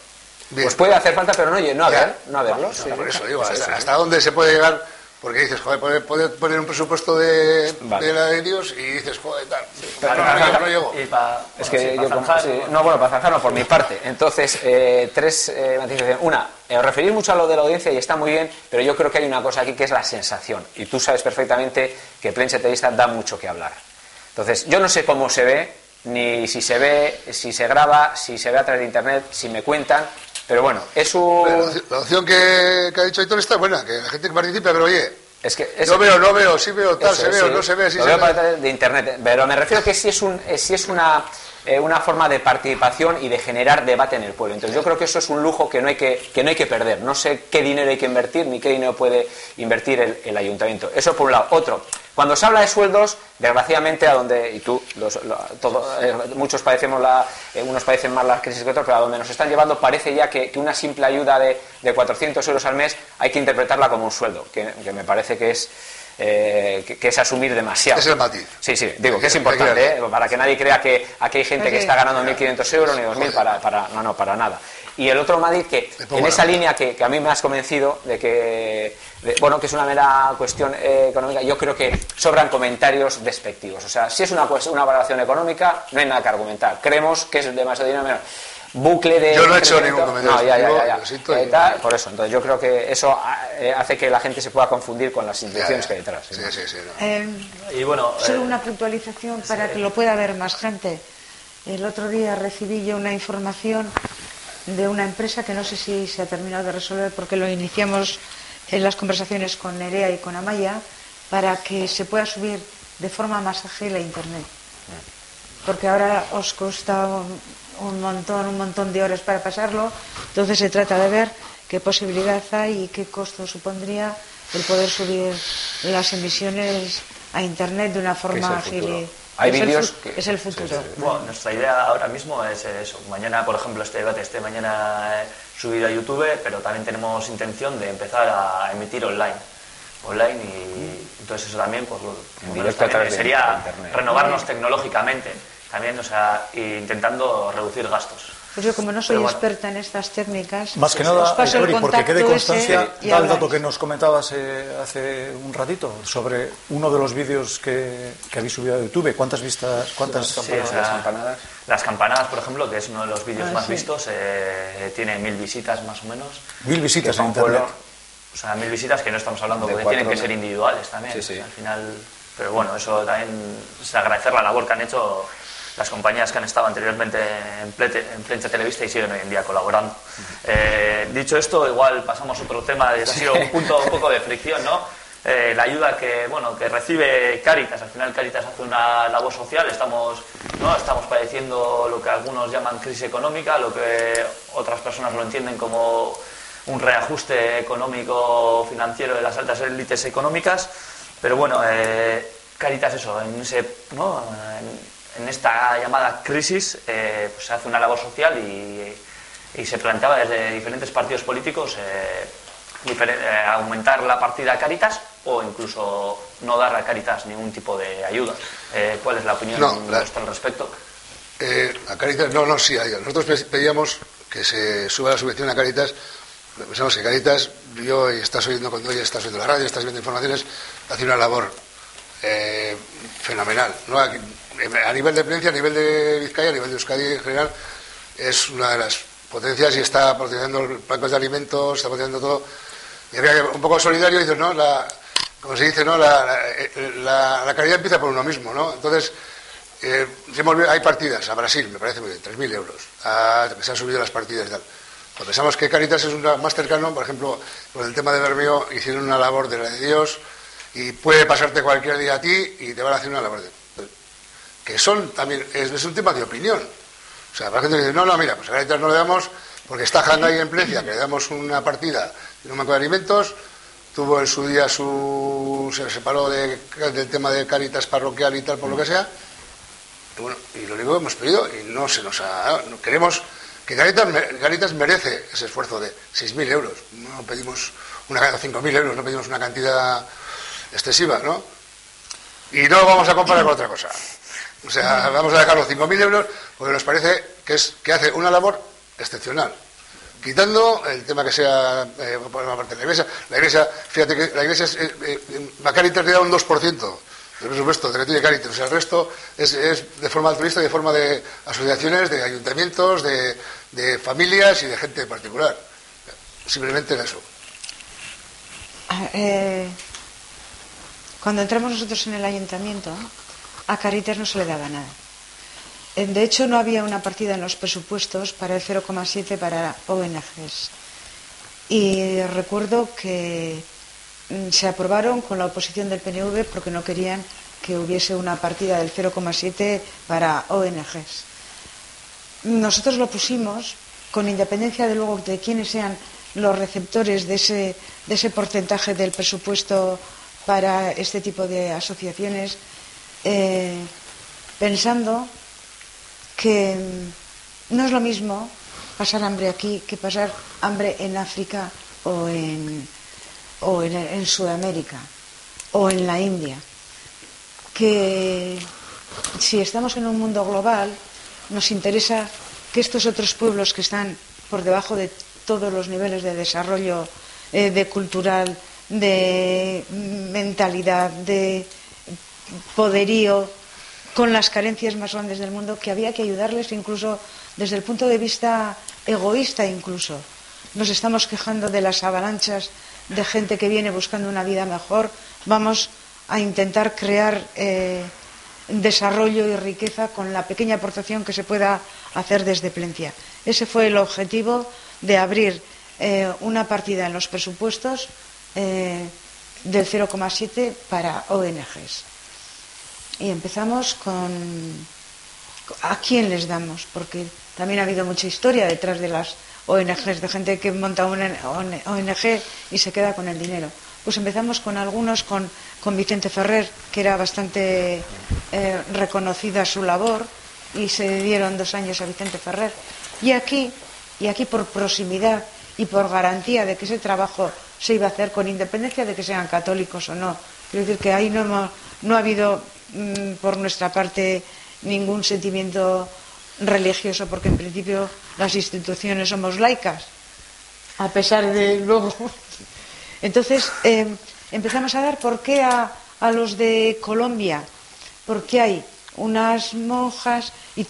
[SPEAKER 17] bien.
[SPEAKER 9] Pues puede hacer falta, pero no haberlos.
[SPEAKER 17] Por eso digo, hasta dónde se puede llegar. Porque dices, joder, puedes poner un presupuesto de la de Dios y dices, joder, tal. No llego.
[SPEAKER 6] Es que yo
[SPEAKER 9] para zanjar no, por mi parte. Entonces, tres matizaciones. Una, os referís mucho a lo de la audiencia y está muy bien, pero yo creo que hay una cosa aquí que es la sensación. Y tú sabes perfectamente que Prensa Televista da mucho que hablar. Entonces, yo no sé cómo se ve, ni si se ve, si se graba, si se ve a través de internet, si me cuentan. Pero bueno, es un...
[SPEAKER 17] La opción que ha dicho Aitor está buena, que la gente que participe, pero oye,
[SPEAKER 9] es que
[SPEAKER 17] no veo, sí veo, tal, se ve o no se ve, sí
[SPEAKER 9] lo
[SPEAKER 17] se
[SPEAKER 9] veo
[SPEAKER 17] ve.
[SPEAKER 9] De internet, pero me refiero que sí es una forma de participación y de generar debate en el pueblo. Entonces yo creo que eso es un lujo que no hay que perder. No sé qué dinero hay que invertir ni qué dinero puede invertir el ayuntamiento. Eso por un lado. Otro, cuando se habla de sueldos, desgraciadamente, muchos padecemos unos padecen más la crisis que otros, pero a donde nos están llevando parece ya que una simple ayuda de 400 euros al mes hay que interpretarla como un sueldo, que me parece que es asumir demasiado.
[SPEAKER 17] Es el matiz.
[SPEAKER 9] Sí, digo que es importante, para que nadie crea que aquí hay gente que está ganando 1.500 euros ni 2.000 no, para nada. Y el otro matiz que en esa línea que a mí me has convencido de que es una mera cuestión económica, yo creo que sobran comentarios despectivos. O sea, si es una valoración económica, no hay nada que argumentar. Creemos que es demasiado dinero menos. bucle de...
[SPEAKER 17] Yo no he hecho ningún comentario.
[SPEAKER 9] No, ya. Por eso, entonces yo creo que eso hace que la gente se pueda confundir con las intenciones que hay detrás.
[SPEAKER 17] Sí.
[SPEAKER 6] Y bueno...
[SPEAKER 7] Solo una puntualización para que lo pueda ver más gente. El otro día recibí yo una información de una empresa que no sé si se ha terminado de resolver porque lo iniciamos en las conversaciones con Nerea y con Amaya para que se pueda subir de forma más ágil a Internet. Porque ahora os cuesta un montón de horas para pasarlo, entonces se trata de ver qué posibilidad hay y qué costo supondría el poder subir las emisiones a Internet de una forma ágil.
[SPEAKER 9] Hay vídeos que...
[SPEAKER 7] Es el futuro.
[SPEAKER 6] Bueno, nuestra idea ahora mismo es eso. Mañana, por ejemplo, este debate esté mañana subido a YouTube, pero también tenemos intención de empezar a emitir online y entonces eso también, pues también sería renovarnos tecnológicamente también, o sea, intentando reducir gastos.
[SPEAKER 7] Pues yo, como no soy experta en estas técnicas,
[SPEAKER 10] más que nada, porque quede constancia
[SPEAKER 7] del
[SPEAKER 10] dato que nos comentabas hace un ratito sobre uno de los vídeos que habéis subido a YouTube. ¿Cuántas vistas? ¿Cuántas
[SPEAKER 6] campanadas? Las campanadas, por ejemplo, que es uno de los vídeos más vistos, tiene 1000 visitas más o menos.
[SPEAKER 10] 1000 visitas en Internet.
[SPEAKER 6] O sea, 1000 visitas que no estamos hablando de que tienen que ser individuales también. Al final, pero bueno, eso también es agradecer la labor que han hecho las compañías que han estado anteriormente en Plensa Televista y siguen hoy en día colaborando. Dicho esto, igual pasamos a otro tema, ha sido un punto un poco de fricción, ¿no? La ayuda que recibe Cáritas. Al final Cáritas hace una labor social, estamos padeciendo lo que algunos llaman crisis económica, lo que otras personas lo entienden como un reajuste económico financiero de las altas élites económicas, pero bueno, Cáritas en esta llamada crisis pues se hace una labor social y se planteaba desde diferentes partidos políticos aumentar la partida a Cáritas o incluso no dar a Cáritas ningún tipo de ayuda. ¿Cuál es la opinión nuestra al respecto?
[SPEAKER 17] A Cáritas sí hay. Nosotros pedíamos que se suba la subvención a Cáritas. Pensamos que Cáritas, estás oyendo la radio, estás viendo informaciones, hace una labor fenomenal, ¿no? A nivel de Palencia, a nivel de Vizcaya, a nivel de Euskadi en general, es una de las potencias y está potenciando bancos de alimentos, está potenciando todo. Y había que un poco solidario y dices, ¿no? Como se dice, ¿no? La caridad empieza por uno mismo, ¿no? Entonces, hay partidas a Brasil, me parece muy bien, 3.000 euros, que se han subido las partidas y tal. Pues pensamos que Cáritas es más cercano, por ejemplo, con el tema de Bermeo hicieron una labor de la de Dios y puede pasarte cualquier día a ti y te van a hacer una labor que son también, es un tema de opinión. O sea, la gente dice, mira, pues a Cáritas no le damos porque está Handay en Plencia, que le damos una partida de un banco de alimentos, tuvo en su día se separó del tema de Cáritas parroquial y tal, por lo que sea, y bueno, y lo único que hemos pedido, y no se nos ha... queremos que Cáritas merece ese esfuerzo de 6.000 euros, no pedimos 5.000 euros, no pedimos una cantidad excesiva, ¿no? Y no vamos a comparar con otra cosa. O sea, vamos a dejar los 5.000 euros porque nos parece que hace una labor excepcional. Quitando el tema que sea por una parte de la iglesia, fíjate que la iglesia a Cáritas le da un 2% del presupuesto que tiene Cáritas, o sea, el resto es de forma altruista y de forma de asociaciones, de ayuntamientos, de familias y de gente particular. Simplemente en eso.
[SPEAKER 7] Cuando entramos nosotros en el ayuntamiento, a Cáritas no se le daba nada. De hecho, no había una partida en los presupuestos para el 0,7 para ONGs. Y recuerdo que se aprobaron con la oposición del PNV porque no querían que hubiese una partida del 0,7 para ONGs. Nosotros lo pusimos con independencia de luego de quiénes sean los receptores de ese porcentaje del presupuesto para este tipo de asociaciones, pensando que no es lo mismo pasar hambre aquí que pasar hambre en África o en Sudamérica o en la India. Que si estamos en un mundo global, nos interesa que estos otros pueblos que están por debajo de todos los niveles de desarrollo de cultural, de mentalidad, de poderío, con las carencias más grandes del mundo, que había que ayudarles incluso desde el punto de vista egoísta incluso. Nos estamos quejando de las avalanchas de gente que viene buscando una vida mejor. Vamos a intentar crear desarrollo y riqueza con la pequeña aportación que se pueda hacer desde Plencia. Ese fue el objetivo de abrir una partida en los presupuestos del 0,7 para ONGs. Y empezamos con ¿a quién les damos? Porque también ha habido mucha historia detrás de las ONGs, de gente que monta una ONG y se queda con el dinero. Pues empezamos con algunos, con Vicente Ferrer, que era bastante reconocida su labor, y se dieron 2 años a Vicente Ferrer. Y aquí por proximidad y por garantía de que ese trabajo se iba a hacer con independencia de que sean católicos o no. Quiero decir que ahí no ha habido por nuestra parte ningún sentimiento religioso, porque en principio las instituciones somos laicas, a pesar de luego. Entonces empezamos a dar por qué a los de Colombia, porque hay unas monjas y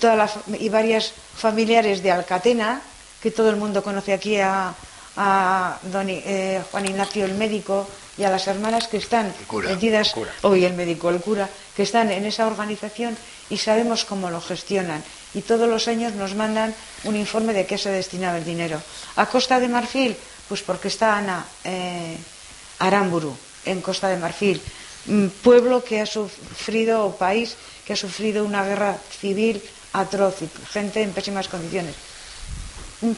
[SPEAKER 7] varias familiares de Alcatena, que todo el mundo conoce aquí, a Juan Ignacio el médico y a las hermanas que están metidas, hoy el médico, el cura, que están en esa organización, y sabemos cómo lo gestionan, y todos los años nos mandan un informe de qué se destinaba el dinero. A Costa de Marfil, pues porque está Ana Aramburu en Costa de Marfil, pueblo que ha sufrido, o país que ha sufrido una guerra civil atroz, y gente en pésimas condiciones.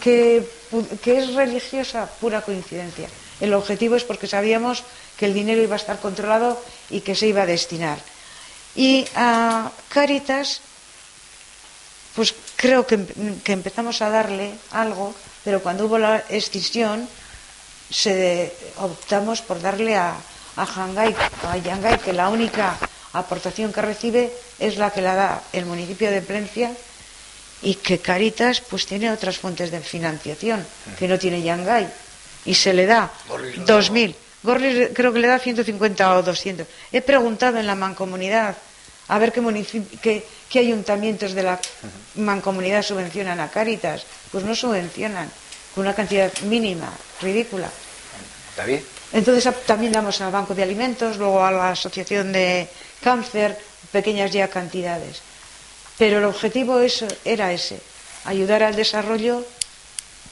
[SPEAKER 7] Que es religiosa, pura coincidencia. El objetivo es porque sabíamos que el dinero iba a estar controlado y que se iba a destinar. Y a Cáritas, pues creo que empezamos a darle algo, pero cuando hubo la escisión optamos por darle a Yangay, que la única aportación que recibe es la que la da el municipio de Plencia, y que Cáritas pues tiene otras fuentes de financiación que no tiene Yangay, y se le da 2.000. Gorlis creo que le da 150 o 200. He preguntado en la mancomunidad a ver qué ayuntamientos de la mancomunidad subvencionan a Cáritas. Pues no subvencionan, con una cantidad mínima, ridícula.
[SPEAKER 9] David.
[SPEAKER 7] Entonces también damos al Banco de Alimentos, luego a la Asociación de Cáncer, pequeñas ya cantidades. Pero el objetivo era ese, ayudar al desarrollo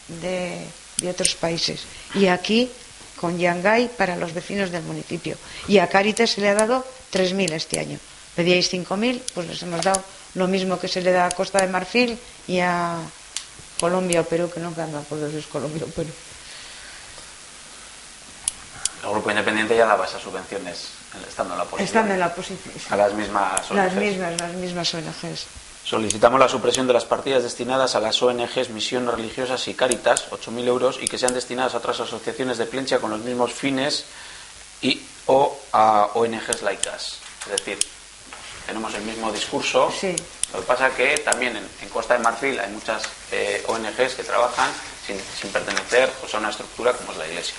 [SPEAKER 7] de otros países. Y aquí, con Yangay, para los vecinos del municipio. Y a Cáritas se le ha dado 3.000 este año. Pedíais 5.000, pues les hemos dado lo mismo que se le da a Costa de Marfil y a Colombia o Perú, que nunca me acuerdo si es Colombia o Perú.
[SPEAKER 5] El Grupo Independiente ya daba esas subvenciones estando en la oposición.
[SPEAKER 7] Estando en la oposición.
[SPEAKER 5] A las mismas ONGs.
[SPEAKER 7] Las mismas ONGs.
[SPEAKER 5] Solicitamos la supresión de las partidas destinadas a las ONGs, misiones religiosas y Cáritas, 8.000 euros, y que sean destinadas a otras asociaciones de Plencia con los mismos fines o a ONGs laicas. Es decir, tenemos el mismo discurso.
[SPEAKER 7] Sí.
[SPEAKER 5] Lo que pasa es que también en Costa de Marfil hay muchas ONGs que trabajan sin pertenecer pues, a una estructura como es la Iglesia.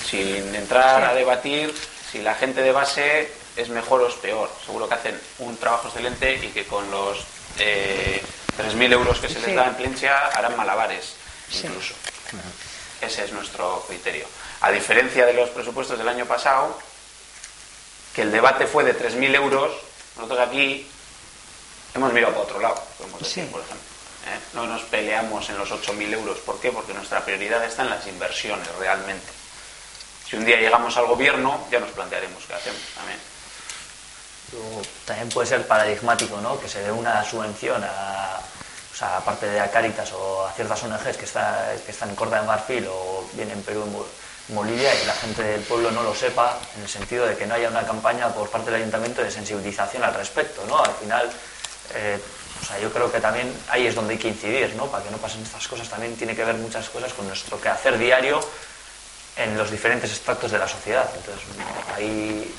[SPEAKER 5] Sin entrar a debatir si la gente de base es mejor o es peor. Seguro que hacen un trabajo excelente y que con los 3.000 euros que se les da en Plencia harán malabares incluso. Ese es nuestro criterio. A diferencia de los presupuestos del año pasado, que el debate fue de 3.000 euros, nosotros aquí hemos mirado para otro lado, podemos decir, por ejemplo. No nos peleamos en los 8.000 euros. ¿Por qué? Porque nuestra prioridad está en las inversiones realmente. Si un día llegamos al gobierno, ya nos plantearemos qué hacemos también.
[SPEAKER 6] También puede ser paradigmático, ¿no? Que se dé una subvención aparte de a Cáritas o a ciertas ONGs que están en Costa de Marfil o bien en Perú, en Bolivia, y la gente del pueblo no lo sepa, en el sentido de que no haya una campaña por parte del ayuntamiento de sensibilización al respecto, ¿no? Al final, yo creo que también ahí es donde hay que incidir, ¿no? Para que no pasen estas cosas también tiene que ver muchas cosas con nuestro quehacer diario en los diferentes estratos de la sociedad. Entonces, ahí,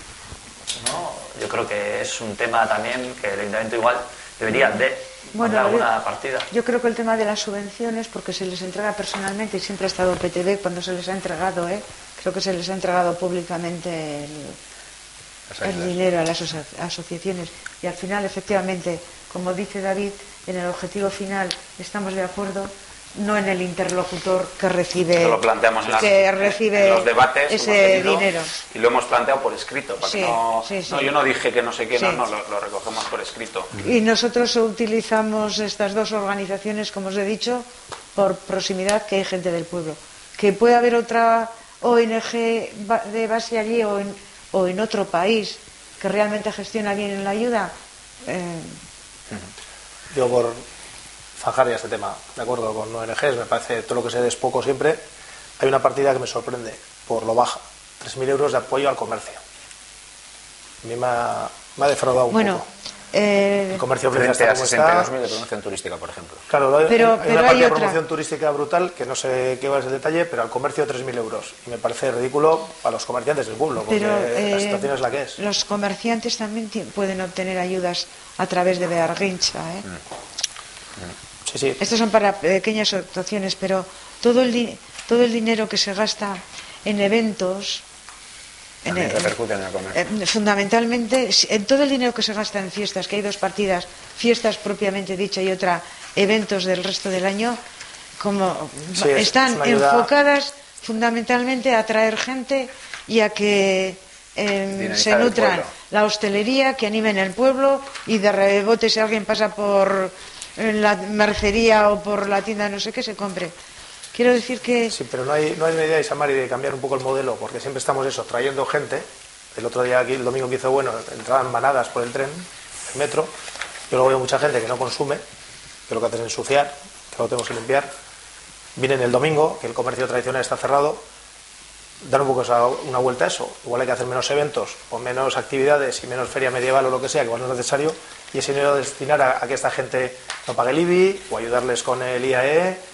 [SPEAKER 6] ¿no? Yo creo que es un tema también que el ayuntamiento igual debería mandar alguna partida. Yo
[SPEAKER 7] creo que el tema de las subvenciones, porque se les entrega personalmente, y siempre ha estado PTV cuando se les ha entregado, creo que se les ha entregado públicamente el dinero a las asociaciones. Y al final, efectivamente, como dice David, en el objetivo final estamos de acuerdo, no en el interlocutor que recibe,
[SPEAKER 5] Eso lo planteamos
[SPEAKER 7] recibe
[SPEAKER 5] en los debates
[SPEAKER 7] ese dinero.
[SPEAKER 5] Y lo hemos planteado por escrito, para que no,
[SPEAKER 7] sí.
[SPEAKER 5] no, yo no dije que no sé qué,
[SPEAKER 7] Sí.
[SPEAKER 5] no, lo recogemos por escrito.
[SPEAKER 7] Y nosotros utilizamos estas dos organizaciones, como os he dicho, por proximidad, que hay gente del pueblo. Que puede haber otra ONG de base allí o en otro país que realmente gestiona bien la ayuda.
[SPEAKER 4] Yo por zanjar ya este tema, de acuerdo con ONGs, me parece todo lo que sé es poco siempre. Hay una partida que me sorprende por lo baja, 3.000 euros de apoyo al comercio. A mí me ha defraudado un poco. El comercio
[SPEAKER 9] frente
[SPEAKER 4] está
[SPEAKER 9] a
[SPEAKER 4] como
[SPEAKER 9] 62.000 de promoción turística, por ejemplo.
[SPEAKER 4] Claro, hay
[SPEAKER 7] pero
[SPEAKER 4] una
[SPEAKER 7] hay
[SPEAKER 4] partida de
[SPEAKER 7] otra.
[SPEAKER 4] promoción turística brutal, que no sé qué va a ser el detalle, pero al comercio 3.000 euros. Y me parece ridículo para los comerciantes del pueblo, porque
[SPEAKER 7] Pero
[SPEAKER 4] la situación es la que es.
[SPEAKER 7] los comerciantes también pueden obtener ayudas a través de Bearguincha.
[SPEAKER 4] Sí.
[SPEAKER 7] Estas son para pequeñas actuaciones, pero todo el dinero que se gasta en eventos,
[SPEAKER 9] También repercute en el comercio.
[SPEAKER 7] fundamentalmente, en todo el dinero que se gasta en fiestas, que hay dos partidas, fiestas propiamente dicha y otra, eventos del resto del año, como
[SPEAKER 4] Sí,
[SPEAKER 7] están
[SPEAKER 4] es una ayuda.
[SPEAKER 7] enfocadas fundamentalmente a atraer gente y a que se
[SPEAKER 9] el
[SPEAKER 7] nutran
[SPEAKER 9] pueblo.
[SPEAKER 7] la hostelería, que animen el pueblo, y de rebote, si alguien pasa por la mercería o por la tienda no sé qué, se compre. Quiero decir que...
[SPEAKER 4] Sí, pero no hay una idea, Isamari, de cambiar un poco el modelo, porque siempre estamos trayendo gente. El otro día, aquí, el domingo que hizo bueno, entraban manadas por el tren, el metro. Yo luego veo mucha gente que no consume, que lo que hace es ensuciar, que lo tenemos que limpiar. Vienen el domingo, que el comercio tradicional está cerrado, dar un poco una vuelta a eso. Igual hay que hacer menos eventos o menos actividades y menos feria medieval o lo que sea, que igual no es necesario, y ese dinero destinar a que esta gente no pague el IBI o ayudarles con el IAE.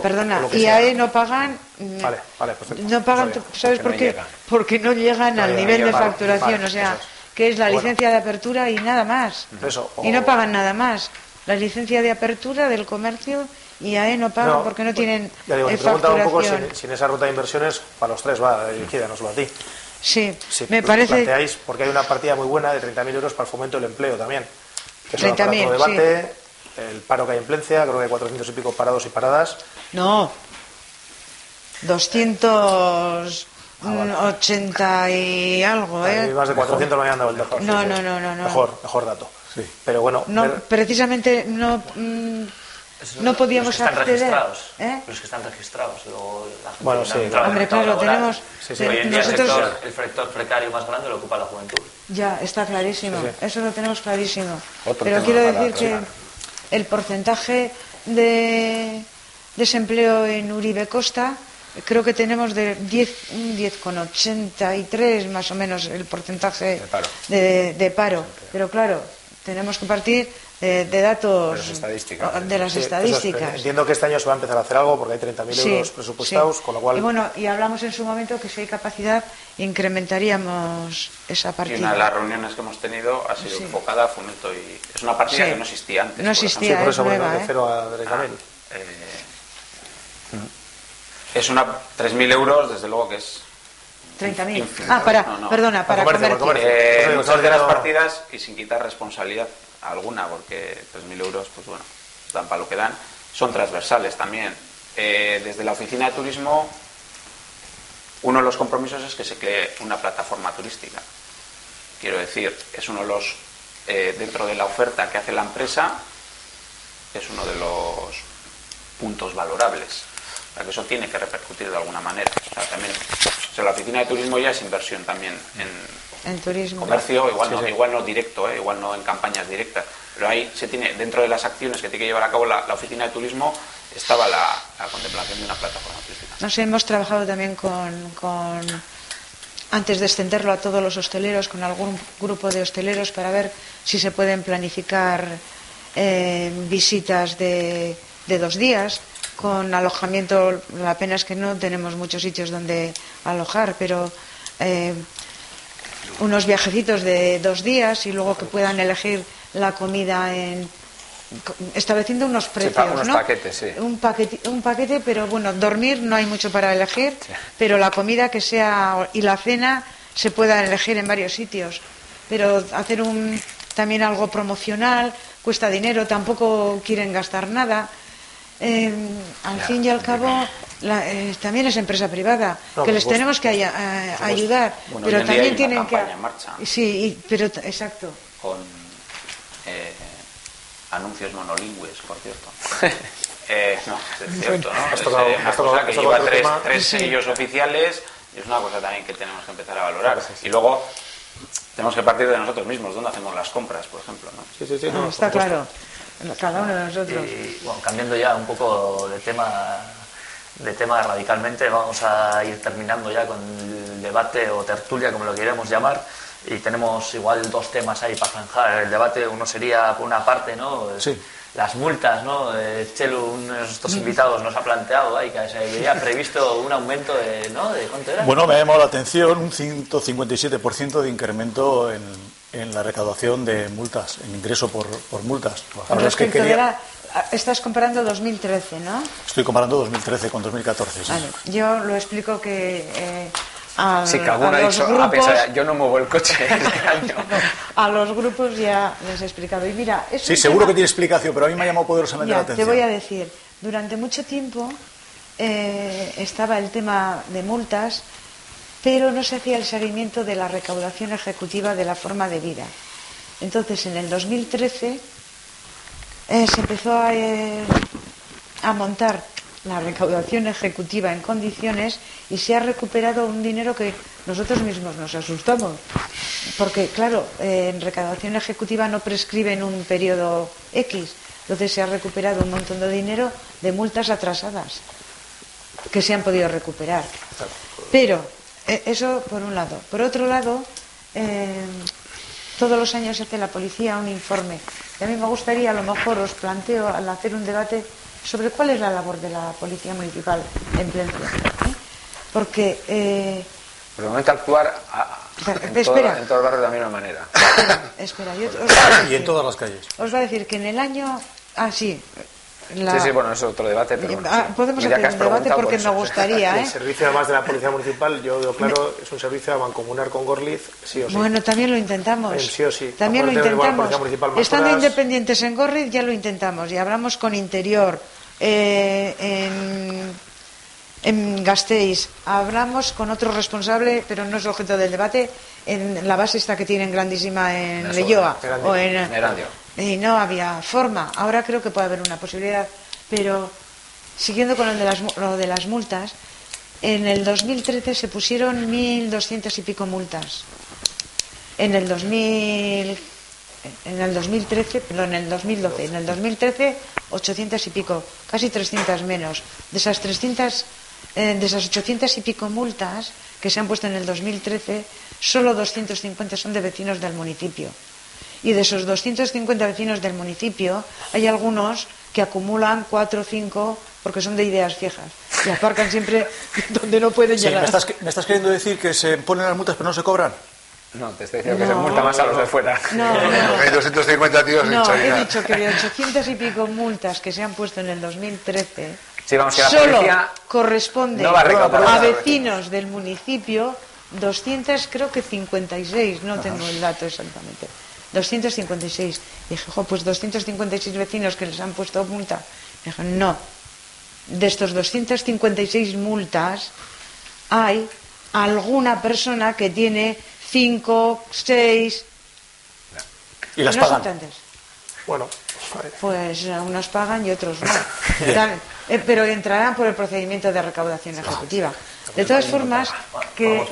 [SPEAKER 7] Perdona,
[SPEAKER 4] o lo que
[SPEAKER 7] IAE
[SPEAKER 4] sea.
[SPEAKER 7] no pagan.
[SPEAKER 4] Vale, perfecto.
[SPEAKER 7] No pagan,
[SPEAKER 4] No sabía.
[SPEAKER 7] ¿sabes por
[SPEAKER 9] Porque no
[SPEAKER 7] qué?
[SPEAKER 9] llegan.
[SPEAKER 7] Porque no llegan al nivel de
[SPEAKER 4] Vale,
[SPEAKER 7] facturación,
[SPEAKER 4] vale,
[SPEAKER 7] o sea,
[SPEAKER 4] eso es.
[SPEAKER 7] que es la
[SPEAKER 4] Bueno.
[SPEAKER 7] licencia de apertura y nada más.
[SPEAKER 4] Eso,
[SPEAKER 7] Y no pagan nada más. La licencia de apertura del comercio, IAE no pagan porque no tienen
[SPEAKER 4] Ya digo, me preguntaba un poco
[SPEAKER 7] facturación.
[SPEAKER 4] si en esa ruta de inversiones, para los tres va dirigida, no solo a ti.
[SPEAKER 7] Sí,
[SPEAKER 4] Si
[SPEAKER 7] me parece...
[SPEAKER 4] planteáis, porque hay una partida muy buena de 30.000 euros para el fomento del empleo también. Que es
[SPEAKER 7] 30.000,
[SPEAKER 4] otro debate, el paro que hay en Plencia, creo que hay 400 y pico parados y paradas.
[SPEAKER 7] No, 280 y algo,
[SPEAKER 4] A mí más de 400 me habían dado el dato.
[SPEAKER 7] No.
[SPEAKER 4] Mejor dato. Sí. Pero bueno,
[SPEAKER 7] No, precisamente no podíamos
[SPEAKER 6] los que están
[SPEAKER 7] acceder.
[SPEAKER 6] registrados.
[SPEAKER 7] ¿Eh?
[SPEAKER 6] Los que están registrados. Luego la gente
[SPEAKER 4] Bueno,
[SPEAKER 6] que no
[SPEAKER 4] sí,
[SPEAKER 6] entra al
[SPEAKER 7] hombre,
[SPEAKER 6] mercado
[SPEAKER 7] claro,
[SPEAKER 6] laboral.
[SPEAKER 7] tenemos...
[SPEAKER 6] Hoy en día
[SPEAKER 7] nosotros-
[SPEAKER 6] el sector precario más grande lo ocupa la juventud.
[SPEAKER 7] Ya, está clarísimo,
[SPEAKER 4] Sí.
[SPEAKER 7] eso lo tenemos clarísimo.
[SPEAKER 9] Otro
[SPEAKER 7] Pero
[SPEAKER 9] tema
[SPEAKER 7] quiero
[SPEAKER 9] para
[SPEAKER 7] decir que
[SPEAKER 9] tratar.
[SPEAKER 7] el porcentaje de desempleo en Uribe Costa, creo que tenemos de 10,83 más o menos el porcentaje de paro. Pero claro, tenemos que partir de datos,
[SPEAKER 9] De las estadísticas.
[SPEAKER 7] de las
[SPEAKER 4] sí,
[SPEAKER 7] estadísticas.
[SPEAKER 4] entiendo que este año se va a empezar a hacer algo porque hay 30.000 euros presupuestados,
[SPEAKER 7] sí.
[SPEAKER 4] con lo cual...
[SPEAKER 7] Y bueno, y hablamos en su momento que si hay capacidad incrementaríamos esa
[SPEAKER 5] Y
[SPEAKER 7] partida.
[SPEAKER 5] una de las reuniones que hemos tenido ha sido
[SPEAKER 7] Sí.
[SPEAKER 5] enfocada a fomento y es una partida
[SPEAKER 7] Sí.
[SPEAKER 5] que no existía antes.
[SPEAKER 7] No
[SPEAKER 5] por
[SPEAKER 7] existía,
[SPEAKER 5] ejemplo.
[SPEAKER 4] por eso,
[SPEAKER 7] es
[SPEAKER 4] bueno,
[SPEAKER 7] nueva,
[SPEAKER 4] de 0 a 30.000.
[SPEAKER 5] Es una 3.000 euros, desde luego que es
[SPEAKER 7] 30.000.
[SPEAKER 5] infinito.
[SPEAKER 7] Perdona, para comercio.
[SPEAKER 5] Muchas de las partidas, y sin quitar responsabilidad alguna, porque 3.000 euros, pues bueno, dan para lo que dan, son transversales también. Desde la oficina de turismo, uno de los compromisos es que se cree una plataforma turística. Quiero decir, es uno de los, dentro de la oferta que hace la empresa, es uno de los puntos valorables. O sea, que eso tiene que repercutir de alguna manera. O sea, también, la oficina de turismo ya es inversión también
[SPEAKER 7] En turismo.
[SPEAKER 5] comercio, igual,
[SPEAKER 4] Sí,
[SPEAKER 5] no,
[SPEAKER 4] sí.
[SPEAKER 5] igual no directo, igual no en campañas directas, pero ahí se tiene, dentro de las acciones que tiene que llevar a cabo la oficina de turismo, estaba la contemplación de una plataforma turística.
[SPEAKER 7] Nos hemos trabajado también antes de extenderlo a todos los hosteleros, con algún grupo de hosteleros para ver si se pueden planificar visitas de 2 días con alojamiento. La pena es que no tenemos muchos sitios donde alojar, pero unos viajecitos de 2 días y luego que puedan elegir la comida estableciendo unos precios,
[SPEAKER 9] unos
[SPEAKER 7] ¿no?
[SPEAKER 9] paquetes, sí.
[SPEAKER 7] Un paquete, pero bueno, dormir no hay mucho para elegir, pero la comida que sea y la cena se pueda elegir en varios sitios, pero hacer también algo promocional cuesta dinero, tampoco quieren gastar nada. Al fin y al cabo también es empresa privada, que les tenemos que ayudar,
[SPEAKER 5] bueno,
[SPEAKER 7] pero también tienen que
[SPEAKER 5] en marcha,
[SPEAKER 7] sí, pero exacto,
[SPEAKER 5] con anuncios monolingües, por cierto. No, es cierto, ¿no? Es una cosa que lleva tres sellos oficiales, y es una cosa también que tenemos que empezar a valorar. Y luego tenemos que partir de nosotros mismos, dónde hacemos las compras, por ejemplo, ¿no?
[SPEAKER 10] Sí,
[SPEAKER 7] no, está claro, cada uno de nosotros.
[SPEAKER 6] Y, bueno, cambiando ya un poco de tema radicalmente, vamos a ir terminando ya con el debate o tertulia, como lo queremos llamar, y tenemos igual dos temas ahí para zanjar el debate. Uno sería, por una parte, ¿no?
[SPEAKER 10] Sí.
[SPEAKER 6] Las multas, ¿no? Chelu, uno de nuestros invitados, nos ha planteado ahí que se había previsto un aumento de, ¿no? ¿De cuánto era?
[SPEAKER 10] Bueno, me ha llamado la atención un 157% de incremento en la recaudación de multas, en ingreso por multas.
[SPEAKER 7] Ahora es que estás comparando 2013, ¿no?
[SPEAKER 10] Estoy comparando 2013 con 2014, sí.
[SPEAKER 7] Vale. Yo lo explico que...
[SPEAKER 9] sí, que alguno ha dicho, pensado, yo no muevo el coche este año.
[SPEAKER 7] A los grupos ya les he explicado. Y mira,
[SPEAKER 10] sí, seguro que tiene explicación, pero a mí me ha llamado poderosamente la atención.
[SPEAKER 7] Te voy a decir, durante mucho tiempo estaba el tema de multas, pero no se hacía el seguimiento de la recaudación ejecutiva de la forma de vida. Entonces, en el 2013 se empezó a montar la recaudación ejecutiva en condiciones y se ha recuperado un dinero que nosotros mismos nos asustamos, porque claro, en recaudación ejecutiva no prescriben un periodo X, entonces se ha recuperado un montón de dinero de multas atrasadas que se han podido recuperar. Pero eso por un lado. Por otro lado, todos los años hace la policía un informe y a mí me gustaría, a lo mejor os planteo al hacer un debate sobre cuál es la labor de la Policía Municipal en Plencia, porque
[SPEAKER 9] por el momento actuar en todo el barrio de la misma manera.
[SPEAKER 7] Espera,
[SPEAKER 10] y en todas las calles.
[SPEAKER 7] Os va a decir que en el año sí,
[SPEAKER 9] bueno, es otro debate, pero bueno, sí.
[SPEAKER 7] Podemos hacer un debate porque me gustaría.
[SPEAKER 4] El servicio además de la Policía Municipal, yo veo claro, es un servicio a mancomunar con Gorliz, sí o sí.
[SPEAKER 7] Bueno, también lo intentamos.
[SPEAKER 4] Sí o sí.
[SPEAKER 7] También lo intentamos. Estando independientes en Gorliz ya lo intentamos y hablamos con Interior, en Gasteiz, hablamos con otro responsable, pero no es objeto del debate, en la base esta que tienen grandísima en Leioa o en
[SPEAKER 9] Erandio.
[SPEAKER 7] Y no había forma. Ahora creo que puede haber una posibilidad, pero siguiendo con lo de las multas, en el 2013 se pusieron 1.200 y pico multas. En el 2013, perdón, en el 2012, en el 2013 800 y pico, casi 300 menos. De esas 800 y pico multas que se han puesto en el 2013, solo 250 son de vecinos del municipio. Y de esos 250 vecinos del municipio, hay algunos que acumulan 4 o 5 porque son de ideas fijas y aparcan siempre donde no pueden llegar.
[SPEAKER 10] ¿Me estás queriendo decir que se ponen las multas pero no se cobran?
[SPEAKER 9] No, te estoy diciendo que se multa más a los de fuera.
[SPEAKER 7] No.
[SPEAKER 17] Hay 250 tíos en
[SPEAKER 7] No, he dicho que de 800 y pico multas que se han puesto en el 2013,
[SPEAKER 9] sí, vamos, que la
[SPEAKER 7] solo
[SPEAKER 9] policía
[SPEAKER 7] corresponde
[SPEAKER 9] no va
[SPEAKER 7] a vecinos del municipio 200, creo que 56, no tengo el dato exactamente. 256. Dije, pues 256 vecinos que les han puesto multa. Dije, no. De estos 256 multas hay alguna persona que tiene 5, 6.
[SPEAKER 10] ¿Y las pagan?
[SPEAKER 4] Bueno,
[SPEAKER 7] pues unos pagan y otros no. Pero entrarán por el procedimiento de recaudación ejecutiva. De todas formas, que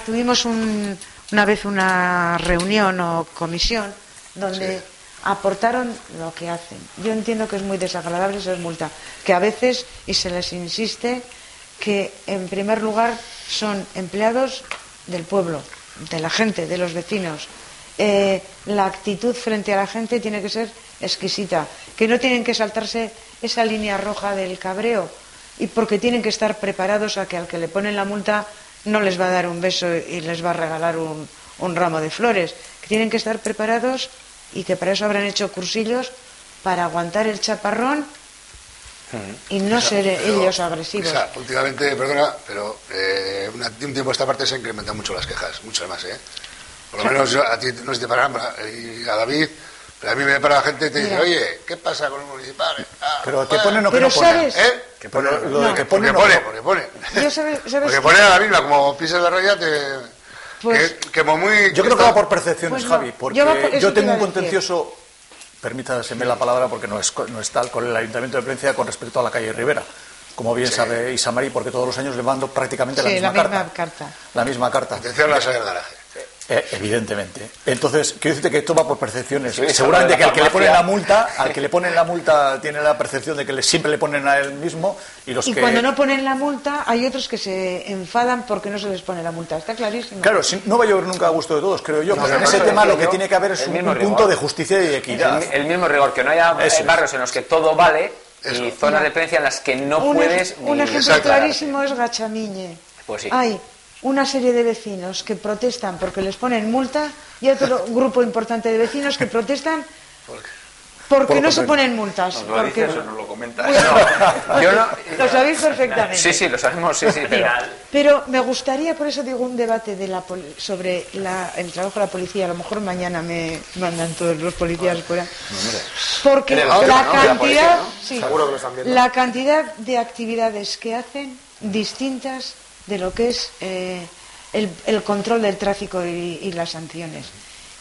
[SPEAKER 7] tuvimos una vez una reunión o comisión donde aportaron lo que hacen. Yo entiendo que es muy desagradable ser multa, que a veces, y se les insiste, que en primer lugar son empleados del pueblo, de la gente, de los vecinos. La actitud frente a la gente tiene que ser exquisita, que no tienen que saltarse esa línea roja del cabreo, y porque tienen que estar preparados a que al que le ponen la multa no les va a dar un beso y les va a regalar un ramo de flores, que tienen que estar preparados y que para eso habrán hecho cursillos para aguantar el chaparrón y no ser ellos agresivos.
[SPEAKER 17] Isa, últimamente, perdona, pero de un tiempo a esta parte se incrementan mucho las quejas, muchas más, ¿eh? Por lo menos a ti no se te paran, y a David, pero a mí me para la gente y te dice, oye, ¿qué pasa con los municipales?
[SPEAKER 10] Pero te ponen o que no ponen.
[SPEAKER 17] Que
[SPEAKER 10] pone, lo de que
[SPEAKER 17] porque
[SPEAKER 10] pone,
[SPEAKER 17] pone.
[SPEAKER 7] ¿Sabes
[SPEAKER 17] Porque pone a la misma, como pises la raya, que muy...
[SPEAKER 10] Yo creo que va por percepciones, Javi, porque yo tengo un
[SPEAKER 7] decir.
[SPEAKER 10] contencioso, permítaseme la palabra porque no es tal, con el Ayuntamiento de Plencia con respecto a la calle Rivera. Como bien sabe Isamari, porque todos los años le mando prácticamente la misma carta. La misma carta.
[SPEAKER 17] Atención a la sala del garaje.
[SPEAKER 10] Evidentemente. Entonces, quiero decirte que esto va por percepciones. Seguramente que al que le ponen la multa, tiene la percepción de que siempre le ponen a él mismo y
[SPEAKER 7] cuando no ponen la multa, hay otros que se enfadan porque no se les pone la multa. Está clarísimo.
[SPEAKER 10] Claro, no va a llover nunca a gusto de todos, creo yo. Pero en ese tema lo que tiene que haber es un punto de justicia y equidad.
[SPEAKER 9] El mismo rigor, que no haya barrios en los que todo vale y zonas de Plencia en las que no puedes...
[SPEAKER 7] Un ejemplo clarísimo es Gachamiñe.
[SPEAKER 9] Pues sí.
[SPEAKER 7] Hay una serie de vecinos que protestan porque les ponen multa y otro grupo importante de vecinos que protestan porque no se ponen multas.
[SPEAKER 5] ¿Nos lo dices o nos lo comentas?
[SPEAKER 7] Lo sabéis perfectamente.
[SPEAKER 9] Sí, lo sabemos,
[SPEAKER 7] Pero me gustaría, por eso digo, un debate sobre el trabajo de la policía. A lo mejor mañana me mandan todos los policías fuera. Porque la cantidad de actividades que hacen distintas de lo que es el control del tráfico y las sanciones.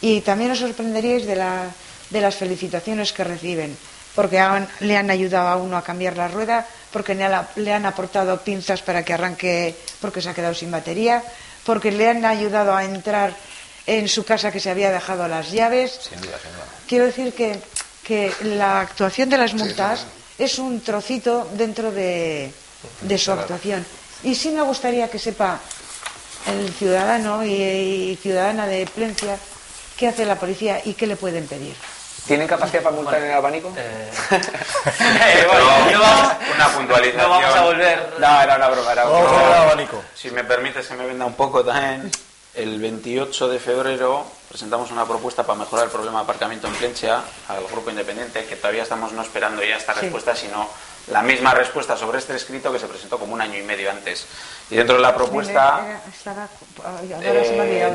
[SPEAKER 7] Y también os sorprenderíais de las felicitaciones que reciben, porque le han ayudado a uno a cambiar la rueda, porque le han aportado pinzas para que arranque porque se ha quedado sin batería, porque le han ayudado a entrar en su casa que se había dejado las llaves.
[SPEAKER 9] Sin duda.
[SPEAKER 7] Quiero decir que la actuación de las multas es un trocito dentro de su actuación. Y sí me gustaría que sepa el ciudadano y ciudadana de Plencia qué hace la policía y qué le pueden pedir.
[SPEAKER 9] ¿Tienen capacidad para multar en el abanico?
[SPEAKER 5] Una puntualización.
[SPEAKER 6] No vamos a volver.
[SPEAKER 9] No, era una broma.
[SPEAKER 10] Vamos a ver el abanico.
[SPEAKER 5] Si me permites que me venda un poco también. El 28 de febrero presentamos una propuesta para mejorar el problema de aparcamiento en Plencia al Grupo Independiente, que todavía estamos no esperando ya esta respuesta, sino la misma respuesta sobre este escrito que se presentó como 1 año y medio antes. Y dentro de la propuesta,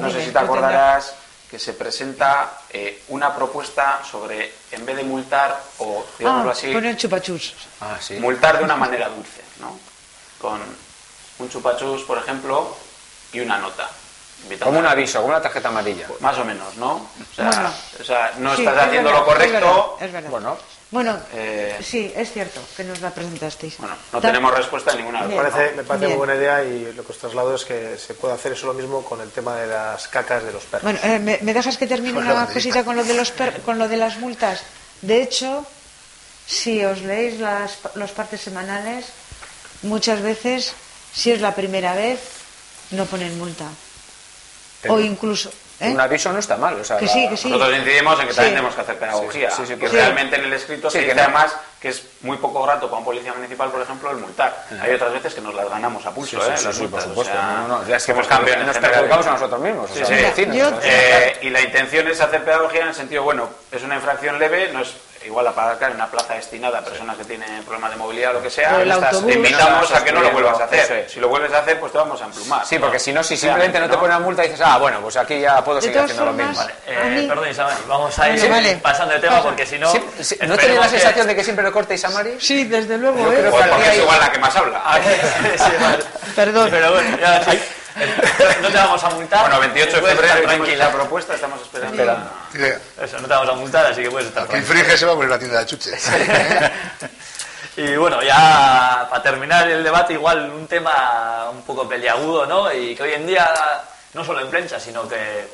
[SPEAKER 5] no sé si te acordarás, que se presenta una propuesta sobre, en vez de multar, o digámoslo así,
[SPEAKER 7] poner chupachus.
[SPEAKER 5] Multar de una manera dulce, ¿no? Con un chupachus, por ejemplo, y una nota.
[SPEAKER 9] Como un aviso, como una tarjeta amarilla.
[SPEAKER 5] Más o menos, ¿no? O sea, no
[SPEAKER 7] Sí,
[SPEAKER 5] estás haciendo lo correcto.
[SPEAKER 7] Es verdad.
[SPEAKER 5] Bueno,
[SPEAKER 7] sí, es cierto que nos la presentasteis.
[SPEAKER 5] Bueno, no tenemos respuesta en ninguna.
[SPEAKER 4] Me parece muy buena idea, y lo que os traslado es que se puede hacer eso lo mismo con el tema de las cacas de los perros.
[SPEAKER 7] Bueno, ¿me dejas que termine una cosita con lo de las multas? De hecho, si os leéis los partes semanales, muchas veces, si es la primera vez, no ponen multa. O incluso...
[SPEAKER 9] Un aviso no está mal. O sea,
[SPEAKER 7] que sí.
[SPEAKER 5] Nosotros incidimos en que también tenemos que hacer pedagogía. Que realmente en el escrito se dice además que es muy poco grato para un policía municipal, por ejemplo, el multar. Hay otras veces que nos las ganamos a pulso, las multas,
[SPEAKER 9] por supuesto.
[SPEAKER 5] Ya es que hemos cambiado.
[SPEAKER 9] Nos perjudicamos a nosotros mismos.
[SPEAKER 5] Y la intención es hacer pedagogía en el sentido, bueno, es una infracción leve, no es igual aparcar en una plaza destinada a personas que tienen problemas de movilidad o lo que sea, te invitamos a que no lo vuelvas a hacer. Si lo vuelves a hacer, pues te vamos a emplumar.
[SPEAKER 9] Sí, porque si no, si simplemente no te ponen una multa y dices, bueno, pues aquí ya puedo seguir haciendo lo mismo.
[SPEAKER 6] Perdón, Isamari, vamos a ir pasando de tema porque si no...
[SPEAKER 9] ¿No tenéis la sensación de que siempre lo corta Isamari?
[SPEAKER 7] Sí, desde luego.
[SPEAKER 5] Yo creo que porque es igual la que más habla.
[SPEAKER 7] Perdón.
[SPEAKER 6] Pero bueno, ya, no te vamos a multar.
[SPEAKER 5] Bueno, 28 de febrero
[SPEAKER 6] tranquila.
[SPEAKER 5] La propuesta, estamos esperando.
[SPEAKER 6] Eso, no te vamos a multar, así que puedes estar
[SPEAKER 17] tranquilo. Quien infringe se va a poner la tienda de chuches.
[SPEAKER 6] Y bueno, ya para terminar el debate, igual un tema un poco peliagudo, ¿no? Y que hoy en día, no solo en Plencia, sino que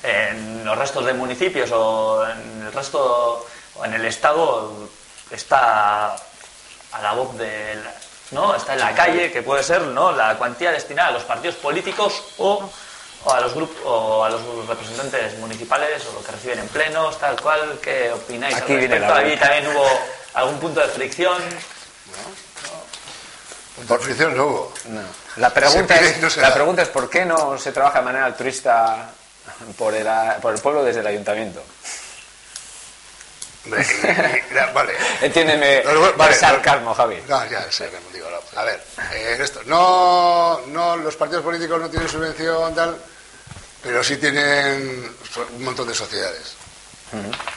[SPEAKER 6] en los restos de municipios o en el resto, o en el Estado, está a la voz de... ¿no? Está en la calle, que puede ser, ¿no?, la cuantía destinada a los partidos políticos o a los grupos o a los representantes municipales o lo que reciben en plenos, tal cual. ¿Qué opináis al respecto? Ahí también hubo algún punto de fricción.
[SPEAKER 17] Por fricción no hubo.
[SPEAKER 9] La pregunta es ¿por qué no se trabaja de manera altruista por el pueblo desde el ayuntamiento?
[SPEAKER 17] Vale.
[SPEAKER 9] Entiéndeme el sarcasmo, Javi.
[SPEAKER 17] No, ya sé, digo, no. A ver, esto, no, los partidos políticos no tienen subvención, tal, pero sí tienen un montón de sociedades.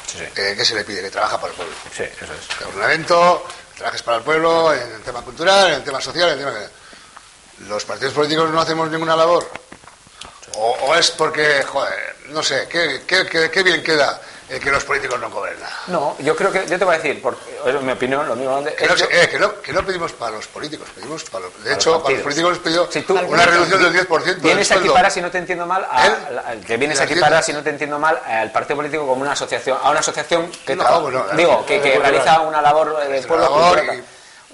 [SPEAKER 9] Sí.
[SPEAKER 17] ¿Qué se le pide? Que trabaja para el pueblo.
[SPEAKER 9] Sí, eso es.
[SPEAKER 17] Un evento, que trabajes para el pueblo, en el tema cultural, en el tema social, en el tema... ¿Los partidos políticos no hacemos ninguna labor? O es porque, joder, no sé, qué bien queda que los políticos no cobren nada.
[SPEAKER 9] No, yo creo que, yo te voy a decir, en mi opinión, lo mismo...
[SPEAKER 17] Que no pedimos para los políticos, pedimos para los... De hecho, para los políticos les pidió una reducción del 10%.
[SPEAKER 9] Vienes aquí para, si no te entiendo mal, si no te entiendo mal, al partido político como una asociación, a una asociación que que realiza una labor de pueblo.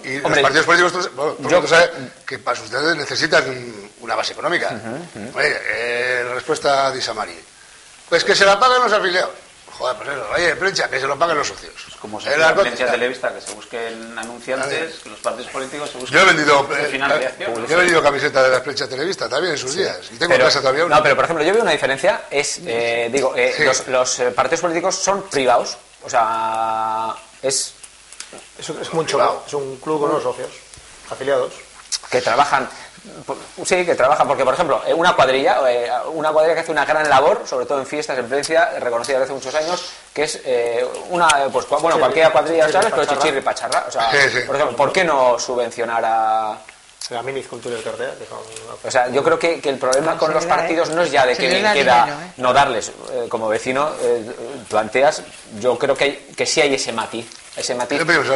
[SPEAKER 17] Y los partidos políticos, tú sabes que para ustedes necesitan una base económica. La respuesta de Isamari. Pues que se la paguen los afiliados. Joder, pues eso, oye, prensa, que se lo paguen los socios.
[SPEAKER 5] Como se la prensa televista, que se busquen anunciantes, que los partidos políticos se busquen
[SPEAKER 17] financiación. Yo he vendido camisetas de la prensa televista también en sus días. Y tengo en casa todavía una.
[SPEAKER 9] No, pero por ejemplo, yo veo una diferencia, los partidos políticos son privados, o sea, es
[SPEAKER 4] muy chocado. Es un club con unos socios, afiliados.
[SPEAKER 9] Que trabajan, porque por ejemplo, una cuadrilla que hace una gran labor, sobre todo en fiestas, en prensa, reconocida desde hace muchos años, que es cualquier cuadrilla, ¿sabes? Pero chichirri pacharra. O sea, por ejemplo, ¿por qué no subvencionar a
[SPEAKER 4] la Mini Cultura de Cartea?
[SPEAKER 9] O sea, yo creo que el problema con los partidos no es ya de que bien queda no darles. Como vecino, planteas, yo creo que sí hay ese matiz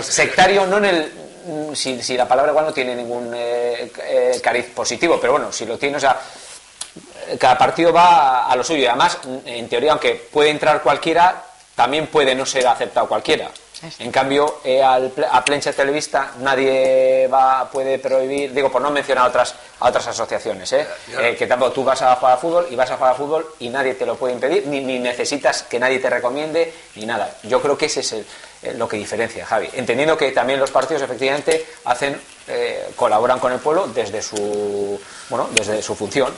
[SPEAKER 9] sectario, no en el... Si la palabra igual no tiene ningún cariz positivo, pero bueno, si lo tiene, o sea, cada partido va a lo suyo y además, en teoría, aunque puede entrar cualquiera, también puede no ser aceptado cualquiera. En cambio, a prensa televista nadie puede prohibir, digo, por no mencionar a otras asociaciones, que tampoco tú vas a jugar a fútbol y nadie te lo puede impedir, ni necesitas que nadie te recomiende, ni nada. Yo creo que ese es lo que diferencia, Javi. Entendiendo que también los partidos efectivamente colaboran con el pueblo desde su función.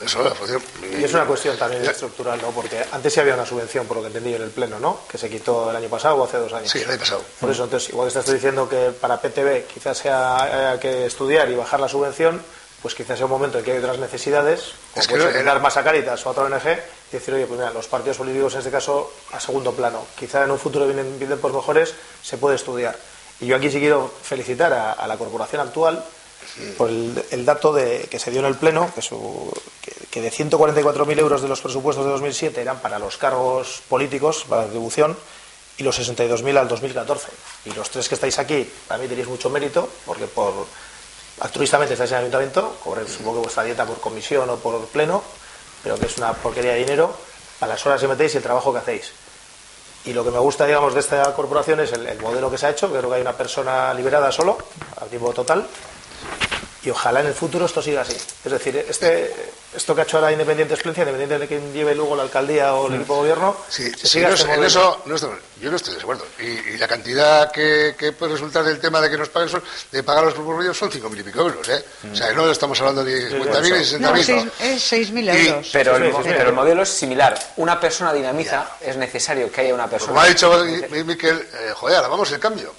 [SPEAKER 17] Eso, la función.
[SPEAKER 4] Y es una cuestión también estructural, ¿no? Porque antes sí había una subvención, por lo que entendí en el Pleno, ¿no? Que se quitó el año pasado o hace 2 años.
[SPEAKER 17] Sí, el año pasado.
[SPEAKER 4] Por eso, entonces, igual estás diciendo que para PTV quizás haya que estudiar y bajar la subvención, pues quizás sea un momento en que hay otras necesidades, como dar más a Cáritas o a otra ONG, y decir, oye, pues mira, los partidos políticos en este caso a segundo plano. Quizá en un futuro vienen por mejores, se puede estudiar. Y yo aquí sí quiero felicitar a la corporación actual por el dato que se dio en el Pleno, que de 144.000 euros de los presupuestos de 2007 eran para los cargos políticos, para la retribución, y los 62.000 al 2014. Y los 3 que estáis aquí, para mí tenéis mucho mérito, porque altruistamente estáis en el ayuntamiento, cobréis supongo que vuestra dieta por comisión o por pleno, pero que es una porquería de dinero, a las horas que metéis y el trabajo que hacéis. Y lo que me gusta, digamos, de esta corporación es el modelo que se ha hecho, que creo que hay una persona liberada solo, a tiempo total, y ojalá en el futuro esto siga así. Es decir, esto que ha hecho ahora Independiente Esplencia, independiente de quien lleve luego la alcaldía o el equipo de gobierno,
[SPEAKER 17] en eso yo no estoy de acuerdo. Y la cantidad que puede resultar del tema de que nos paguen de pagar los propios son 5.000 y pico euros, O sea, no estamos hablando de 50.000 y 60.000.
[SPEAKER 7] Es 6.000 euros.
[SPEAKER 9] Pero el modelo es similar. Una persona dinamiza, es necesario que haya una persona.
[SPEAKER 17] Como ha dicho Miquel, ahora vamos el cambio.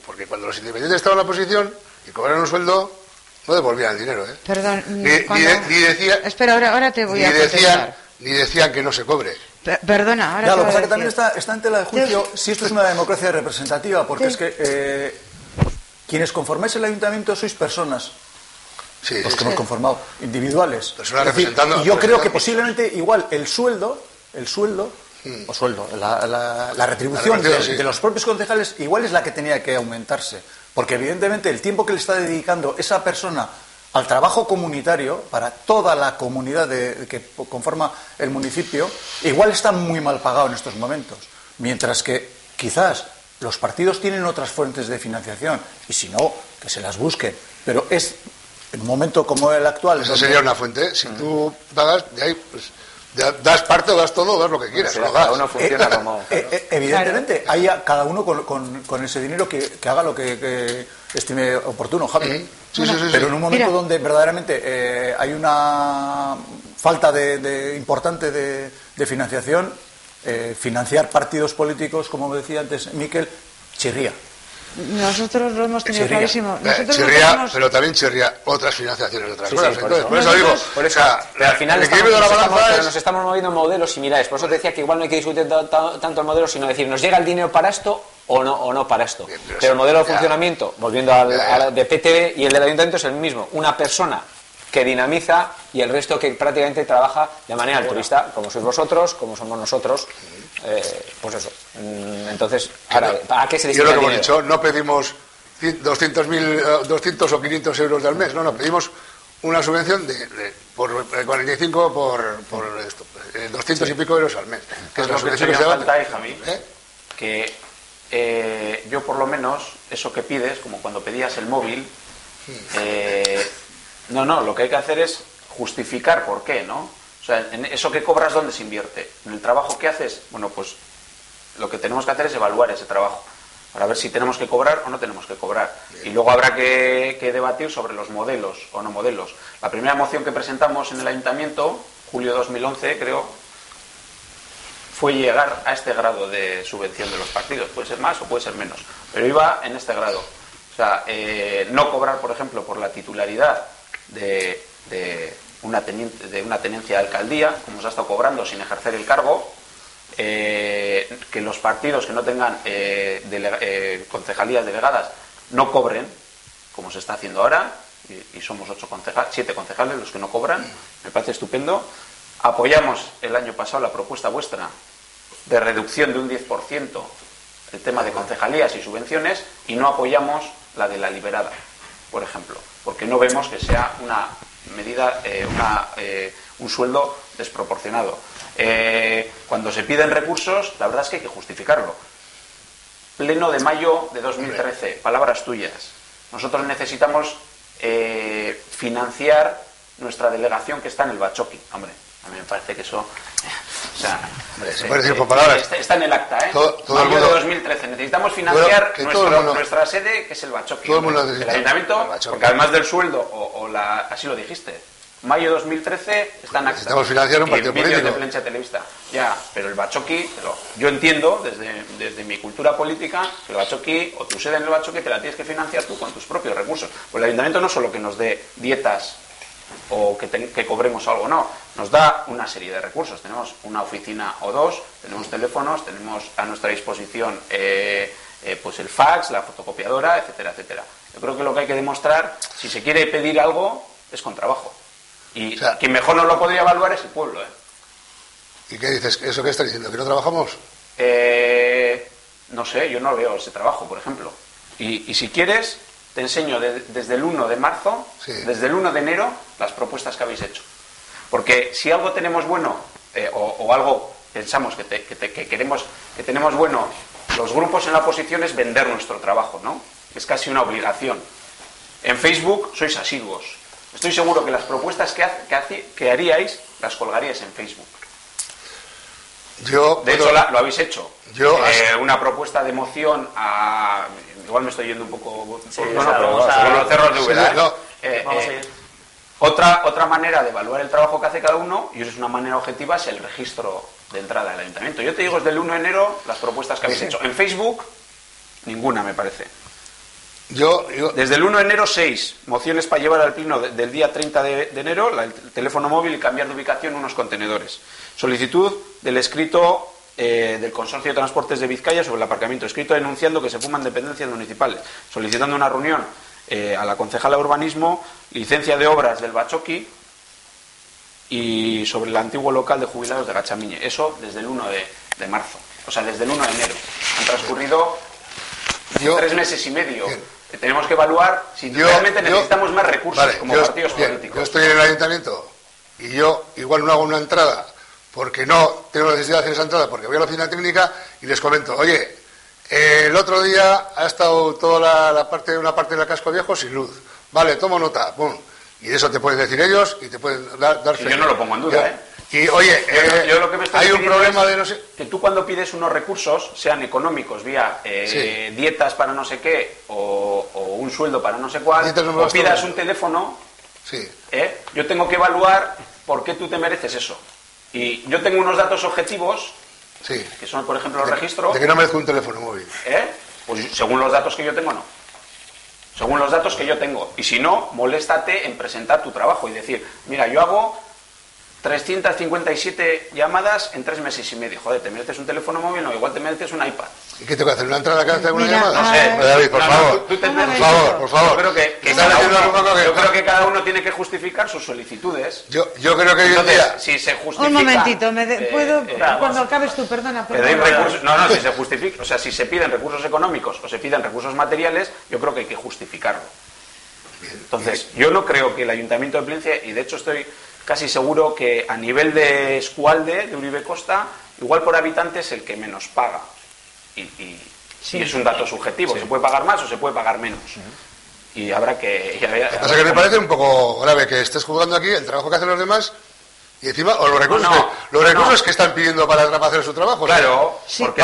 [SPEAKER 17] Porque cuando los independientes estaban en la oposición y cobraron un sueldo, no devolvían el dinero,
[SPEAKER 7] Perdón,
[SPEAKER 17] ni decían...
[SPEAKER 7] Espera, ahora te voy a contestar.
[SPEAKER 17] Ni decían que no se cobre.
[SPEAKER 7] Perdona, ahora
[SPEAKER 10] lo que pasa es que también está en tela de juicio si esto es una democracia representativa, porque es que quienes conformáis el ayuntamiento sois personas. Los que hemos conformado, individuales.
[SPEAKER 17] Personas representando...
[SPEAKER 10] Y yo creo que posiblemente igual el sueldo, la retribución de los propios concejales igual es la que tenía que aumentarse. Porque evidentemente el tiempo que le está dedicando esa persona al trabajo comunitario para toda la comunidad que conforma el municipio, igual está muy mal pagado en estos momentos. Mientras que quizás los partidos tienen otras fuentes de financiación y si no, que se las busquen. Pero es en un momento como el actual...
[SPEAKER 17] Esa sería una fuente. Si tú pagas, de ahí... pues das parte o das todo o das lo que quieras.
[SPEAKER 9] Cada uno funciona como...
[SPEAKER 10] Evidentemente, hay cada uno con ese dinero que haga lo que estime oportuno, Javi. Pero en un momento donde verdaderamente hay una falta importante de financiación, financiar partidos políticos, como decía antes Miquel, chirría.
[SPEAKER 7] Nosotros lo hemos tenido clarísimo.
[SPEAKER 17] Chirría, pero también chirría otras financiaciones de otras cosas.
[SPEAKER 9] Entonces,
[SPEAKER 17] por eso digo,
[SPEAKER 9] pero al final nos estamos moviendo modelos similares. Por eso te decía que igual no hay que discutir tanto el modelo, sino decir, ¿nos llega el dinero para esto o no para esto? Bien, pero el modelo de funcionamiento, volviendo al de PTV y el del ayuntamiento, es el mismo. Una persona que dinamiza y el resto que prácticamente trabaja de manera altruista, como sois vosotros, como somos nosotros. Pues eso. Entonces, ahora, ¿a qué se destina el dinero? Yo lo que hemos dicho,
[SPEAKER 17] no pedimos 200 o 500 euros al mes, no, pedimos una subvención por 45 por esto, 200 y pico euros al mes. Que es la subvención que se da.
[SPEAKER 5] Que yo por lo menos, eso que pides, como cuando pedías el móvil, lo que hay que hacer es justificar por qué, ¿no? O sea, en eso que cobras, ¿dónde se invierte? ¿En el trabajo que haces? Bueno, pues lo que tenemos que hacer es evaluar ese trabajo para ver si tenemos que cobrar o no tenemos que cobrar. Bien. Y luego habrá que debatir sobre los modelos o no modelos. La primera moción que presentamos en el ayuntamiento, julio de 2011, creo, fue llegar a este grado de subvención de los partidos. Puede ser más o puede ser menos, pero iba en este grado. O sea, no cobrar, por ejemplo, por la titularidad de una tenencia de alcaldía, como se ha estado cobrando sin ejercer el cargo, que los partidos que no tengan concejalías delegadas no cobren, como se está haciendo ahora, y somos 7 concejales los que no cobran, me parece estupendo. Apoyamos el año pasado la propuesta vuestra de reducción de un 10% el tema de concejalías y subvenciones, y no apoyamos la de la liberada, por ejemplo, porque no vemos que sea una medida, un sueldo desproporcionado. Cuando se piden recursos, la verdad es que hay que justificarlo. Pleno de mayo de 2013, palabras tuyas. Nosotros necesitamos financiar nuestra delegación que está en el Bachoqui. Hombre, a mí me parece que eso... O sea,
[SPEAKER 17] se puede decir por palabras.
[SPEAKER 5] Está en el acta, ¿eh?
[SPEAKER 17] Todo
[SPEAKER 5] mayo
[SPEAKER 17] el mundo,
[SPEAKER 5] de 2013. Necesitamos financiar nuestra sede, que es el Bachoqui.
[SPEAKER 17] Todo el mundo necesita
[SPEAKER 5] el ayuntamiento, porque además del sueldo, así lo dijiste, mayo de 2013 está en acta.
[SPEAKER 17] Necesitamos financiar un partido político.
[SPEAKER 5] De Plencha Televista. Ya, pero el Bachoqui, yo entiendo, desde mi cultura política, que el Bachoqui, o tu sede en el Bachoqui, te la tienes que financiar tú con tus propios recursos. Pues el ayuntamiento no solo que nos dé dietas o que cobremos algo, no, nos da una serie de recursos. Tenemos una oficina o dos, tenemos teléfonos, tenemos a nuestra disposición pues el fax, la fotocopiadora, etcétera, etcétera. Yo creo que lo que hay que demostrar, si se quiere pedir algo, es con trabajo. Y quien mejor nos lo podría evaluar es el pueblo.
[SPEAKER 17] ¿Y qué dices? ¿Eso qué estás diciendo? ¿Que no trabajamos?
[SPEAKER 5] No sé, yo no veo ese trabajo, por ejemplo. Y si quieres, te enseño desde el 1 de marzo, desde el 1 de enero, las propuestas que habéis hecho. Porque si algo tenemos bueno, o algo pensamos que queremos, que tenemos bueno, los grupos en la oposición, es vender nuestro trabajo, ¿no? Es casi una obligación. En Facebook sois asiduos. Estoy seguro que las propuestas que haríais, las colgaríais en Facebook. De hecho, lo habéis hecho. Una propuesta de moción a... Igual me estoy yendo un poco... con los cerros de Úbeda. Otra manera de evaluar el trabajo que hace cada uno, y eso es una manera objetiva, es el registro de entrada del ayuntamiento. Yo te digo, desde el 1 de enero, las propuestas que habéis hecho. En Facebook, ninguna, me parece. Desde el 1 de enero, 6 mociones para llevar al pleno del día 30 de enero, el teléfono móvil y cambiar de ubicación unos contenedores. Solicitud del escrito del Consorcio de Transportes de Vizcaya sobre el aparcamiento, escrito denunciando que se fuman dependencias municipales, solicitando una reunión a la concejala de urbanismo, licencia de obras del Bachoqui y sobre el antiguo local de jubilados de Gachamiñe. Eso desde el 1 de marzo, o sea, desde el 1 de enero. Han transcurrido 3 meses y medio. Tenemos que evaluar si realmente necesitamos más recursos como partidos políticos.
[SPEAKER 17] Yo estoy en el ayuntamiento y yo igual no hago una entrada porque no tengo necesidad de hacer esa entrada, porque voy a la oficina técnica y les comento, oye, el otro día ha estado toda una parte del casco viejo sin luz. Vale, tomo nota. ¡Pum! Y de eso te pueden decir ellos y te pueden dar fe.
[SPEAKER 5] Yo no lo pongo en duda,
[SPEAKER 17] Y oye,
[SPEAKER 5] yo lo que me estoy
[SPEAKER 17] hay un problema de no sé...
[SPEAKER 5] Que tú cuando pides unos recursos, sean económicos, vía dietas para no sé qué, o un sueldo para no sé cuál, o pidas un teléfono, yo tengo que evaluar por qué tú te mereces eso. Y yo tengo unos datos objetivos
[SPEAKER 17] Sí.
[SPEAKER 5] que son, por ejemplo, los registros...
[SPEAKER 17] De que no merezco un teléfono móvil.
[SPEAKER 5] Pues según los datos que yo tengo, no. Según los datos que yo tengo. Y si no, moléstate en presentar tu trabajo y decir, mira, yo hago 357 llamadas en 3 meses y medio. Joder, ¿te mereces un teléfono móvil? No, igual te mereces un iPad.
[SPEAKER 17] ¿Y qué tengo que hacer? ¿Una entrada cada vez que hago una
[SPEAKER 5] Mira,
[SPEAKER 17] llamada?
[SPEAKER 5] no sé.
[SPEAKER 17] David, por favor. Por favor.
[SPEAKER 5] Yo creo que cada uno tiene que justificar sus solicitudes.
[SPEAKER 17] Yo creo que hoy en día...
[SPEAKER 5] Si se justifica...
[SPEAKER 7] Un momentito, ¿puedo?
[SPEAKER 5] Vamos.
[SPEAKER 7] Cuando acabes tú, perdona.
[SPEAKER 5] Si se justifica, o sea, si se piden recursos económicos o se piden recursos materiales, yo creo que hay que justificarlo. Entonces, yo no creo que el Ayuntamiento de Plentzia, y de hecho estoy casi seguro que a nivel de Eskualde, de Uribe Costa, igual por habitante es el que menos paga. Y es un dato subjetivo, se puede pagar más o se puede pagar menos. Y habrá que...
[SPEAKER 17] Lo que pasa es que me parece un poco grave que estés juzgando aquí el trabajo que hacen los demás y encima, o los recursos que están pidiendo para hacer su trabajo.
[SPEAKER 5] Claro, porque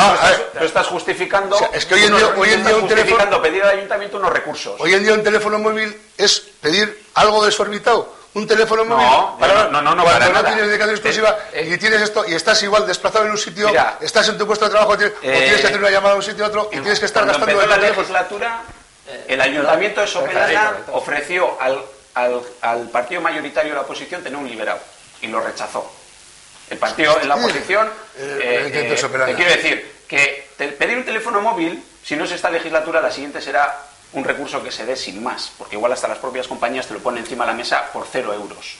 [SPEAKER 5] tú estás justificando...
[SPEAKER 17] Es que hoy en día un teléfono...
[SPEAKER 5] pedir al ayuntamiento unos recursos.
[SPEAKER 17] Hoy en día un teléfono móvil es pedir algo desorbitado. Un teléfono móvil
[SPEAKER 5] no,
[SPEAKER 17] cuando no
[SPEAKER 5] nada.
[SPEAKER 17] tienes dedicación exclusiva y tienes esto y estás igual desplazado en un sitio, estás en tu puesto de trabajo o tienes que hacer una llamada a un sitio a otro y tienes que estar gastando
[SPEAKER 5] la legislatura, el ayuntamiento de Sopelana ofreció al partido mayoritario de la oposición tener un liberado y lo rechazó. El partido en la oposición te quiero decir que pedir un teléfono móvil, si no es esta legislatura, la siguiente será un recurso que se dé sin más, porque igual hasta las propias compañías te lo ponen encima de la mesa por 0 euros.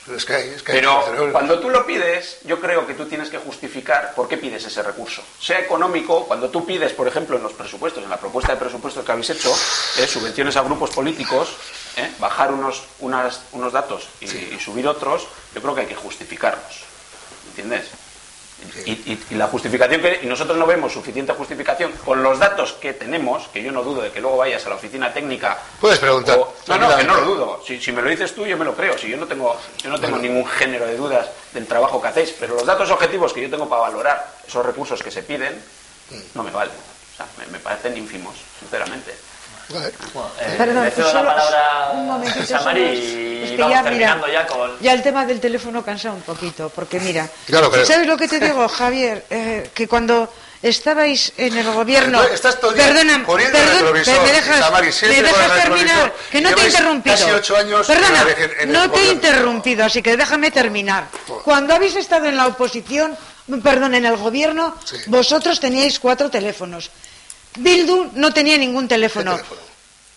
[SPEAKER 5] Pero cuando tú lo pides, yo creo que tú tienes que justificar por qué pides ese recurso. Sea económico, cuando tú pides, por ejemplo, en los presupuestos, en la propuesta de presupuestos que habéis hecho, subvenciones a grupos políticos, bajar unos datos y subir otros, yo creo que hay que justificarlos. ¿Entiendes? Y la justificación y nosotros no vemos suficiente justificación con los datos que tenemos, que yo no dudo de que luego vayas a la oficina técnica.
[SPEAKER 17] Puedes preguntar.
[SPEAKER 5] Que no lo dudo. Si me lo dices tú, yo me lo creo. Si yo no tengo ningún género de dudas del trabajo que hacéis, pero los datos objetivos que yo tengo para valorar esos recursos que se piden no me valen. O sea, me parecen ínfimos, sinceramente.
[SPEAKER 7] Perdón,
[SPEAKER 6] le cedo la palabra
[SPEAKER 7] un momentito,
[SPEAKER 6] a Samari y
[SPEAKER 7] es que
[SPEAKER 6] vamos
[SPEAKER 7] ya,
[SPEAKER 6] terminando ya con...
[SPEAKER 7] Ya el tema del teléfono cansa un poquito, porque mira,
[SPEAKER 17] claro, pero...
[SPEAKER 7] ¿sabes lo que te digo, Javier? Que cuando estabais en el gobierno...
[SPEAKER 17] Estás todo el día poniendo el retrovisor,
[SPEAKER 7] ¿me dejas terminar? Que no te he interrumpido.
[SPEAKER 17] Casi 8 años
[SPEAKER 7] Perdona, no te he
[SPEAKER 17] gobierno.
[SPEAKER 7] Interrumpido, así que déjame terminar. Cuando habéis estado en la oposición, en el gobierno, vosotros teníais 4 teléfonos. Bildu no tenía ningún teléfono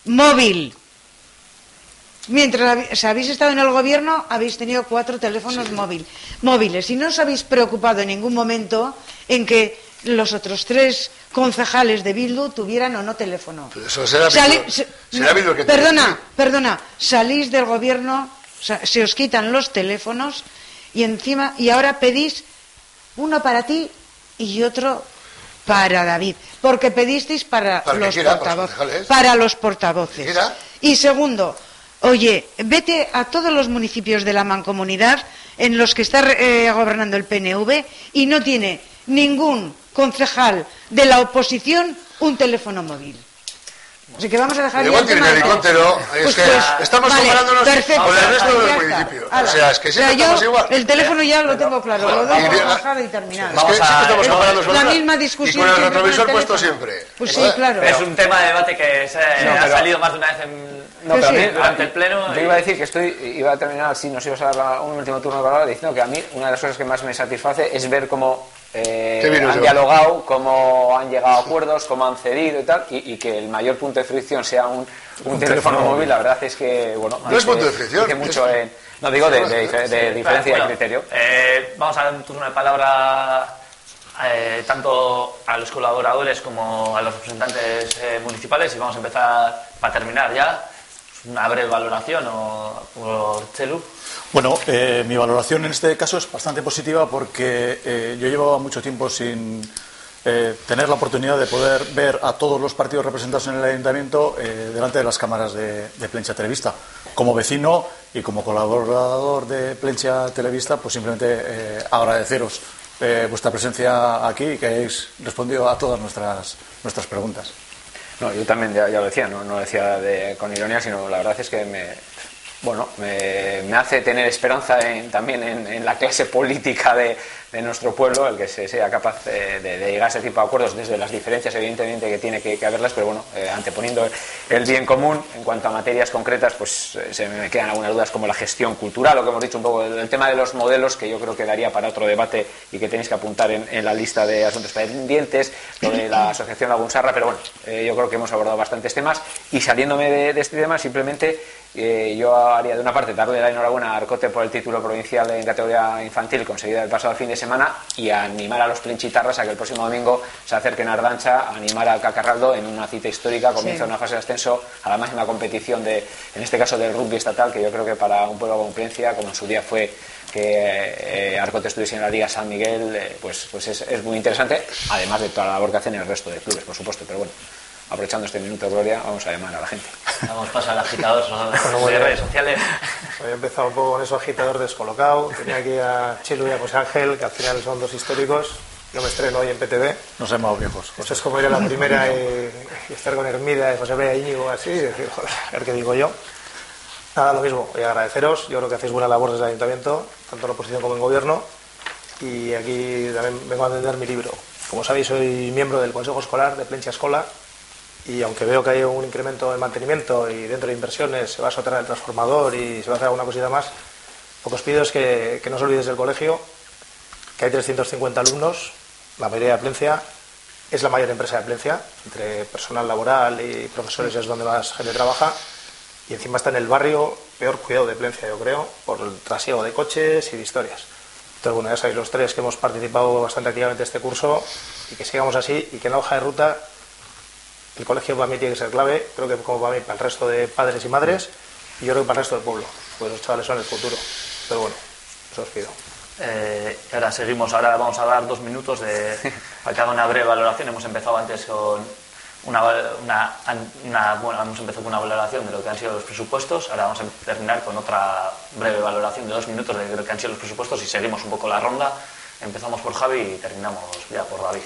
[SPEAKER 7] móvil. Mientras habéis estado en el gobierno, habéis tenido 4 teléfonos móviles y no os habéis preocupado en ningún momento en que los otros 3 concejales de Bildu tuvieran o no teléfono.
[SPEAKER 17] Pero eso será Bildu que
[SPEAKER 7] Perdona, salís del gobierno, se os quitan los teléfonos y ahora pedís uno para ti y otro para David, porque pedisteis para los portavoces. Y segundo, oye, vete a todos los municipios de la mancomunidad en los que está gobernando el PNV y no tiene ningún concejal de la oposición un teléfono móvil. Así que vamos a dejar
[SPEAKER 17] igual tiene el helicóptero, estamos comparándonos con el resto de los municipios. O sea, es que siempre estamos igual.
[SPEAKER 7] El teléfono ya lo tengo claro, lo doy por bajado y terminado.
[SPEAKER 17] Es que siempre estamos comparándonos
[SPEAKER 7] la misma discusión.
[SPEAKER 17] Y con el retrovisor puesto siempre.
[SPEAKER 7] Pues sí, claro.
[SPEAKER 6] Es un tema de debate que ha salido más de una vez durante el pleno.
[SPEAKER 9] Yo iba a decir que iba a terminar, si nos ibas a dar un último turno de palabra, diciendo que a mí una de las cosas que más me satisface es ver cómo han dialogado, cómo han llegado a acuerdos, cómo han cedido y tal, y que el mayor punto de fricción sea un teléfono móvil. La verdad es que, bueno,
[SPEAKER 17] no es punto de fricción,
[SPEAKER 9] que mucho no digo de diferencia de criterio.
[SPEAKER 6] Vamos a dar un turno de palabra tanto a los colaboradores como a los representantes municipales, y vamos a empezar, para terminar ya, una breve valoración por Chelu.
[SPEAKER 10] Bueno, mi valoración en este caso es bastante positiva porque yo llevaba mucho tiempo sin tener la oportunidad de poder ver a todos los partidos representados en el ayuntamiento delante de las cámaras de Plentzia Televista. Como vecino y como colaborador de Plentzia Televista, pues simplemente agradeceros vuestra presencia aquí y que hayáis respondido a todas nuestras preguntas.
[SPEAKER 9] No, yo también ya lo decía, no lo decía con ironía, sino la verdad es que me hace tener esperanza también en la clase política de de nuestro pueblo el que se sea capaz de llegar a ese tipo de acuerdos desde las diferencias evidentemente que tiene que haberlas, pero bueno, anteponiendo el bien común. En cuanto a materias concretas, pues se me quedan algunas dudas como la gestión cultural, lo que hemos dicho un poco, el tema de los modelos, que yo creo que daría para otro debate y que tenéis que apuntar en la lista de asuntos pendientes, lo de la asociación Lagunsarra, pero bueno, yo creo que hemos abordado bastantes temas y saliéndome de este tema, simplemente yo haría de una parte darle la enhorabuena a Arcote por el título provincial en categoría infantil conseguido el pasado fin de semana y animar a los plinchitarras a que el próximo domingo se acerquen a Ardancha a animar al Cacarraldo en una cita histórica. Comienza una fase de ascenso a la máxima competición en este caso del rugby estatal, que yo creo que para un pueblo como Plencia, como en su día fue que Arcote estuviese en la Liga San Miguel, pues es muy interesante, además de toda la labor que hacen el resto de clubes, por supuesto, pero bueno, aprovechando este minuto de gloria, vamos a llamar a la gente.
[SPEAKER 2] Vamos a pasar al agitador de redes sociales.
[SPEAKER 4] He empezado un poco con eso, agitador descolocado. Tenía aquí a Chilu y a José Ángel, que al final son dos históricos. Yo me estreno hoy en PTV.
[SPEAKER 10] Nos hemos viejos.
[SPEAKER 4] Pues es como ir a la primera y estar con Hermida y José B. Íñigo así y decir, joder, a ver qué digo yo. Nada, lo mismo, voy a agradeceros. Yo creo que hacéis buena labor desde el Ayuntamiento, tanto en la oposición como en Gobierno. Y aquí también vengo a vender mi libro. Como sabéis, soy miembro del Consejo Escolar de Plencia Escola. Y aunque veo que hay un incremento en mantenimiento y dentro de inversiones se va a soterrar el transformador y se va a hacer alguna cosita más, lo que os pido es que no os olvidéis del colegio, que hay 350 alumnos, la mayoría de Plencia, es la mayor empresa de Plencia, entre personal laboral y profesores es donde más gente trabaja, y encima está en el barrio peor cuidado de Plencia, yo creo, por el trasiego de coches y de historias. Entonces, bueno, ya sabéis los tres que hemos participado bastante activamente en este curso y que sigamos así y que en la hoja de ruta el colegio para mí tiene que ser clave, creo que como para mí, para el resto de padres y madres, y yo creo que para el resto del pueblo, pues los chavales son el futuro. Pero bueno, eso os pido.
[SPEAKER 6] Ahora seguimos, ahora vamos a dar 2 minutos para que haga una breve valoración. Hemos empezado antes con hemos empezado con una valoración de lo que han sido los presupuestos, ahora vamos a terminar con otra breve valoración de 2 minutos de lo que han sido los presupuestos y seguimos un poco la ronda. Empezamos por Javi y terminamos ya por David.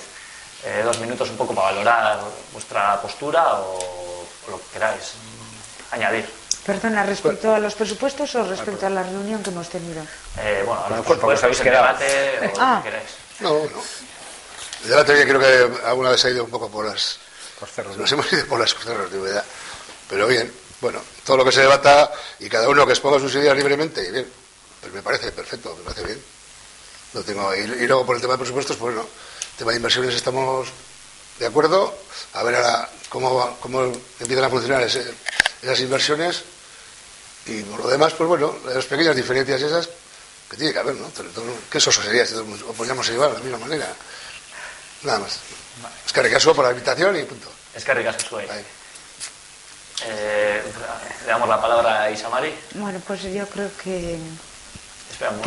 [SPEAKER 6] 2 minutos un poco para valorar vuestra postura o lo que queráis añadir.
[SPEAKER 7] Perdona, ¿respecto a los presupuestos o respecto a la reunión que hemos tenido?
[SPEAKER 6] Bueno, a los presupuestos, el debate o lo que queráis.
[SPEAKER 17] No. El debate creo que alguna vez ha ido un poco por las cerros. Nos hemos ido por las cerros de verdad. Pero bien, bueno, todo lo que se debata y cada uno que exponga sus ideas libremente, y bien, pues me parece perfecto, me parece bien. Lo tengo ahí. Y luego por el tema de presupuestos, pues no. El tema de inversiones estamos de acuerdo. A ver ahora cómo empiezan a funcionar esas inversiones. Y por lo demás, pues bueno, las pequeñas diferencias esas que tiene que haber, ¿no? ¿Qué soso sería si todos nos oponíamos a llevar de la misma manera? Nada más. Es que recasó por la invitación y punto.
[SPEAKER 6] Es que recasó ahí. Le damos la palabra a Isamari.
[SPEAKER 7] Bueno, pues yo creo que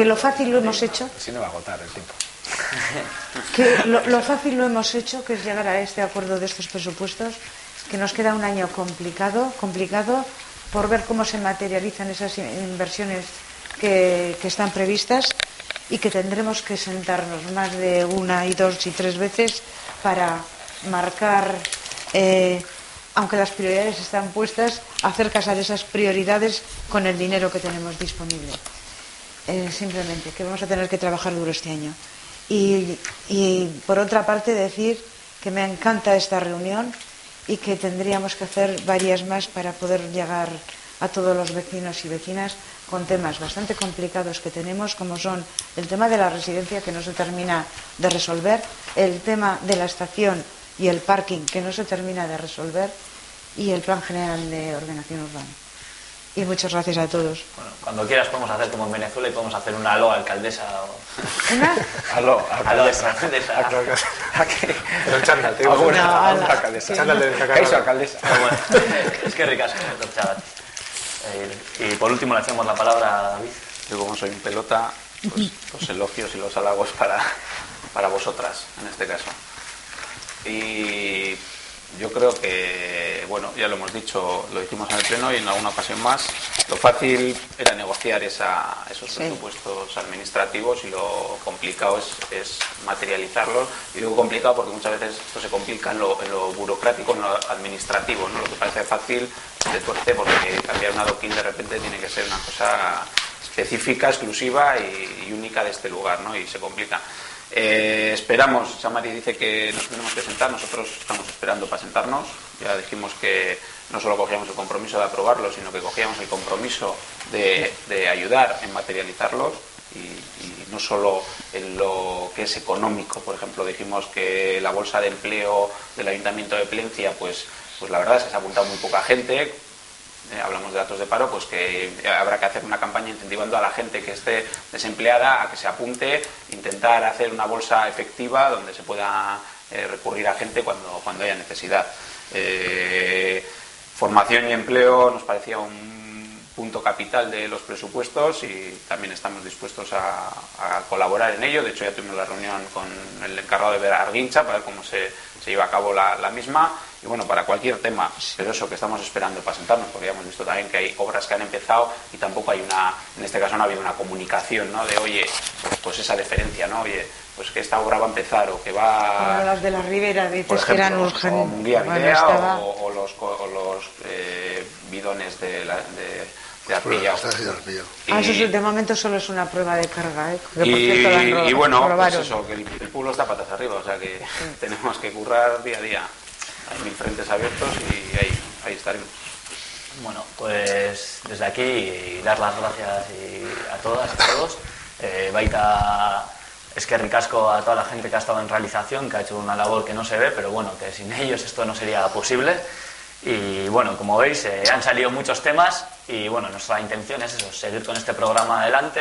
[SPEAKER 7] lo fácil lo hemos hecho.
[SPEAKER 9] Si no va a agotar el tiempo.
[SPEAKER 7] Que lo fácil lo hemos hecho, que es llegar a este acuerdo de estos presupuestos, que nos queda un año complicado por ver cómo se materializan esas inversiones que están previstas y que tendremos que sentarnos más de 1 y 2 y 3 veces para marcar, aunque las prioridades están puestas, hacer casar esas prioridades con el dinero que tenemos disponible. Simplemente que vamos a tener que trabajar duro este año. Y por otra parte decir que me encanta esta reunión y que tendríamos que hacer varias más para poder llegar a todos los vecinos y vecinas con temas bastante complicados que tenemos, como son el tema de la residencia, que no se termina de resolver, el tema de la estación y el parking, que no se termina de resolver, y el plan general de ordenación urbana. Y muchas gracias a todos.
[SPEAKER 6] Bueno, cuando quieras podemos hacer como en Venezuela y podemos hacer una aló alcaldesa.
[SPEAKER 7] ¿Una?
[SPEAKER 6] Aló alcaldesa.
[SPEAKER 4] Pero en chándal, te digo.
[SPEAKER 6] Alcaldesa.
[SPEAKER 4] Chándal de
[SPEAKER 6] Caiso alcaldesa. Es que ricas, chaval. Y por último le hacemos la palabra a David.
[SPEAKER 5] Yo como soy un pelota, pues los elogios y los halagos para vosotras, en este caso. Y yo creo que, bueno, ya lo hemos dicho, lo hicimos en el pleno y en alguna ocasión más. Lo fácil era negociar esos presupuestos administrativos y lo complicado es materializarlos. Y digo complicado porque muchas veces esto se complica en lo burocrático, en lo administrativo, ¿no? Lo que parece fácil se tuerce porque cambiar una adoquín de repente tiene que ser una cosa específica, exclusiva y única de este lugar, ¿no? Y se complica. Esperamos, Chamari dice que nos tenemos que sentar, nosotros estamos esperando para sentarnos. Ya dijimos que no solo cogíamos el compromiso de aprobarlo, sino que cogíamos el compromiso de ayudar en materializarlos y no solo en lo que es económico. Por ejemplo, dijimos que la bolsa de empleo del Ayuntamiento de Plencia, pues la verdad es que se ha apuntado muy poca gente. Hablamos de datos de paro, pues que habrá que hacer una campaña incentivando a la gente que esté desempleada a que se apunte, intentar hacer una bolsa efectiva donde se pueda recurrir a gente cuando haya necesidad. Formación y empleo nos parecía un punto capital de los presupuestos y también estamos dispuestos a colaborar en ello. De hecho, ya tuvimos la reunión con el encargado de Arguincha para ver cómo se lleva a cabo la misma. Y bueno, para cualquier tema, pero eso que estamos esperando para sentarnos, porque ya hemos visto también que hay obras que han empezado y tampoco hay en este caso no ha habido una comunicación, ¿no? De oye, pues esa deferencia, ¿no? Oye, pues que esta obra va a empezar o que va...
[SPEAKER 7] Como las de la Ribera, dices,
[SPEAKER 5] por ejemplo,
[SPEAKER 7] que eran urgentes.
[SPEAKER 5] O Munguía Videa o los bidones de Arpilla.
[SPEAKER 7] Eso de momento solo es una prueba de carga, ¿eh? Que, por cierto,
[SPEAKER 5] y bueno, pues eso, que el pueblo está patas arriba, o sea que tenemos que currar día a día. Hay 1000 frentes abiertos y ahí estaremos.
[SPEAKER 6] Bueno, pues desde aquí dar las gracias a todas y a todos. Baita eskerrik asko a toda la gente que ha estado en realización, que ha hecho una labor que no se ve, pero bueno, que sin ellos esto no sería posible. Y bueno, como veis, han salido muchos temas y bueno, nuestra intención es eso, seguir con este programa adelante.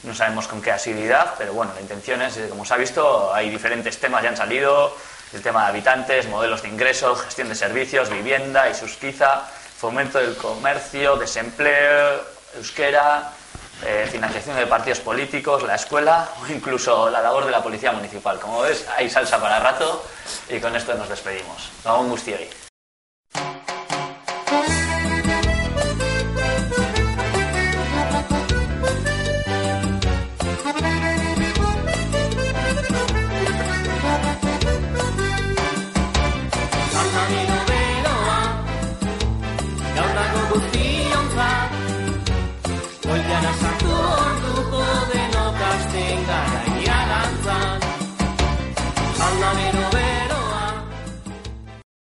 [SPEAKER 6] No sabemos con qué asiduidad, pero bueno, la intención es, como se ha visto, hay diferentes temas ya han salido. El tema de habitantes, modelos de ingresos, gestión de servicios, vivienda, Isusquiza, fomento del comercio, desempleo, euskera, financiación de partidos políticos, la escuela o incluso la labor de la policía municipal. Como ves, hay salsa para rato y con esto nos despedimos. Gabon guztioi.
[SPEAKER 18] Aldamero